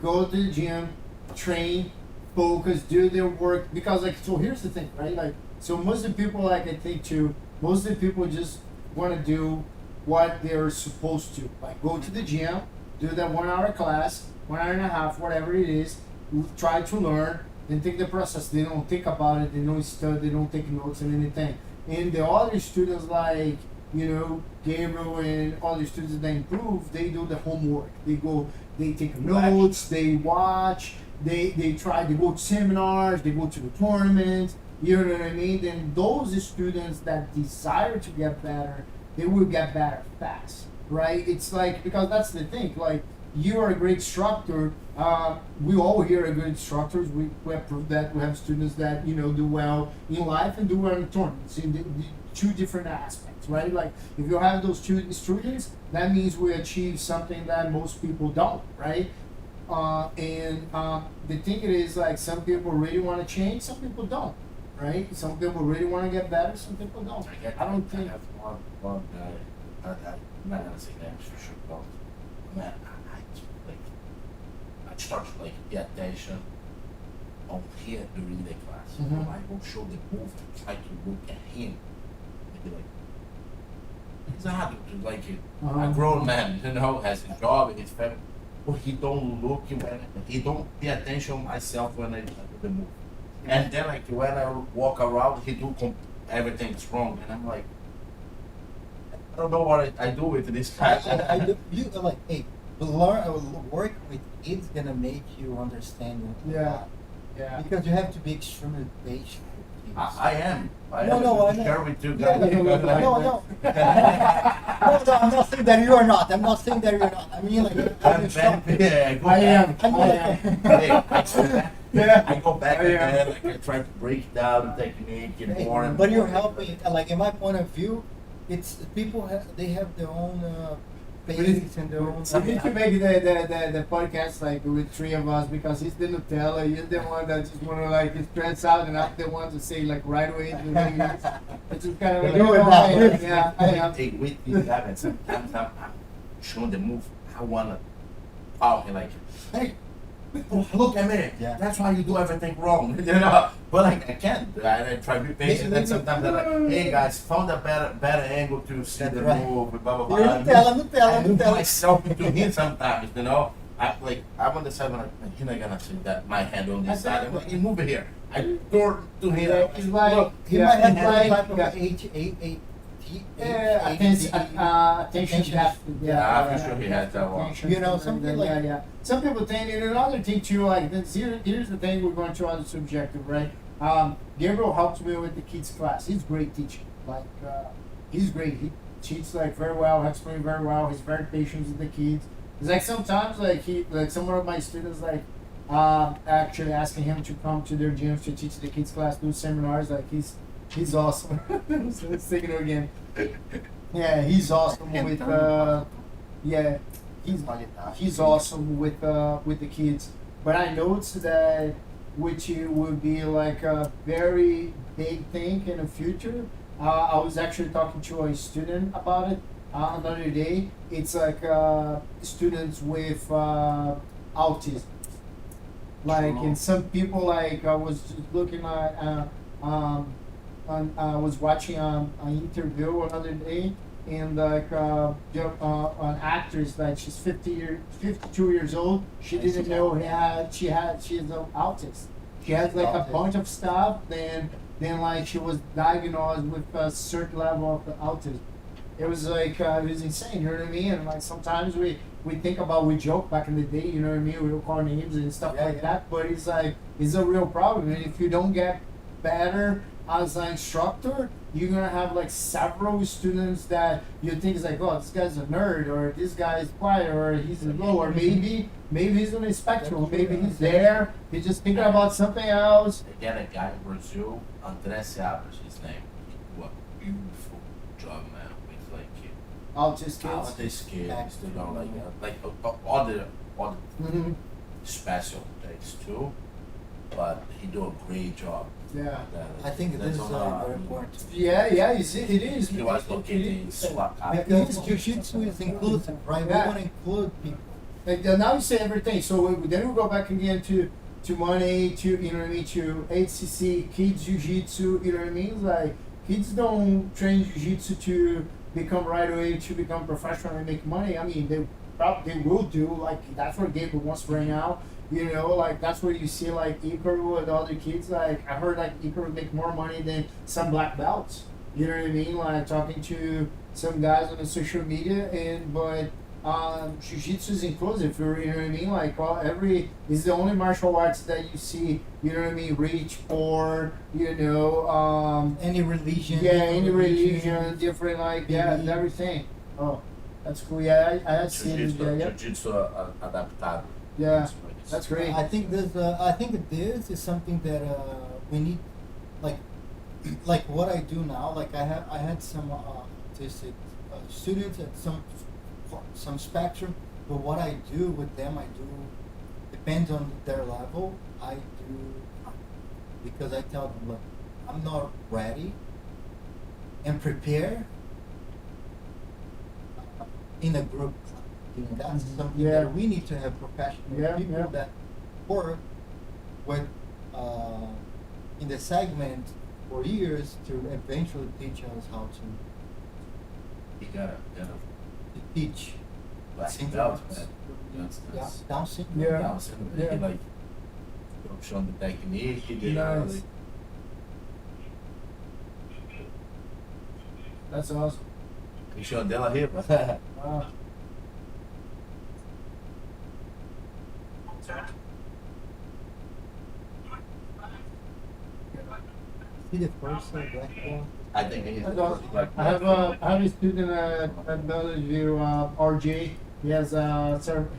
Speaker 3: go to the gym, train, focus, do their work. Because like, so here's the thing, right? Like, so most of the people, like I think too, most of the people just want to do what they're supposed to. Like go to the gym, do that 1 hour class, 1 hour and a half, whatever it is, try to learn, then take the process. They don't think about it, they don't study, they don't take notes and anything. And the other students like, you know, Gabriel and other students that improve, they do the homework. They go, they take notes, they watch, they try, they go to seminars, they go to the tournaments, you know what I mean? Then those students that desire to get better, they will get better fast, right? It's like, because that's the thing, like, you are a great instructor. We all here are good instructors. We have proved that. We have students that, you know, do well in life and do well in tournaments in the two different aspects, right? Like, if you have those two students, that means we achieve something that most people don't, right? The thing is, like, some people really want to change, some people don't, right? Some people really want to get better, some people don't. I don't think.
Speaker 2: I have one guy. I'm not gonna say names for sure, but man, I started like pay attention on here during the class.
Speaker 3: Mhm.
Speaker 2: I will show the move and try to look at him and be like, he's an adult, like a grown man, you know, has his job and his family. But he don't look when he don't pay attention myself when I do the move. And then like when I walk around, he do everything's wrong, and I'm like, I don't know what I do with this guy.
Speaker 1: I do, you like, hey, work with kids gonna make you understand it.
Speaker 3: Yeah. Yeah.
Speaker 1: Because you have to be extremely patient with kids.
Speaker 2: I am. I
Speaker 1: No,
Speaker 2: am.
Speaker 1: no, I
Speaker 2: to
Speaker 1: know.
Speaker 2: share with you
Speaker 1: Yeah,
Speaker 2: guys.
Speaker 1: no, no, no, I'm not saying that you are not. I'm not saying that you're not. I mean, like,
Speaker 2: I'm back. Yeah, I go
Speaker 3: I am.
Speaker 2: back.
Speaker 1: I mean,
Speaker 3: I
Speaker 1: like,
Speaker 3: am.
Speaker 2: Hey, I go back.
Speaker 3: Yeah.
Speaker 2: I go back
Speaker 3: I
Speaker 2: and
Speaker 3: am.
Speaker 2: then like I try to break down the technique and
Speaker 1: hey,
Speaker 2: more and
Speaker 1: but you're
Speaker 2: more.
Speaker 1: helping. Like, in my point of view, it's people they have their own pace and their own.
Speaker 3: We need to make the podcast like with three of us, because he's the Nutella, you're the one that just wanna like stress out, and I'm the one to say like right away into the it's just kind of like,
Speaker 1: Do it now.
Speaker 3: yeah, I am.
Speaker 2: Hey, with these guys, sometimes I'm showing the move. I wanna talk and like, hey, look at me.
Speaker 1: Yeah.
Speaker 2: That's why you do everything wrong. You know, but like I can't. I try to be patient, and sometimes I'm like, hey guys, found a better angle to see
Speaker 1: That's
Speaker 2: the
Speaker 1: right.
Speaker 2: move. Blah blah blah.
Speaker 1: You're
Speaker 2: I
Speaker 1: Nutella.
Speaker 2: move myself into him sometimes, you know. I'm on the side when you're not gonna see that my hand on this side. I'm like, you move it here. I turn to him.
Speaker 3: Yeah, it's like,
Speaker 2: Look,
Speaker 1: He
Speaker 3: yeah,
Speaker 1: might have
Speaker 3: it's
Speaker 1: some
Speaker 3: like,
Speaker 1: type of
Speaker 3: attention deficit,
Speaker 2: I'm sure he has that one.
Speaker 1: You know, something like-
Speaker 3: yeah. Some people think, and another thing too, like this, here's the thing, we're going to on the subjective, right? Gabriel helps me with the kids class. He's a great teacher. Like he's great. He teaches like very well, explains very well. He's very patient with the kids. It's like sometimes like some of my students like actually asking him to come to their gyms to teach the kids class, do seminars. Like he's awesome. Let's take it again. Yeah, he's awesome with yeah, he's awesome with the kids. But I noticed that which would be like a very big thing in the future. I was actually talking to a student about it another day. It's like students with autism. Like, and some people, like, I was just looking at, I was watching an interview another day, and like an actress, like she's 52 years old. She didn't know she's an autist. She has like a bunch of stuff. Then like she was diagnosed with a certain level of autism. It was like it was insane. You know what I mean? And like sometimes we think about, we joke back in the day. You know what I mean? We would call names and stuff like that. But it's like it's a real problem. And if you don't get better as an instructor, you're gonna have like several students that you think is like, oh, this guy's a nerd, or this guy's quiet, or he's low, or maybe he's on the spectrum, maybe he's there, he's just thinking about something else.
Speaker 2: They get a guy in Brazil, André Seabras, his name. He do a beautiful job, man. With like
Speaker 3: autist
Speaker 2: All
Speaker 3: kids.
Speaker 2: these kids, they don't all the
Speaker 3: Hmm.
Speaker 2: special things too, but he do a great job.
Speaker 3: Yeah.
Speaker 1: I think this is very important.
Speaker 3: Yeah, you see, it is.
Speaker 2: He was
Speaker 3: It
Speaker 2: located in
Speaker 3: is.
Speaker 2: Swap.
Speaker 1: Because jiu-jitsu is inclusive, right?
Speaker 3: Yeah.
Speaker 1: We want to include people.
Speaker 3: Like, now you say everything. So then we go back again to money, to you know what I mean, to HCC, kids jiu-jitsu. You know what I mean? Like kids don't train jiu-jitsu to become right away to become professional and make money. I mean, they will do, like that's where Gabriel wants right now. You know, like that's where you see like Ikaru and the other kids. Like I heard like Ikaru make more money than some black belts. You know what I mean? Like talking to some guys on the social media, but jiu-jitsu is inclusive. You know what I mean? Like is the only martial arts that you see. You know what I mean? Rich, poor. You know,
Speaker 1: Any religion.
Speaker 3: yeah,
Speaker 1: different
Speaker 3: any religion, different like yeah,
Speaker 1: belief.
Speaker 3: everything. Oh, that's cool. Yeah, I see it. Yeah.
Speaker 2: Jiu-jitsu adaptado.
Speaker 3: Yeah. That's great.
Speaker 1: I think this is something that we need, like what I do now. Like I had some autistic students at some spectrum, but what I do with them, I do depends on their level. I do because I tell them, look, I'm not ready and prepare in a group. That's something
Speaker 3: Yeah.
Speaker 1: that we need to have professional
Speaker 3: Yeah,
Speaker 1: people
Speaker 3: yeah.
Speaker 1: that work with in the segment for years to eventually teach us how to
Speaker 2: You gotta
Speaker 1: teach
Speaker 2: black
Speaker 1: Syndrome.
Speaker 2: belt, man. That's
Speaker 1: Down syndrome.
Speaker 3: Yeah.
Speaker 2: Down syndrome.
Speaker 3: Yeah.
Speaker 2: He like showing the technique. He did
Speaker 3: Nice.
Speaker 2: like,
Speaker 3: That's awesome.
Speaker 2: he showed Della here.
Speaker 3: Wow.
Speaker 1: See the first black belt.
Speaker 2: I think he's
Speaker 3: That's
Speaker 2: the
Speaker 3: awesome.
Speaker 2: first black
Speaker 3: I have a student at Bellevue, RJ. He has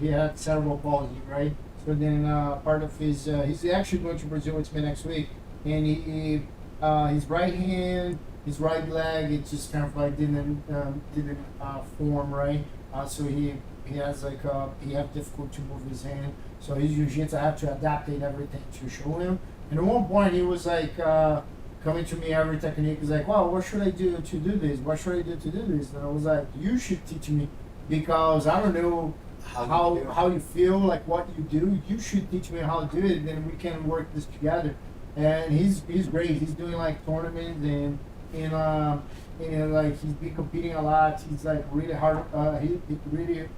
Speaker 3: he had cerebral palsy, right? So then part of his he's actually going to Brazil with me next week, and his right hand, his right leg, it just kind of like didn't form right. So he has like he have difficulty to move his hand. So his jiu-jitsu, I have to adapt everything to show him. And at one point he was like coming to me every technique. He's like, "Wow, what should I do to do this? What should I do to do this?" And I was like, "You should teach me because I don't know how you feel, like what you do. You should teach me how to do it, and then we can work this together." And he's great. He's doing like tournaments and like he's been competing a lot. He's like really hard. He's really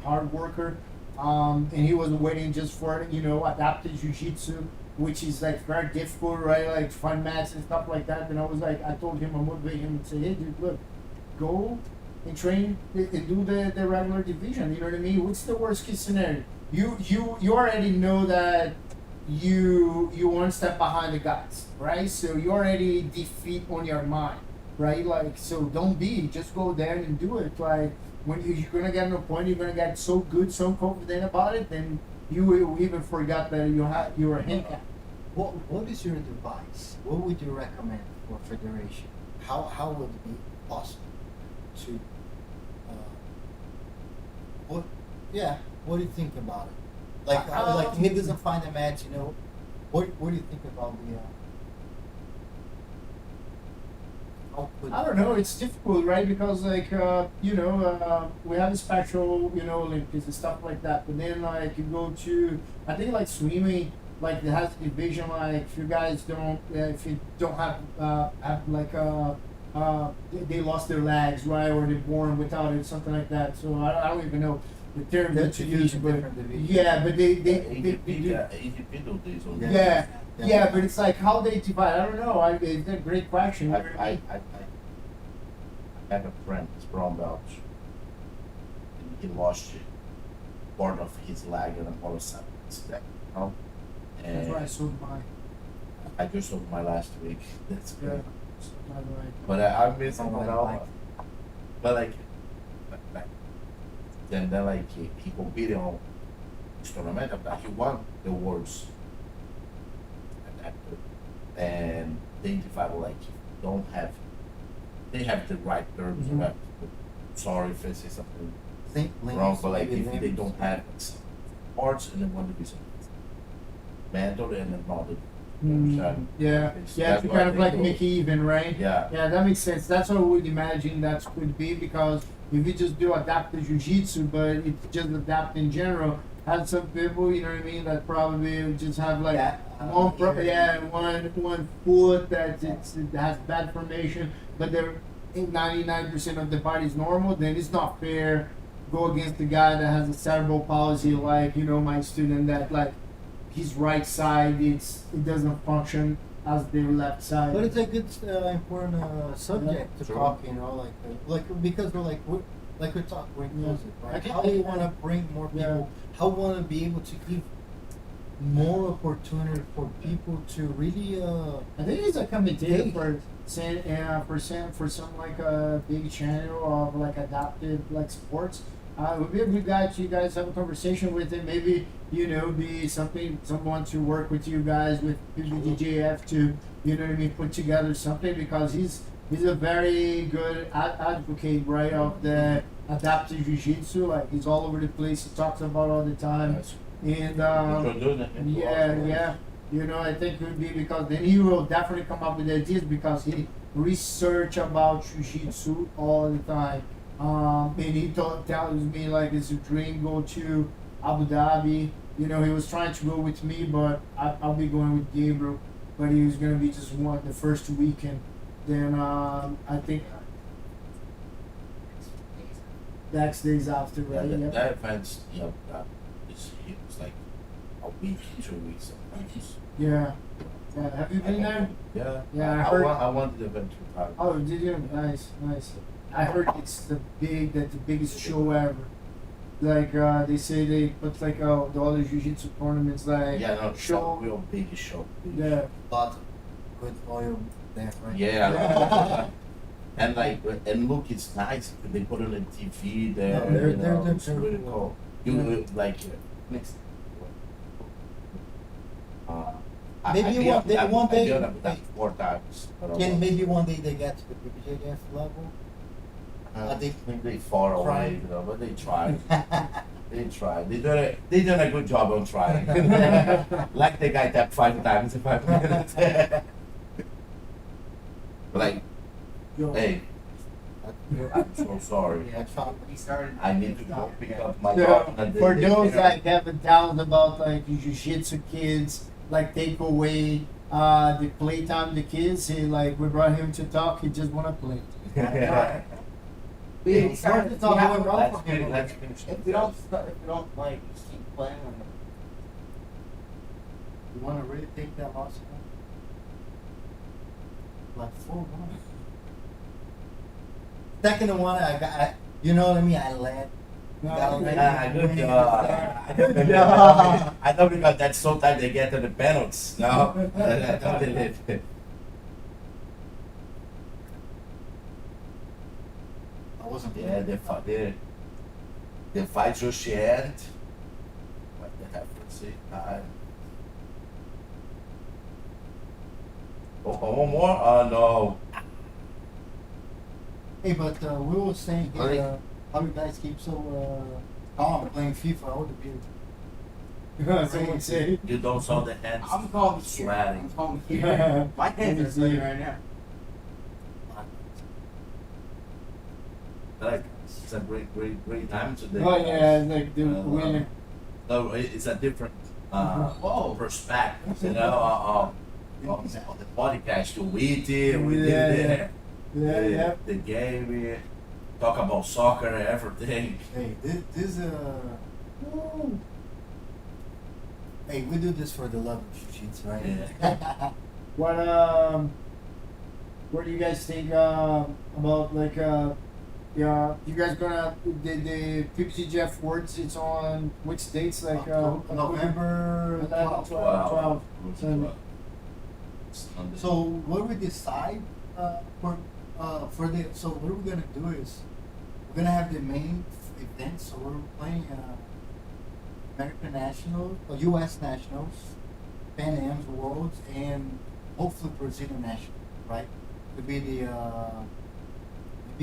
Speaker 3: hard worker. And he was waiting just for adapted jiu-jitsu, which is like very difficult, right? Like to find mats and stuff like that. And I was like, I told him, I motivated him and say, hey, dude, look, go and train and do the regular division. You know what I mean? What's the worst case scenario? You already know that you one step behind the guys, right? So you already defeat on your mind, right? Like, so don't just go there and do it. Like when you're gonna get to a point, you're gonna get so good, so confident about it, then you will even forget that you were handicapped.
Speaker 1: What is your advice? What would you recommend for federation? How would it be possible to what do you think about it? Like he doesn't find a match, what do you think about the
Speaker 3: I don't know. It's difficult, right? Because we have the special, Olympics and stuff like that. But then like you go to, I think like swimming, like it has a division. Like if you guys don't, if you don't have like they lost their legs, right? Or they're born without it, something like that. So I don't even know the term that you use, but yeah, but they do. Yeah, but it's like how they divide. I don't know. It's a great question.
Speaker 2: I have a friend, he's brown belt, and he lost part of his leg and a part of side. And
Speaker 3: That's why I sold mine.
Speaker 2: I just sold my last week. That's
Speaker 3: Yeah.
Speaker 2: good.
Speaker 3: By the way.
Speaker 2: But I'm missing one out. But like, then like he competed on this tournament that he won the awards. And they divide like if you don't have they have the right terms.
Speaker 3: Mhm.
Speaker 2: Right? Sorry if I say something
Speaker 1: Think
Speaker 2: wrong, but like
Speaker 1: maybe
Speaker 2: if they
Speaker 1: limbs.
Speaker 2: don't have some parts and then one division mental and then not the
Speaker 3: Yeah,
Speaker 2: It's-
Speaker 3: yeah,
Speaker 2: that's
Speaker 3: to
Speaker 2: why
Speaker 3: kind of
Speaker 2: they
Speaker 3: like
Speaker 2: go-
Speaker 3: make it even, right?
Speaker 2: yeah.
Speaker 3: Yeah, that makes sense. That's what I would imagine that could be because if you just do adaptive jiu-jitsu, but it's just adapt in general, have some people, you know what I mean, that probably just have like one foot that it has bad formation, but they're 99% of the body is normal. Then it's not fair. Go against the guy that has a cerebral palsy, like my student that like his right side it doesn't function as the left side.
Speaker 1: But it's a good, important subject to
Speaker 2: Sure.
Speaker 1: talk. Because we're talking, we're
Speaker 3: Yeah.
Speaker 1: inclusive, right?
Speaker 3: Okay.
Speaker 1: How we want to bring more people.
Speaker 3: Yeah.
Speaker 1: How we want to be able to give more opportunity for people to really.
Speaker 3: I think it's a commentator
Speaker 1: Hey.
Speaker 3: for some like a big channel of like adaptive like sports. It would be a good guy to you guys have a conversation with him. Maybe be someone to work with you guys with PBJJF to what I mean, put together something because he's a very good advocate, right, of the adaptive jiu-jitsu. Like he's all over the place. He talks about all the time.
Speaker 2: Yes.
Speaker 3: And
Speaker 2: Introduce them to us.
Speaker 3: yeah. I think it would be because then he will definitely come up with ideas because he research about jiu-jitsu all the time. And he tells me like it's a dream go to Abu Dhabi. He was trying to go with me, but I'll be going with Gabriel. But he was gonna be just the first weekend. Then I think next days after,
Speaker 2: Yeah,
Speaker 3: right?
Speaker 2: that,
Speaker 3: Yep.
Speaker 2: that event's it's like a week, 2 weeks sometimes.
Speaker 3: Yeah. Yeah. Have you been there?
Speaker 2: Yeah.
Speaker 3: Yeah, I
Speaker 2: I
Speaker 3: heard-
Speaker 2: wanted the event 2 times.
Speaker 3: Oh, did you? Nice. I heard it's the biggest show ever. Like they say they put like all the jiu-jitsu tournaments like
Speaker 2: Yeah, no, it's
Speaker 3: show.
Speaker 2: a real big show.
Speaker 3: Yeah.
Speaker 1: Lots of good oil there, right?
Speaker 2: Yeah. And look, it's nice. They put it on TV there.
Speaker 1: No, they're
Speaker 2: it's really cool. You like
Speaker 4: Mixed.
Speaker 1: Maybe one day-
Speaker 2: I've
Speaker 1: one day-
Speaker 2: done it like 4 times. but I
Speaker 1: Can
Speaker 2: won't.
Speaker 1: maybe one day they get to the PBJJF level?
Speaker 2: They far away,
Speaker 1: trying.
Speaker 2: but they try. They try. They done a good job on trying. Like the guy tapped 5 times in 5 minutes. Like,
Speaker 3: Yo.
Speaker 2: hey, I'm so sorry.
Speaker 1: Yeah, chop.
Speaker 4: He started.
Speaker 2: I need to go pick up my
Speaker 3: So,
Speaker 2: daughter. and
Speaker 3: for
Speaker 2: they-
Speaker 3: those that have doubts about like jiu-jitsu kids, like take away the playtime the kids, we brought him to talk. He just wanna play.
Speaker 4: We started to talk
Speaker 1: Yeah,
Speaker 4: about
Speaker 1: let's
Speaker 4: golf.
Speaker 2: Let's finish.
Speaker 4: If we don't like just keep playing,
Speaker 1: You want to really take that loss? Like 4-1. Second one, you know what I mean? I led.
Speaker 2: Good job.
Speaker 3: Good job.
Speaker 2: I thought because that's so tight they get to the penalties. No, I thought they did.
Speaker 1: I wasn't.
Speaker 2: Yeah, the fight just ended. What the heck? Let's see. One more? Oh no.
Speaker 1: Hey, but we were saying
Speaker 2: Really?
Speaker 1: here, how you guys keep so calm playing FIFA? I would be.
Speaker 3: Someone say.
Speaker 2: You don't saw the hands
Speaker 4: I'm calm here.
Speaker 2: sweating.
Speaker 4: I'm calm here. My hands are sweating right now.
Speaker 2: Like it's a great time today.
Speaker 3: Oh yeah, it's like the
Speaker 2: Uh,
Speaker 3: winner.
Speaker 2: No, it's a different
Speaker 4: Whoa.
Speaker 2: perspective, you know, on the podcast to eat it, we
Speaker 3: Yeah,
Speaker 2: did
Speaker 3: Yeah.
Speaker 2: the game, talk about soccer, everything.
Speaker 1: Hey, this woo. Hey, we do this for the love of jiu-jitsu, right?
Speaker 2: Yeah.
Speaker 3: What do you guys think about like yeah, you guys gonna the PBJJF Words? It's on which dates? Like
Speaker 1: November
Speaker 3: 11, 12.
Speaker 1: So what we decide for the what we're gonna do is we're gonna have the main event. So we're playing American Nationals, U.S. Nationals, Pan Am's Worlds, and hopefully Brazilian Nationals, right? To be the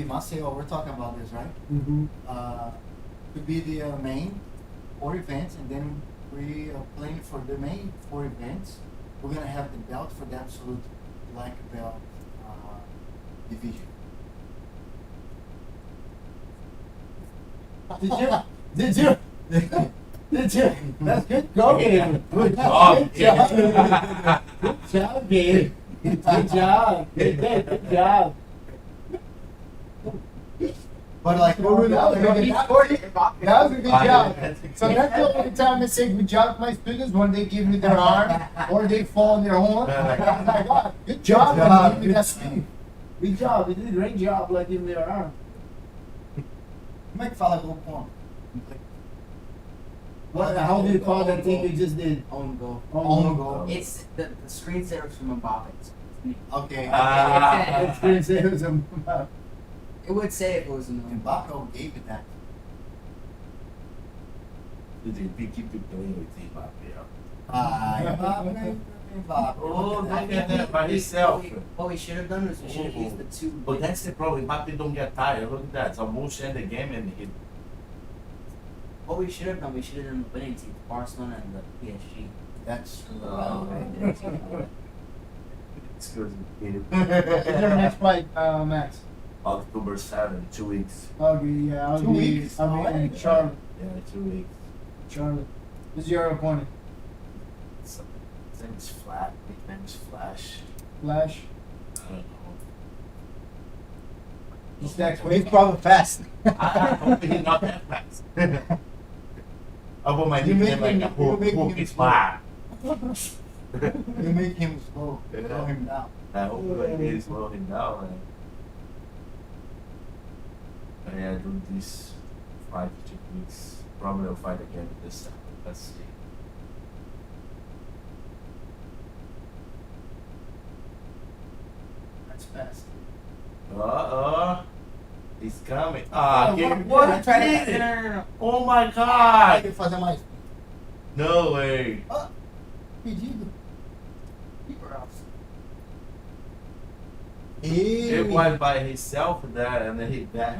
Speaker 1: Maceió, we're talking about this, right?
Speaker 3: Mm-hmm.
Speaker 1: To be the main 4 events, and then we are playing for the main 4 events. We're gonna have the belt for the absolute black belt division.
Speaker 3: Did you? Did you? That's good. Go, Gabe. Good
Speaker 2: job,
Speaker 3: job. Good job, Gabe. Good job. Good job.
Speaker 1: But like,
Speaker 3: That was a good job. So that's the only time I say good job to my students, when they give me their arm or they fall on their horn. I'm like, "Wow, good job, man. Give me that speed. Good job. You did a great job, like giving me their arm."
Speaker 1: como é que fala gol contra?
Speaker 3: What? How do you call that thing you just did?
Speaker 4: Own goal.
Speaker 1: Own goal.
Speaker 4: It's the screensaver's from Mbappe.
Speaker 1: Okay.
Speaker 4: It would say if it was in the
Speaker 1: Mbappe gave it that.
Speaker 2: They keep playing with him up here.
Speaker 1: Mbappe.
Speaker 2: Oh,
Speaker 1: Look
Speaker 2: look
Speaker 1: at
Speaker 2: at
Speaker 1: that.
Speaker 2: that by himself.
Speaker 4: What we should have done is we should have used the two.
Speaker 2: But that's the problem. Mbappe don't get tired. Look at that. It's almost end the game and he.
Speaker 4: What we should have done, we should have done the winning team, Barcelona and the PSG.
Speaker 1: That's true.
Speaker 2: Excuse me.
Speaker 3: What's your next fight, Max?
Speaker 2: October 7, 2 weeks.
Speaker 3: Okay, yeah, I'll
Speaker 1: 2
Speaker 3: be.
Speaker 1: weeks?
Speaker 3: I'll be in Charlotte.
Speaker 2: Yeah, 2 weeks.
Speaker 3: Charlotte. Who's your opponent?
Speaker 2: His name is Flat. His name is Flash.
Speaker 3: Flash.
Speaker 2: I don't know.
Speaker 3: He's next
Speaker 1: He's
Speaker 3: week.
Speaker 1: probably fast.
Speaker 2: I hope he's not that fast. I put my
Speaker 1: You make
Speaker 2: nickname like
Speaker 1: him-
Speaker 2: a
Speaker 1: you
Speaker 2: hook.
Speaker 1: make
Speaker 2: Hook
Speaker 1: him
Speaker 2: is
Speaker 1: slow.
Speaker 2: flat.
Speaker 1: You make him slow. Slow him down.
Speaker 2: I hope I can slow him down. And yeah, I do this 5 to 2 weeks. Probably I'll fight again this time. Let's see.
Speaker 3: That's fast.
Speaker 2: He's coming. Ah,
Speaker 1: What-
Speaker 2: what?
Speaker 4: I tried
Speaker 2: did
Speaker 4: to.
Speaker 2: it?
Speaker 4: No.
Speaker 2: Oh my
Speaker 1: Tem
Speaker 2: god!
Speaker 1: que fazer mais.
Speaker 2: No way.
Speaker 1: Pedido.
Speaker 4: Keeper off.
Speaker 2: It went by himself that and then he back.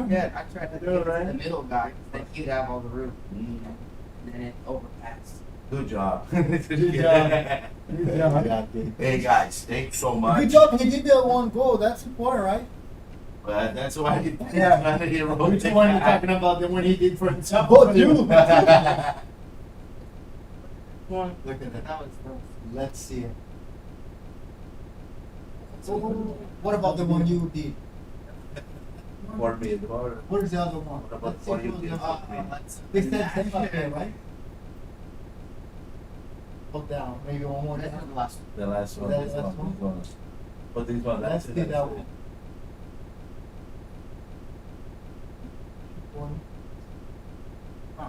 Speaker 4: Yeah, I tried to
Speaker 3: Yeah,
Speaker 4: get
Speaker 3: right.
Speaker 4: the middle guy, then he'd have all the room,
Speaker 2: Mm.
Speaker 4: and then it overpassed.
Speaker 2: Good job.
Speaker 3: Good job. Good job.
Speaker 2: Hey guys, thanks so much.
Speaker 1: Good job. He did that 1 goal. That's important, right?
Speaker 2: But that's why he
Speaker 3: Yeah.
Speaker 2: he wrote
Speaker 3: Which
Speaker 2: it
Speaker 3: one are you
Speaker 2: back.
Speaker 3: talking about? The one he did for himself?
Speaker 1: Both you.
Speaker 4: One.
Speaker 1: Look at that.
Speaker 4: That was gross.
Speaker 1: Let's see it. What about the one you did?
Speaker 2: For me, or
Speaker 1: Where's the other one?
Speaker 2: What about
Speaker 1: Let's see
Speaker 2: what you
Speaker 1: who's
Speaker 2: did?
Speaker 1: the-
Speaker 4: Let's.
Speaker 1: They said same up there, right? Hold down. Maybe one more
Speaker 4: This
Speaker 1: down.
Speaker 4: was the last
Speaker 2: the last one.
Speaker 1: That
Speaker 2: This
Speaker 1: last
Speaker 2: one.
Speaker 1: one?
Speaker 2: This one. But this one.
Speaker 1: Let's
Speaker 2: That's
Speaker 1: do
Speaker 2: it.
Speaker 1: that one. One.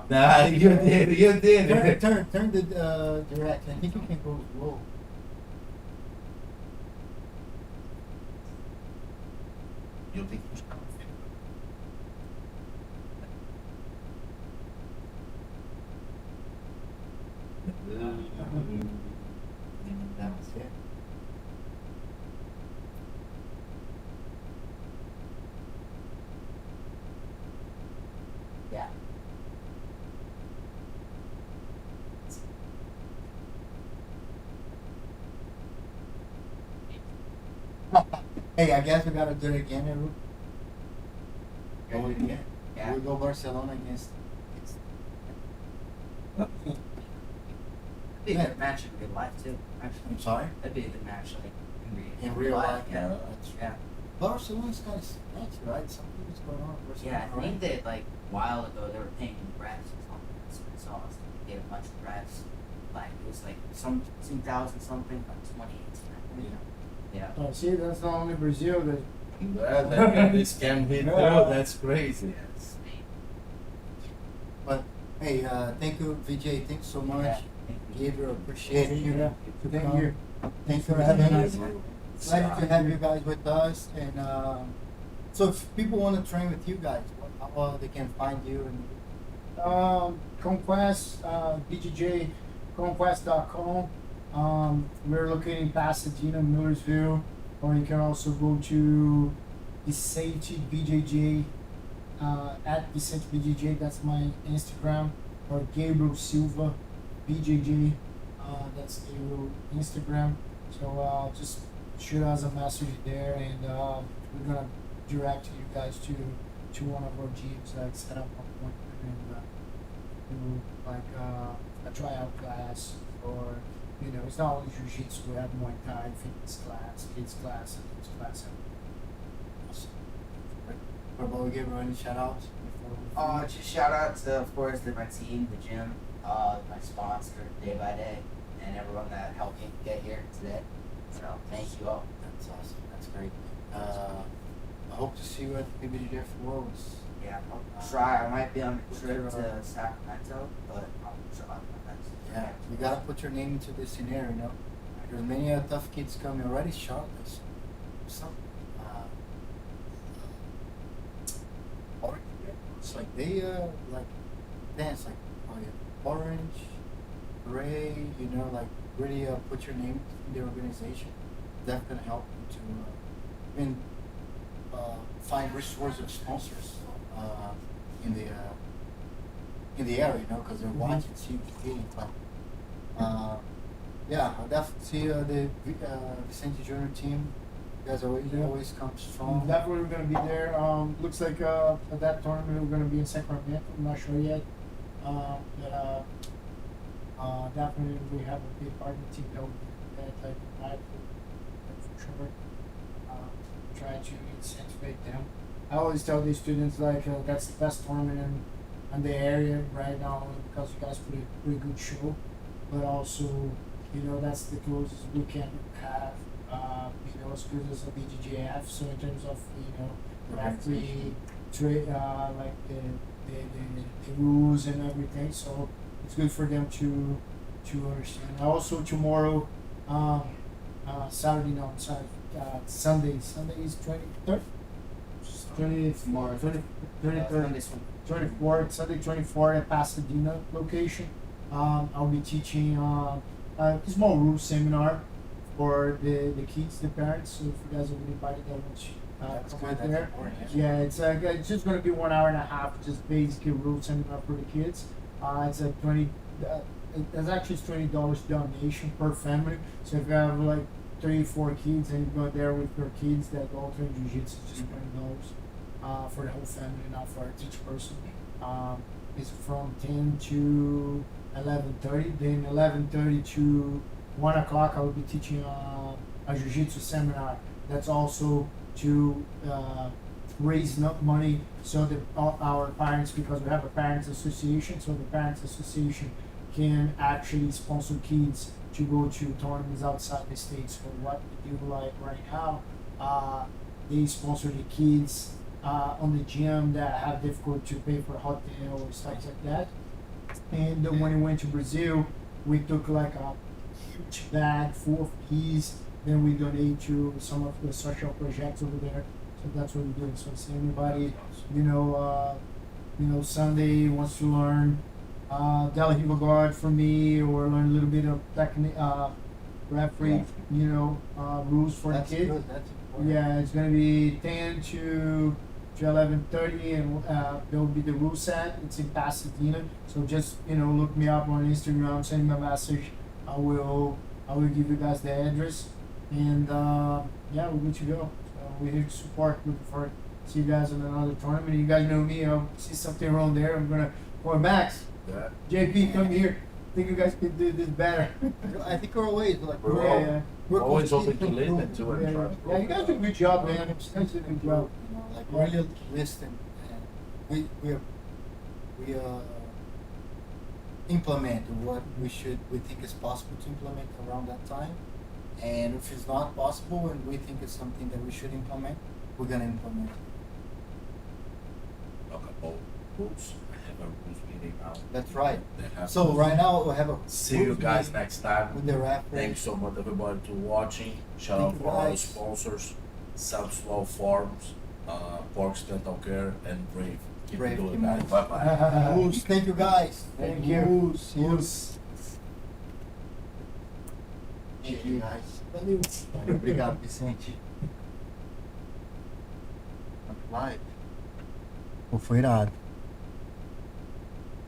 Speaker 2: Nah, you did. You did.
Speaker 1: Turn the direction. I think you can go slow.
Speaker 2: You think he's coming?
Speaker 1: That was it.
Speaker 4: Yeah.
Speaker 1: Hey, I guess we gotta do it again, Eru. Go again.
Speaker 4: Yeah.
Speaker 1: We go Barcelona against.
Speaker 4: That'd be a good match in real life too. Actually,
Speaker 1: I'm sorry.
Speaker 4: that'd be a good match like
Speaker 1: In real life,
Speaker 4: Yeah.
Speaker 1: that's
Speaker 4: Yeah.
Speaker 1: Barcelona's kind of sketchy, right? Something's going on. With
Speaker 4: Yeah, I
Speaker 1: Barcelona,
Speaker 4: think that like a while ago they were paying refs or something. That's what I saw. So they gave a bunch of refs. Like it was like some 2000 something, like 2018. I think. Yeah.
Speaker 3: Oh, see, that's not only Brazil. That
Speaker 2: That this scam hit through. That's crazy.
Speaker 4: Yes.
Speaker 1: But hey, thank you, VJ. Thanks so much.
Speaker 4: Yeah. Thank you.
Speaker 1: Gabriel, appreciate you.
Speaker 3: Yeah. Thank you.
Speaker 1: Thanks for having us. Glad to have you guys with us. And so, if people want to train with you guys, how they can find you? And
Speaker 3: Conquest, BJJ, conquest.com. We're located in Pasadena, Millersville, or you can also go to Vicente BJJ, at Vicente BJJ, that's my Instagram, or Gabriel Silva BJJ, that's Gabriel Instagram. So just shoot us a message there, and we're gonna direct you guys to one of our gyms, like set up an appointment and do like a tryout class, or it's not only jiu-jitsu, we have Muay Thai, fitness class, kids class, and kids class.
Speaker 1: Awesome. What about we give any shout outs before we finish?
Speaker 4: Just shout out to, of course, my team, the gym, my sponsor, Day by Day, and everyone that helped me get here today. So thank you all.
Speaker 1: That's awesome. That's great. I hope to see you at PBJJF Worlds.
Speaker 4: Yeah, I'll try. I might be on a trip to Sacramento, but I'll try my best.
Speaker 1: Yeah, you gotta put your name into this scenario, There's many tough kids coming already. Charlotte, some orange. It's like they like dance like orange, gray. Like really put your name in the organization. That's gonna help you to even find resources of sponsors in the area, because they're watching, see you competing. But yeah, I definitely see the Vicente Junior team. You guys always come strong.
Speaker 3: Definitely we're gonna be there. Looks like at that tournament we're gonna be in Sacramento. I'm not sure yet, but definitely we have a big partner team that I provide for sure. Try to incentivize them. I always tell these students like that's the best tournament in the area right now, because you guys put a pretty good show, but also that's the closest we can have. As good as a BJJF. So in terms of referee like the rules and everything, so it's good for them to understand. Also tomorrow, Sunday is 23rd. 24th, Sunday 24th at Pasadena location. I'll be teaching a small rules seminar for the kids, the parents. So if you guys have anybody that wants
Speaker 1: That's
Speaker 3: come
Speaker 1: good.
Speaker 3: out
Speaker 1: That's
Speaker 3: there,
Speaker 1: important.
Speaker 3: yeah, it's just gonna be 1 hour and a half, just basically rules seminar for the kids. It's a it's $20 donation per family. So if you have like 3-4 kids and you go there with your kids that all train jiu-jitsu, it's just $20 for the whole family, not for each person. It's from 10 to 11:30. Then 11:30 to 1 o'clock, I will be teaching a jiu-jitsu seminar. That's also to raise enough money so that our parents, because we have a parents association, so the parents association can actually sponsor kids to go to tournaments outside the states. So what we do like right now, they sponsor the kids on the gym that have difficult to pay for hotel or stuff like that. And when we went to Brazil, we took like a huge bag full of keys. Then we donate to some of the social projects over there. So that's what we're doing. So if anybody, Sunday wants to learn Del Hiva guard from me, or learn a little bit of technique, referee, rules for
Speaker 1: That's
Speaker 3: the kid.
Speaker 1: good. That's important.
Speaker 3: Yeah, it's gonna be 10 to 11:30, and there will be the rule set. It's in Pasadena, so just look me up on Instagram, send me a message. I will give you guys the address, and we're good to go. So we're here to support. Looking forward to see you guys in another tournament. You guys know me. I'll see something wrong there. I'm gonna Max,
Speaker 2: Yeah.
Speaker 3: JP, come here. I think you guys can do this better.
Speaker 1: I think we're always like
Speaker 2: We're always open to
Speaker 1: constantly
Speaker 2: listen to
Speaker 1: improving.
Speaker 2: it.
Speaker 3: Yeah,
Speaker 2: and try to
Speaker 3: yeah, you guys do a good job, man. You guys do a good job.
Speaker 1: Like
Speaker 3: Yeah.
Speaker 1: really listen, and we implement what we think is possible to implement around that time, and if it's not possible and we think it's something that we should implement, we're gonna implement it.
Speaker 2: Talk about rules. I have a rules meeting now.
Speaker 1: That's right.
Speaker 2: They have
Speaker 1: So right now we have a
Speaker 2: see you
Speaker 1: group
Speaker 2: guys
Speaker 1: meeting
Speaker 2: next time.
Speaker 1: with the referee.
Speaker 2: Thanks so much everybody to watching. Shout
Speaker 1: Thank
Speaker 2: out
Speaker 1: you,
Speaker 2: for our
Speaker 1: guys.
Speaker 2: sponsors, Southwell Farms, Parks Dental Care, and Brave. Keep
Speaker 1: Brave,
Speaker 2: it doing
Speaker 1: keep
Speaker 2: guys.
Speaker 1: moving.
Speaker 2: Bye bye.
Speaker 1: Moose, thank you guys.
Speaker 3: Thank you.
Speaker 1: Moose,
Speaker 3: Moose.
Speaker 1: Thank you guys. Valeu. Obrigado, Vicente. Live. Pô, foi irado.